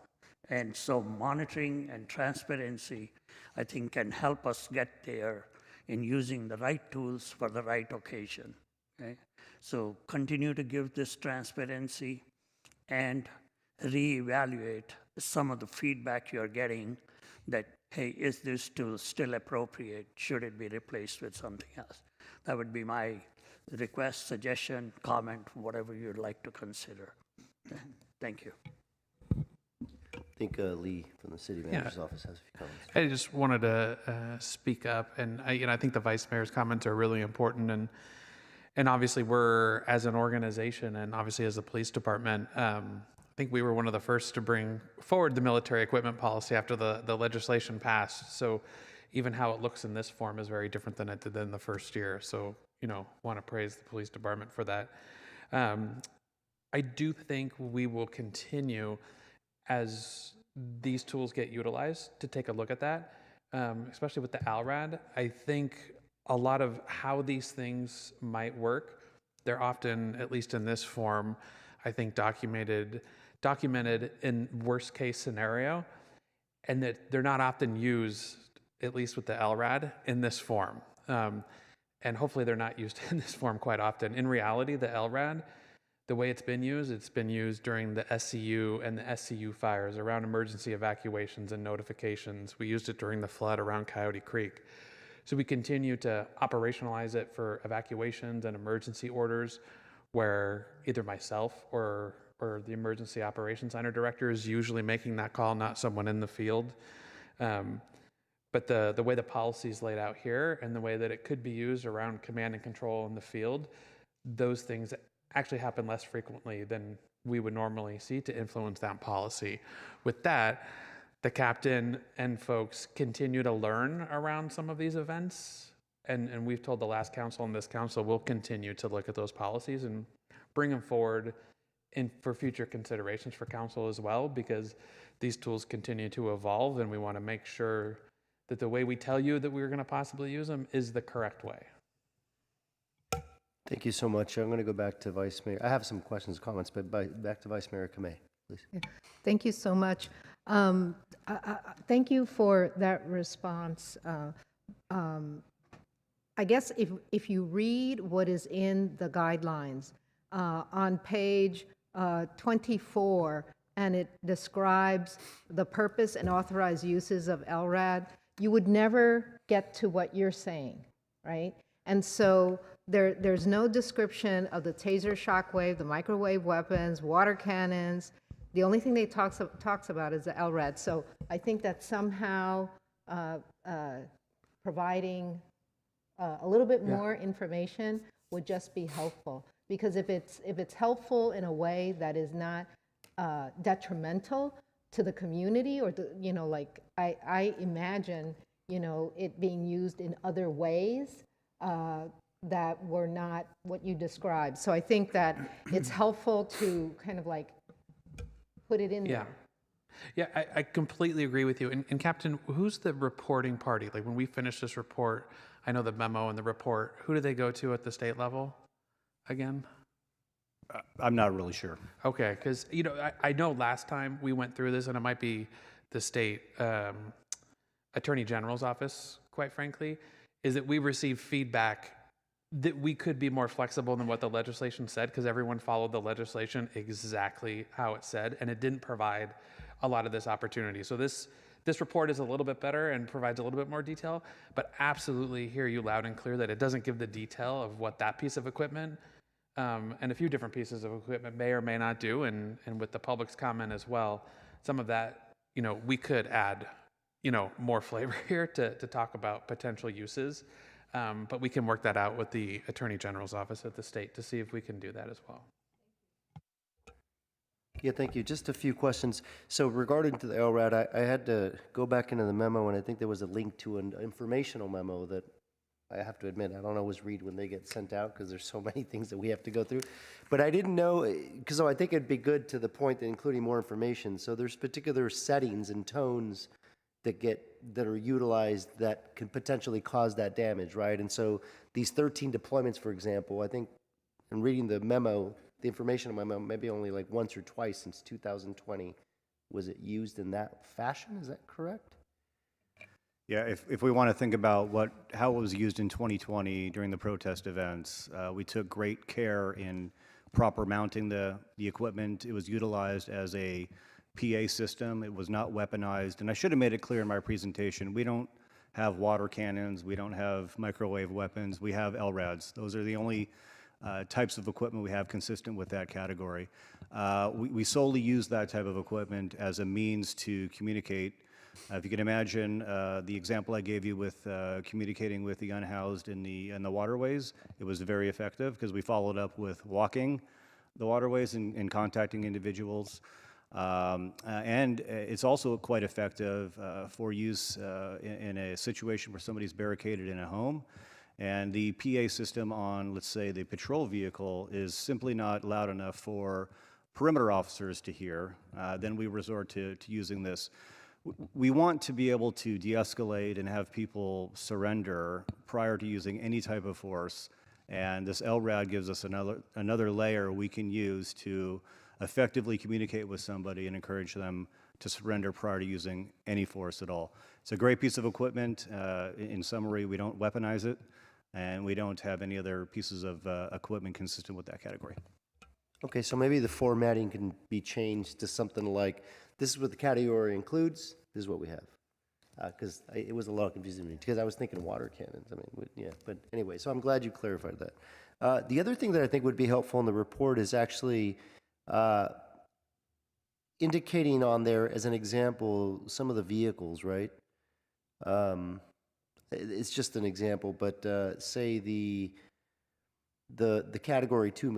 And so monitoring and transparency, I think, can help us get there in using the right tools for the right occasion. Okay? So continue to give this transparency and reevaluate some of the feedback you're getting that, hey, is this tool still appropriate? Should it be replaced with something else? That would be my request, suggestion, comment, whatever you'd like to consider. Thank you. I think Lee from the city manager's office has a few comments. I just wanted to speak up, and I think the vice mayor's comments are really important, and obviously we're, as an organization and obviously as the police department, think we were one of the first to bring forward the military equipment policy after the legislation passed. So even how it looks in this form is very different than it did in the first year. So, want to praise the police department for that. I do think we will continue, as these tools get utilized, to take a look at that, especially with the ALRAD. I think a lot of how these things might work, they're often, at least in this form, I think documented in worst case scenario, and that they're not often used, at least with the LRAD, in this form. And hopefully they're not used in this form quite often. In reality, the LRAD, the way it's been used during the SCU and the SCU fires around emergency evacuations and notifications. We used it during the flood around Coyote Creek. So we continue to operationalize it for evacuations and emergency orders, where either myself or the emergency operations center director is usually making that call, not someone in the field. But the way the policy is laid out here and the way that it could be used around command and control in the field, those things actually happen less frequently than we would normally see to influence that policy. With that, the captain and folks continue to learn around some of these events. And we've told the last council and this council will continue to look at those policies and bring them forward for future considerations for council as well, because these tools continue to evolve, and we want to make sure that the way we tell you that we're going to possibly use them is the correct way. Thank you so much. I'm going to go back to Vice Mayor. I have some questions, comments, but back to Vice Mayor Kamei, please. Yeah. Thank you so much. Thank you for that response. I guess if you read what is in the guidelines on page 24, and it describes the purpose and authorized uses of LRAD, you would never get to what you're saying, right? And so there's no description of the taser shockwave, the microwave weapons, water cannons. The only thing they talks about is the LRAD. So I think that somehow providing a little bit more information would just be helpful. Because if it's helpful in a way that is not detrimental to the community, or like I imagine, it being used in other ways that were not what you described. So I think that it's helpful to kind of like put it in there. Yeah, I completely agree with you. And Captain, who's the reporting party? Like when we finish this report, I know the memo and the report, who do they go to at the state level again? I'm not really sure. Okay, because I know last time we went through this, and it might be the state attorney general's office, quite frankly, is that we received feedback that we could be more flexible than what the legislation said, because everyone followed the legislation exactly how it said, and it didn't provide a lot of this opportunity. So this report is a little bit better and provides a little bit more detail, but absolutely hear you loud and clear that it doesn't give the detail of what that piece of equipment and a few different pieces of equipment may or may not do, and with the public's comment as well, some of that, we could add, more flavor here to talk about potential uses, but we can work that out with the Attorney General's office at the state to see if we can do that as well. Yeah, thank you. Just a few questions. So regarding to the LRAD, I had to go back into the memo, and I think there was a link to an informational memo that I have to admit, I don't always read when they get sent out because there's so many things that we have to go through. But I didn't know, because I think it'd be good to the point that including more information. So there's particular settings and tones that are utilized that can potentially cause that damage, right? And so these 13 deployments, for example, I think in reading the memo, the information in my memo, maybe only like once or twice since 2020, was it used in that fashion? Is that correct? Yeah, if we want to think about how it was used in 2020 during the protest events, we took great care in proper mounting the equipment. It was utilized as a PA system. It was not weaponized. And I should have made it clear in my presentation, we don't have water cannons. We don't have microwave weapons. We have LRADs. Those are the only types of equipment we have consistent with that category. We solely use that type of equipment as a means to communicate. If you can imagine the example I gave you with communicating with the unhoused in the waterways, it was very effective because we followed up with walking the waterways and contacting individuals. And it's also quite effective for use in a situation where somebody's barricaded in a home and the PA system on, let's say, the patrol vehicle is simply not loud enough for perimeter officers to hear. Then we resort to using this. We want to be able to de-escalate and have people surrender prior to using any type of force. And this LRAD gives us another layer we can use to effectively communicate with somebody and encourage them to surrender prior to using any force at all. It's a great piece of equipment. In summary, we don't weaponize it, and we don't have any other pieces of equipment consistent with that category. Okay, so maybe the formatting can be changed to something like, this is what the category includes, this is what we have. Because it was a lot confusing to me, because I was thinking water cannons. I mean, yeah, but anyway, so I'm glad you clarified that. The other thing that I think would be helpful in the report is actually indicating on there as an example some of the vehicles, right? It's just an example, but say the category 2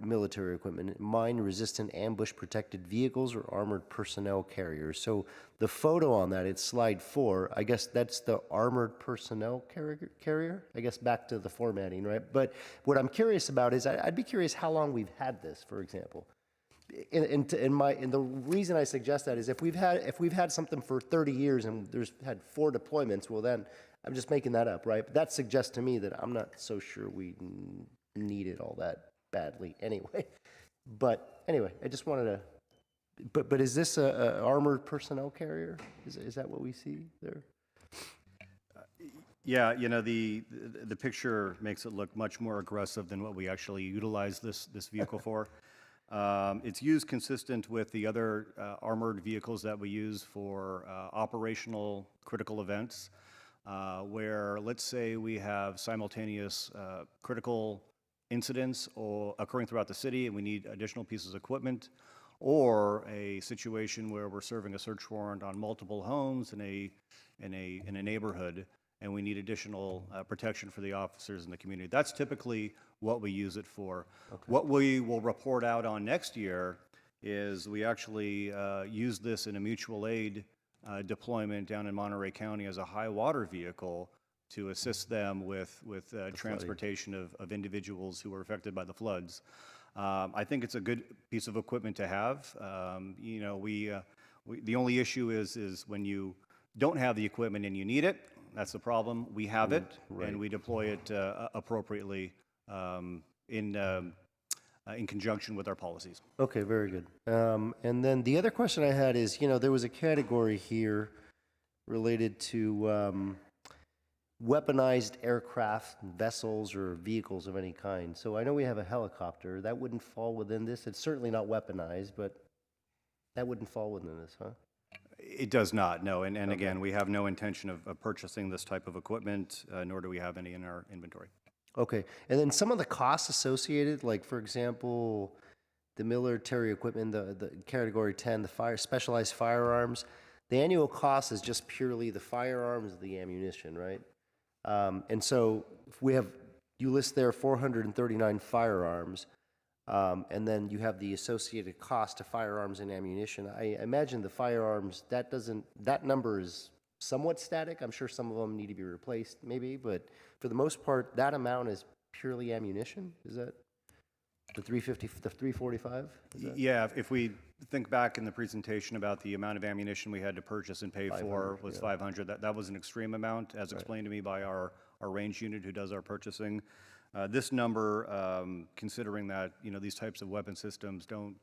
military equipment, mine-resistant ambush-protected vehicles or armored personnel carriers. So the photo on that, it's slide 4. I guess that's the armored personnel carrier. I guess back to the formatting, right? But what I'm curious about is I'd be curious how long we've had this, for example. And the reason I suggest that is if we've had something for 30 years and there's had 4 deployments, well then I'm just making that up, right? But that suggests to me that I'm not so sure we need it all that badly anyway. But anyway, I just wanted to. But is this a armored personnel carrier? Is that what we see there? Yeah, you know, the picture makes it look much more aggressive than what we actually utilize this vehicle for. It's used consistent with the other armored vehicles that we use for operational critical events, where let's say we have simultaneous critical incidents occurring throughout the city and we need additional pieces of equipment, or a situation where we're serving a search warrant on multiple homes in a neighborhood and we need additional protection for the officers in the community. That's typically what we use it for. Okay. What we will report out on next year is we actually use this in a mutual aid deployment down in Monterey County as a high water vehicle to assist them with transportation of individuals who were affected by the floods. I think it's a good piece of equipment to have. You know, the only issue is when you don't have the equipment and you need it. That's the problem. We have it, right, and we deploy it appropriately in conjunction with our policies. Okay, very good. And then the other question I had is, you know, there was a category here related to weaponized aircraft, vessels, or vehicles of any kind. So I know we have a helicopter. That wouldn't fall within this. It's certainly not weaponized, but that wouldn't fall within this, huh? It does not, no. And okay, again, we have no intention of purchasing this type of equipment, nor do we have any in our inventory. Okay. And then some of the costs associated, like, for example, the military equipment, the category 10, the specialized firearms, the annual cost is just purely the firearms, the ammunition, right? And so if you list there 439 firearms, and then you have the associated cost to firearms and ammunition. I imagine the firearms, that number is somewhat static. I'm sure some of them need to be replaced maybe, but for the most part, that amount is purely ammunition? Is that the 350, the 345? Yeah, if we think back in the presentation about the amount of ammunition we had to purchase and pay for was 500, that was an extreme amount, as explained to me by our range unit who does our purchasing. This number, considering that, you know, these types of weapon systems don't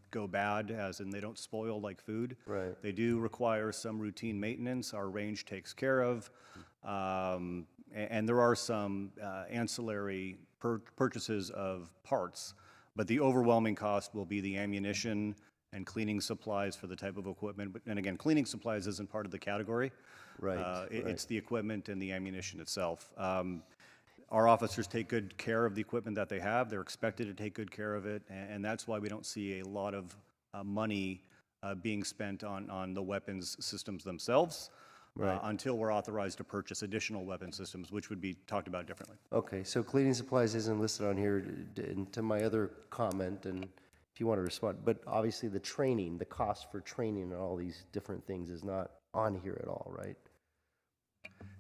go bad, as in they don't spoil like food. Right. They do require some routine maintenance. Our range takes care of, and there are some ancillary purchases of parts, but the overwhelming cost will be the ammunition and cleaning supplies for the type of equipment. And again, cleaning supplies isn't part of the category. Right. It's the equipment and the ammunition itself. Our officers take good care of the equipment that they have. They're expected to take good care of it, and that's why we don't see a lot of money being spent on the weapons systems themselves. Right. until we're authorized to purchase additional weapon systems, which would be talked about differently. Okay, so cleaning supplies isn't listed on here to my other comment, and if you want to respond, but obviously the training, the cost for training and all these different things is not on here at all, right?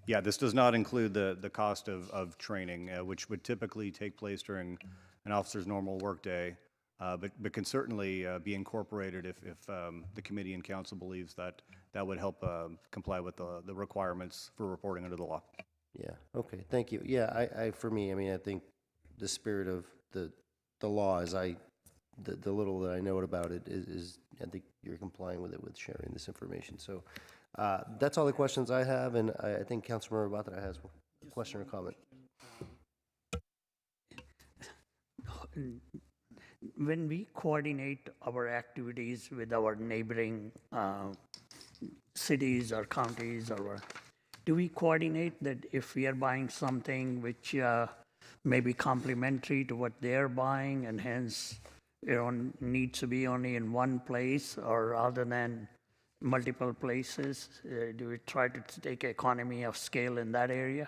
Yeah, this does not include the cost of training, which would typically take place during an officer's normal workday, but can certainly be incorporated if the committee and council believes that would help comply with the requirements for reporting under the law. Yeah, okay, thank you. Yeah, for me, I mean, I think the spirit of the law is the little that I know about it is I think you're complying with it with sharing this information. So that's all the questions I have, and I think Councilmember Batra has a question or comment. When we coordinate our activities with our neighboring cities or counties, or do we coordinate that if we are buying something which may be complementary to what they're buying, and hence needs to be only in one place, or rather than multiple places? Do we try to take economy of scale in that area?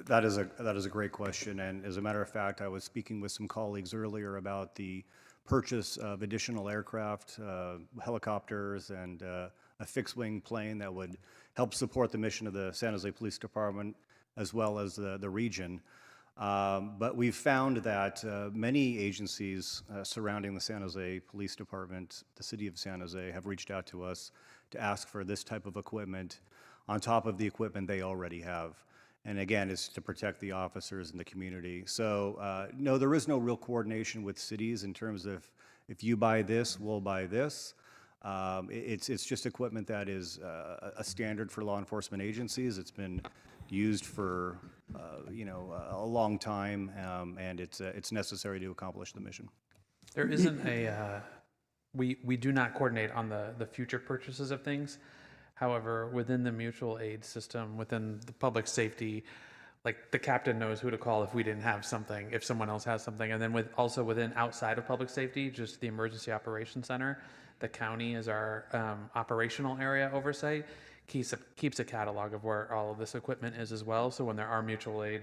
That is a great question, and as a matter of fact, I was speaking with some colleagues earlier about the purchase of additional aircraft, helicopters, and a fixed-wing plane that would help support the mission of the San Jose Police Department as well as the region. But we've found that many agencies surrounding the San Jose Police Department, the city of San Jose, have reached out to us to ask for this type of equipment on top of the equipment they already have. And again, it's to protect the officers and the community. So no, there is no real coordination with cities in terms of if you buy this, we'll buy this. It's just equipment that is a standard for law enforcement agencies. It's been used for a long time, and it's necessary to accomplish the mission. There isn't we do not coordinate on the future purchases of things. However, within the mutual aid system, within the public safety, like the captain knows who to call if we didn't have something, if someone else has something. And then also within outside of public safety, just the emergency operations center, the county is our operational area oversight, keeps a catalog of where all of this equipment is as well. So when there are mutual aid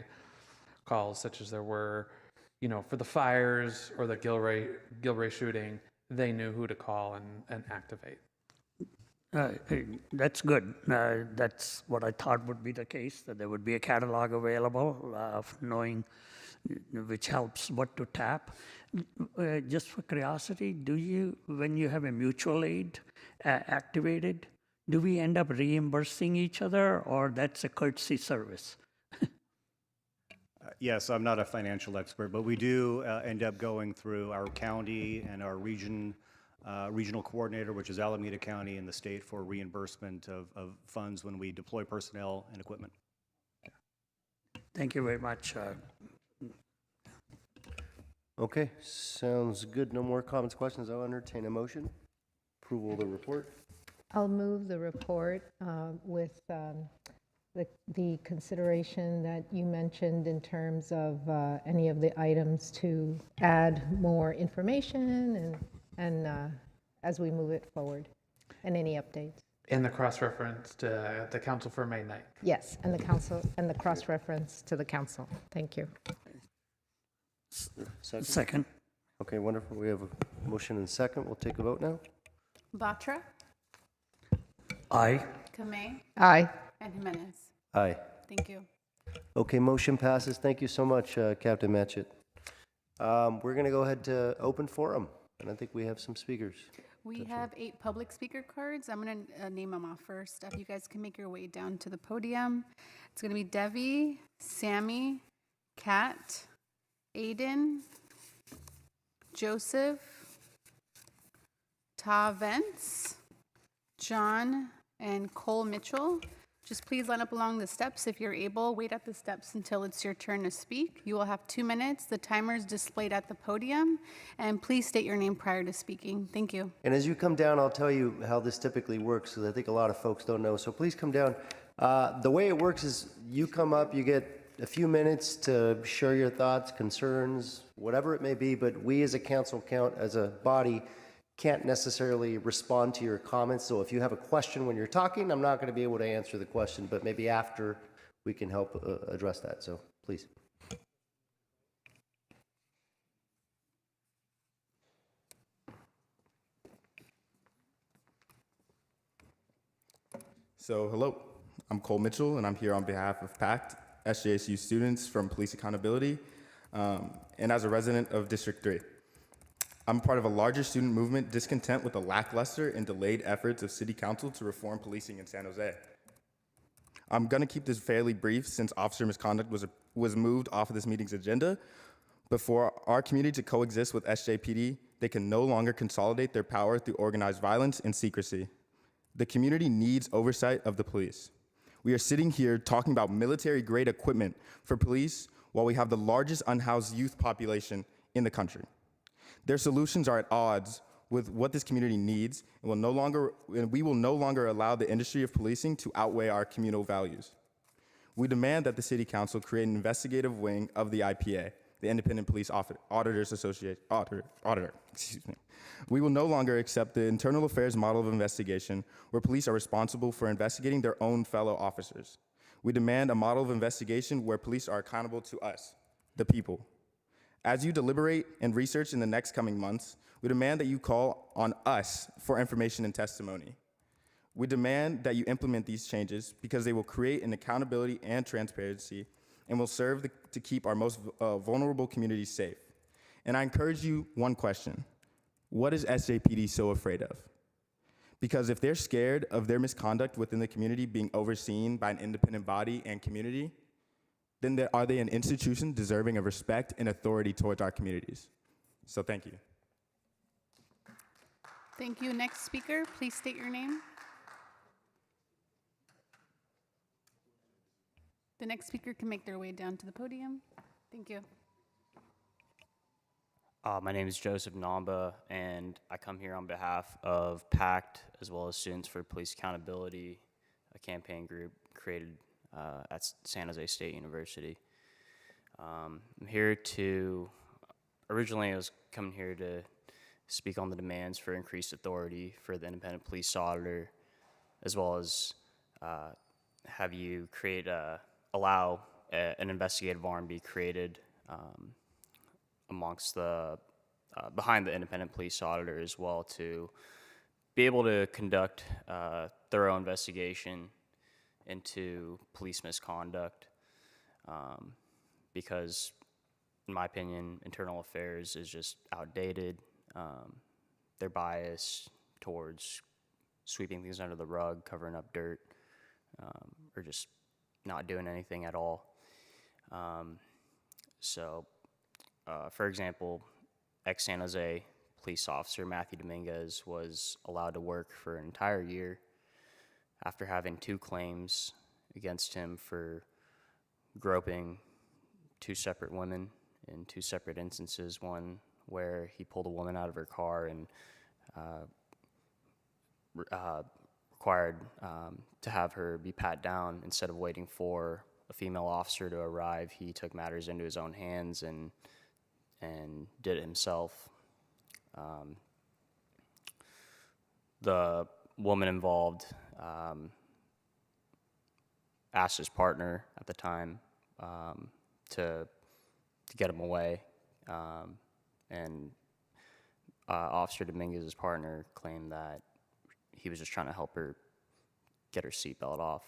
calls, such as there were, for the fires or the Gilray shooting, they knew who to call and activate. That's good. That's what I thought would be the case, that there would be a catalog available of knowing which helps what to tap. Just for curiosity, when you have a mutual aid activated, do we end up reimbursing each other, or that's a courtesy service? Yes, I'm not a financial expert, but we do end up going through our county and our regional coordinator, which is Alameda County in the state, for reimbursement of funds when we deploy personnel and equipment. Thank you very much. Okay, sounds good. No more comments, questions. I'll entertain a motion. Approval of the report. I'll move the report with the consideration that you mentioned in terms of any of the items to add more information and as we move it forward, and any updates. And the cross-reference to the council for May 9th. Yes, and the council, and the cross-reference to the council. Thank you. Second. Okay, wonderful. We have a motion and second. We'll take a vote now. Batra, Aye. Kamei, Aye. and Jimenez. Aye. Thank you. Okay, motion passes. Thank you so much, Captain Matchett. We're going to go ahead to open forum, and I think we have some speakers. We have 8 public speaker cards. I'm going to name them off first. If you guys can make your way down to the podium. It's going to be Devi, Sammy, Kat, Aiden, Joseph, Ta Vance, John, and Cole Mitchell. Just please line up along the steps if you're able. Wait at the steps until it's your turn to speak. You will have 2 minutes. The timer is displayed at the podium. And please state your name prior to speaking. Thank you. And as you come down, I'll tell you how this typically works, because I think a lot of folks don't know. So please come down. The way it works is you come up, you get a few minutes to share your thoughts, concerns, whatever it may be, but we as a council count as a body can't necessarily respond to your comments. So if you have a question when you're talking, I'm not going to be able to answer the question, but maybe after we can help address that. So please. So hello, I'm Cole Mitchell, and I'm here on behalf of PACT, SJSU students from Police Accountability, and as a resident of District 3. I'm part of a larger student movement discontent with the lackluster and delayed efforts of City Council to reform policing in San Jose. I'm gonna keep this fairly brief since officer misconduct was moved off of this meeting's agenda. But for our community to coexist with SJPD, they can no longer consolidate their power through organized violence and secrecy. The community needs oversight of the police. We are sitting here talking about military-grade equipment for police while we have the largest unhoused youth population in the country. Their solutions are at odds with what this community needs, and we will no longer allow the industry of policing to outweigh our communal values. We demand that the City Council create an investigative wing of the IPA, the Independent Police Auditors Association, auditor. We will no longer accept the internal affairs model of investigation where police are responsible for investigating their own fellow officers. We demand a model of investigation where police are accountable to us, the people. As you deliberate and research in the next coming months, we demand that you call on us for information and testimony. We demand that you implement these changes because they will create an accountability and transparency and will serve to keep our most vulnerable communities safe. And I encourage you one question. What is SJPD so afraid of? Because if they're scared of their misconduct within the community being overseen by an independent body and community, then are they an institution deserving of respect and authority towards our communities? So thank you. Thank you. Next speaker, please state your name. The next speaker can make their way down to the podium. Thank you. My name is Joseph Namba, and I come here on behalf of PACT, as well as Students for Police Accountability, a campaign group created at San Jose State University. I'm here originally I was coming here to speak on the demands for increased authority for the independent police auditor, as well as have you allow an investigative arm be created amongst behind the independent police auditor as well, to be able to conduct thorough investigation into police misconduct, because in my opinion, internal affairs is just outdated. They're biased towards sweeping things under the rug, covering up dirt, or just not doing anything at all. For example, ex-San Jose police officer Matthew Dominguez was allowed to work for an entire year after having 2 claims against him for groping 2 separate women in 2 separate instances. One where he pulled a woman out of her car and required to have her be pat down. Instead of waiting for a female officer to arrive, he took matters into his own hands and did it himself. The woman involved asked his partner at the time to get him away, and Officer Dominguez's partner claimed that he was just trying to help her get her seatbelt off.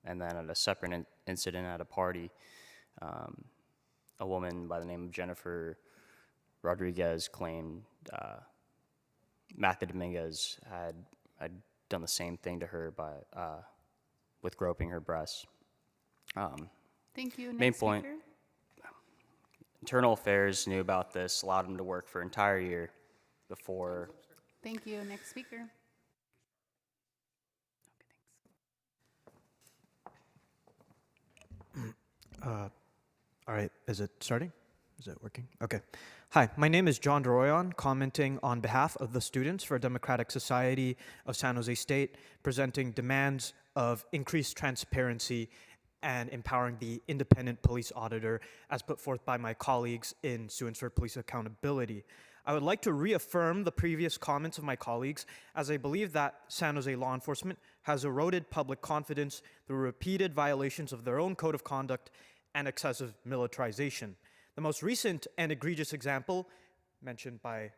And then at a separate incident at a party, a woman by the name of Jennifer Rodriguez claimed Matthew Dominguez had done the same thing to her with groping her breasts. Thank you. Main Next point, speaker. Internal Affairs knew about this, allowed him to work for an entire year before. Thank you. Next speaker. All right, is it starting? Is it working? Okay. Hi, my name is John Doroyan, commenting on behalf of the Students for a Democratic Society of San Jose State, presenting demands of increased transparency and empowering the independent police auditor as put forth by my colleagues in Students for Police Accountability. I would like to reaffirm the previous comments of my colleagues, as I believe that San Jose law enforcement has eroded public confidence through repeated violations of their own code of conduct and excessive militarization. The most recent and egregious example, mentioned by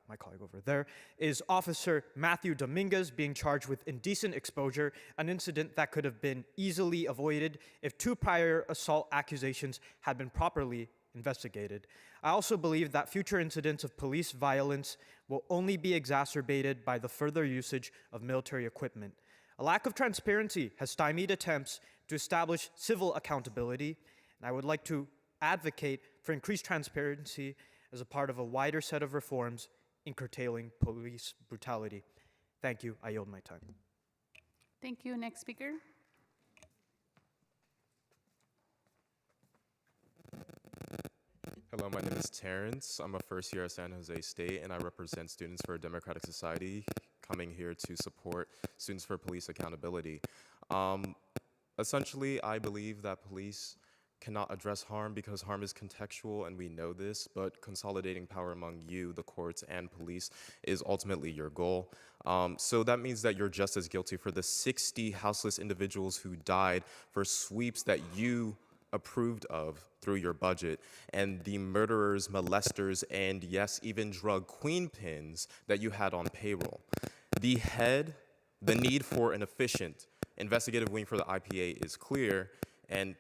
my colleague over there, is Officer Matthew Dominguez being charged with indecent exposure, an incident that could have been easily avoided if 2 prior assault accusations had been properly investigated. I also believe that future incidents of police violence will only be exacerbated by the further usage of military equipment. A lack of transparency has stymied attempts to establish civil accountability, and I would like to advocate for increased transparency as a part of a wider set of reforms in curtailing police brutality. Thank you. I yield my time. Thank you. Next speaker. Hello, my name is Terrence. I'm a first year at San Jose State, and I represent Students for a Democratic Society, coming here to support Students for Police Accountability. Essentially, I believe that police cannot address harm because harm is contextual, and we know this, but consolidating power among you, the courts, and police is ultimately your goal. So that means that you're just as guilty for the 60 houseless individuals who died for sweeps that you approved of through your budget, and the murderers, molesters, and yes, even drug queen pins that you had on payroll. The need for an efficient investigative wing for the IPA is clear, and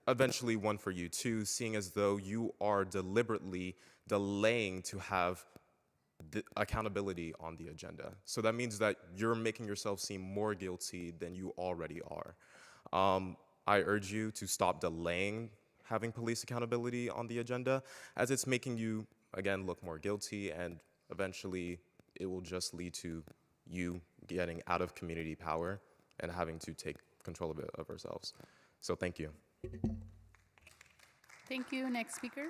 eventually one for you too, seeing as though you are deliberately delaying to have the accountability on the agenda. So that means that you're making yourself seem more guilty than you already are. I urge you to stop delaying having police accountability on the agenda, as it's making you, again, look more guilty, and eventually it will just lead to you getting out of community power and having to take control of it of ourselves. So thank you. Thank you. Next speaker.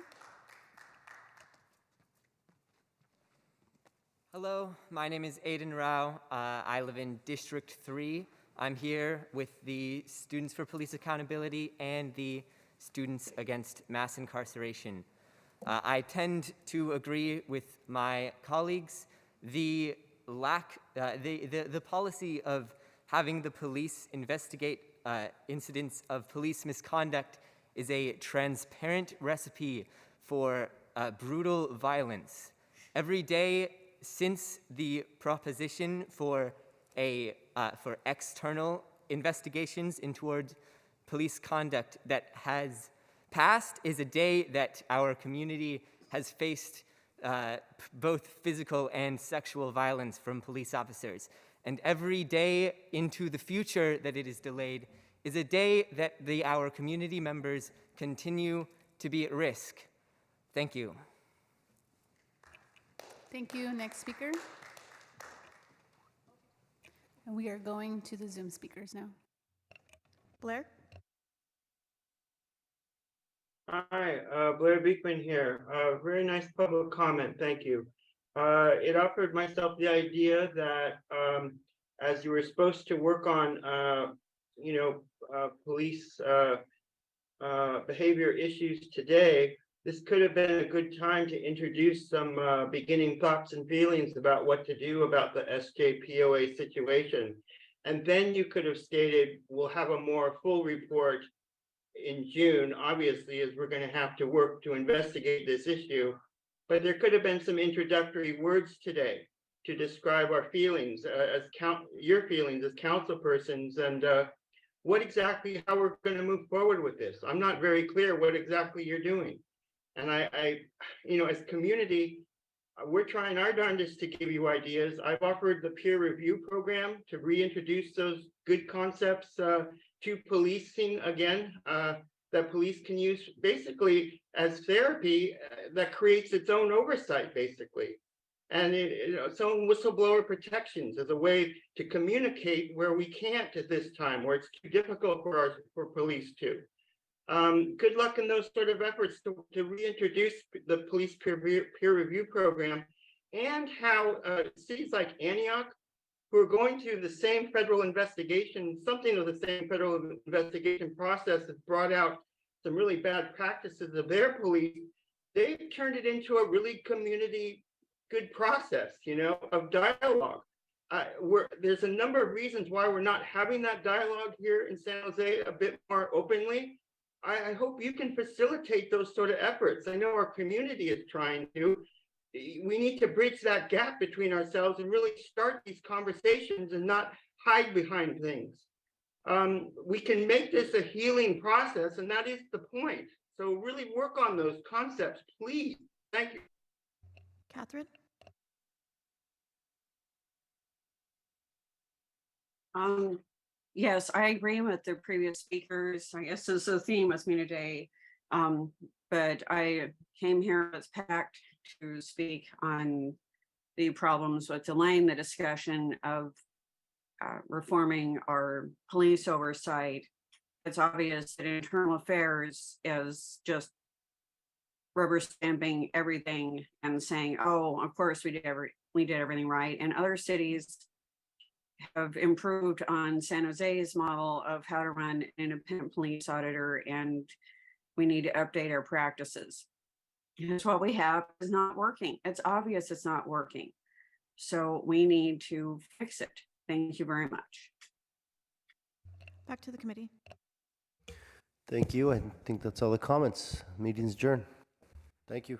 Hello, my name is Aiden Rao. I live in District 3. I'm here with the Students for Police Accountability and the Students Against Mass Incarceration. I tend to agree with my colleagues. The policy of having the police investigate incidents of police misconduct is a transparent recipe for brutal violence. Every day since the proposition for external investigations toward police conduct that has passed is a day that our community has faced both physical and sexual violence from police officers. And every day into the future that it is delayed is a day that our community members continue to be at risk. Thank you. Thank you. Next speaker. And we are going to the Zoom speakers now. Blair? Hi, Blair Beekman here. Very nice public comment, thank you. It offered myself the idea that as you were supposed to work on, police behavior issues today, this could have been a good time to introduce some beginning thoughts and feelings about what to do about the SJPOA situation. And then you could have stated, we'll have a more full report in June, obviously, as we're going to have to work to investigate this issue. But there could have been some introductory words today to describe our feelings your feelings as council persons, and how we're going to move forward with this. I'm not very clear what exactly you're doing. And I as community, we're trying our darndest to give you ideas. I've offered the peer review program to reintroduce those good concepts to policing again, that police can use basically as therapy that creates its own oversight, basically. And some whistleblower protections as a way to communicate where we can't at this time, where it's too difficult for police to. Good luck in those sort of efforts to reintroduce the police peer review program, and how cities like Antioch, who are going through the same federal investigation, something of the same federal investigation process has brought out some really bad practices of their police. They've turned it into a really community good process, of dialogue. There's a number of reasons why we're not having that dialogue here in San Jose a bit more openly. I hope you can facilitate those sort of efforts. I know our community is trying to. We need to bridge that gap between ourselves and really start these conversations and not hide behind things. We can make this a healing process, and that is the point. So really work on those concepts, please. Thank you. Catherine? Yes, I agree with the previous speakers. I guess this is the theme with me today. But I came here as packed to speak on the problems with delaying the discussion of reforming our police oversight. It's obvious that internal affairs is just rubber stamping everything and saying, oh, of course we did everything right. And other cities have improved on San Jose's model of how to run an independent police auditor, and we need to update our practices. Because what we have is not working. It's obvious it's not working. So we need to fix it. Thank you very much. Back to the committee. Thank you. I think that's all the comments. Meeting's adjourned. Thank you.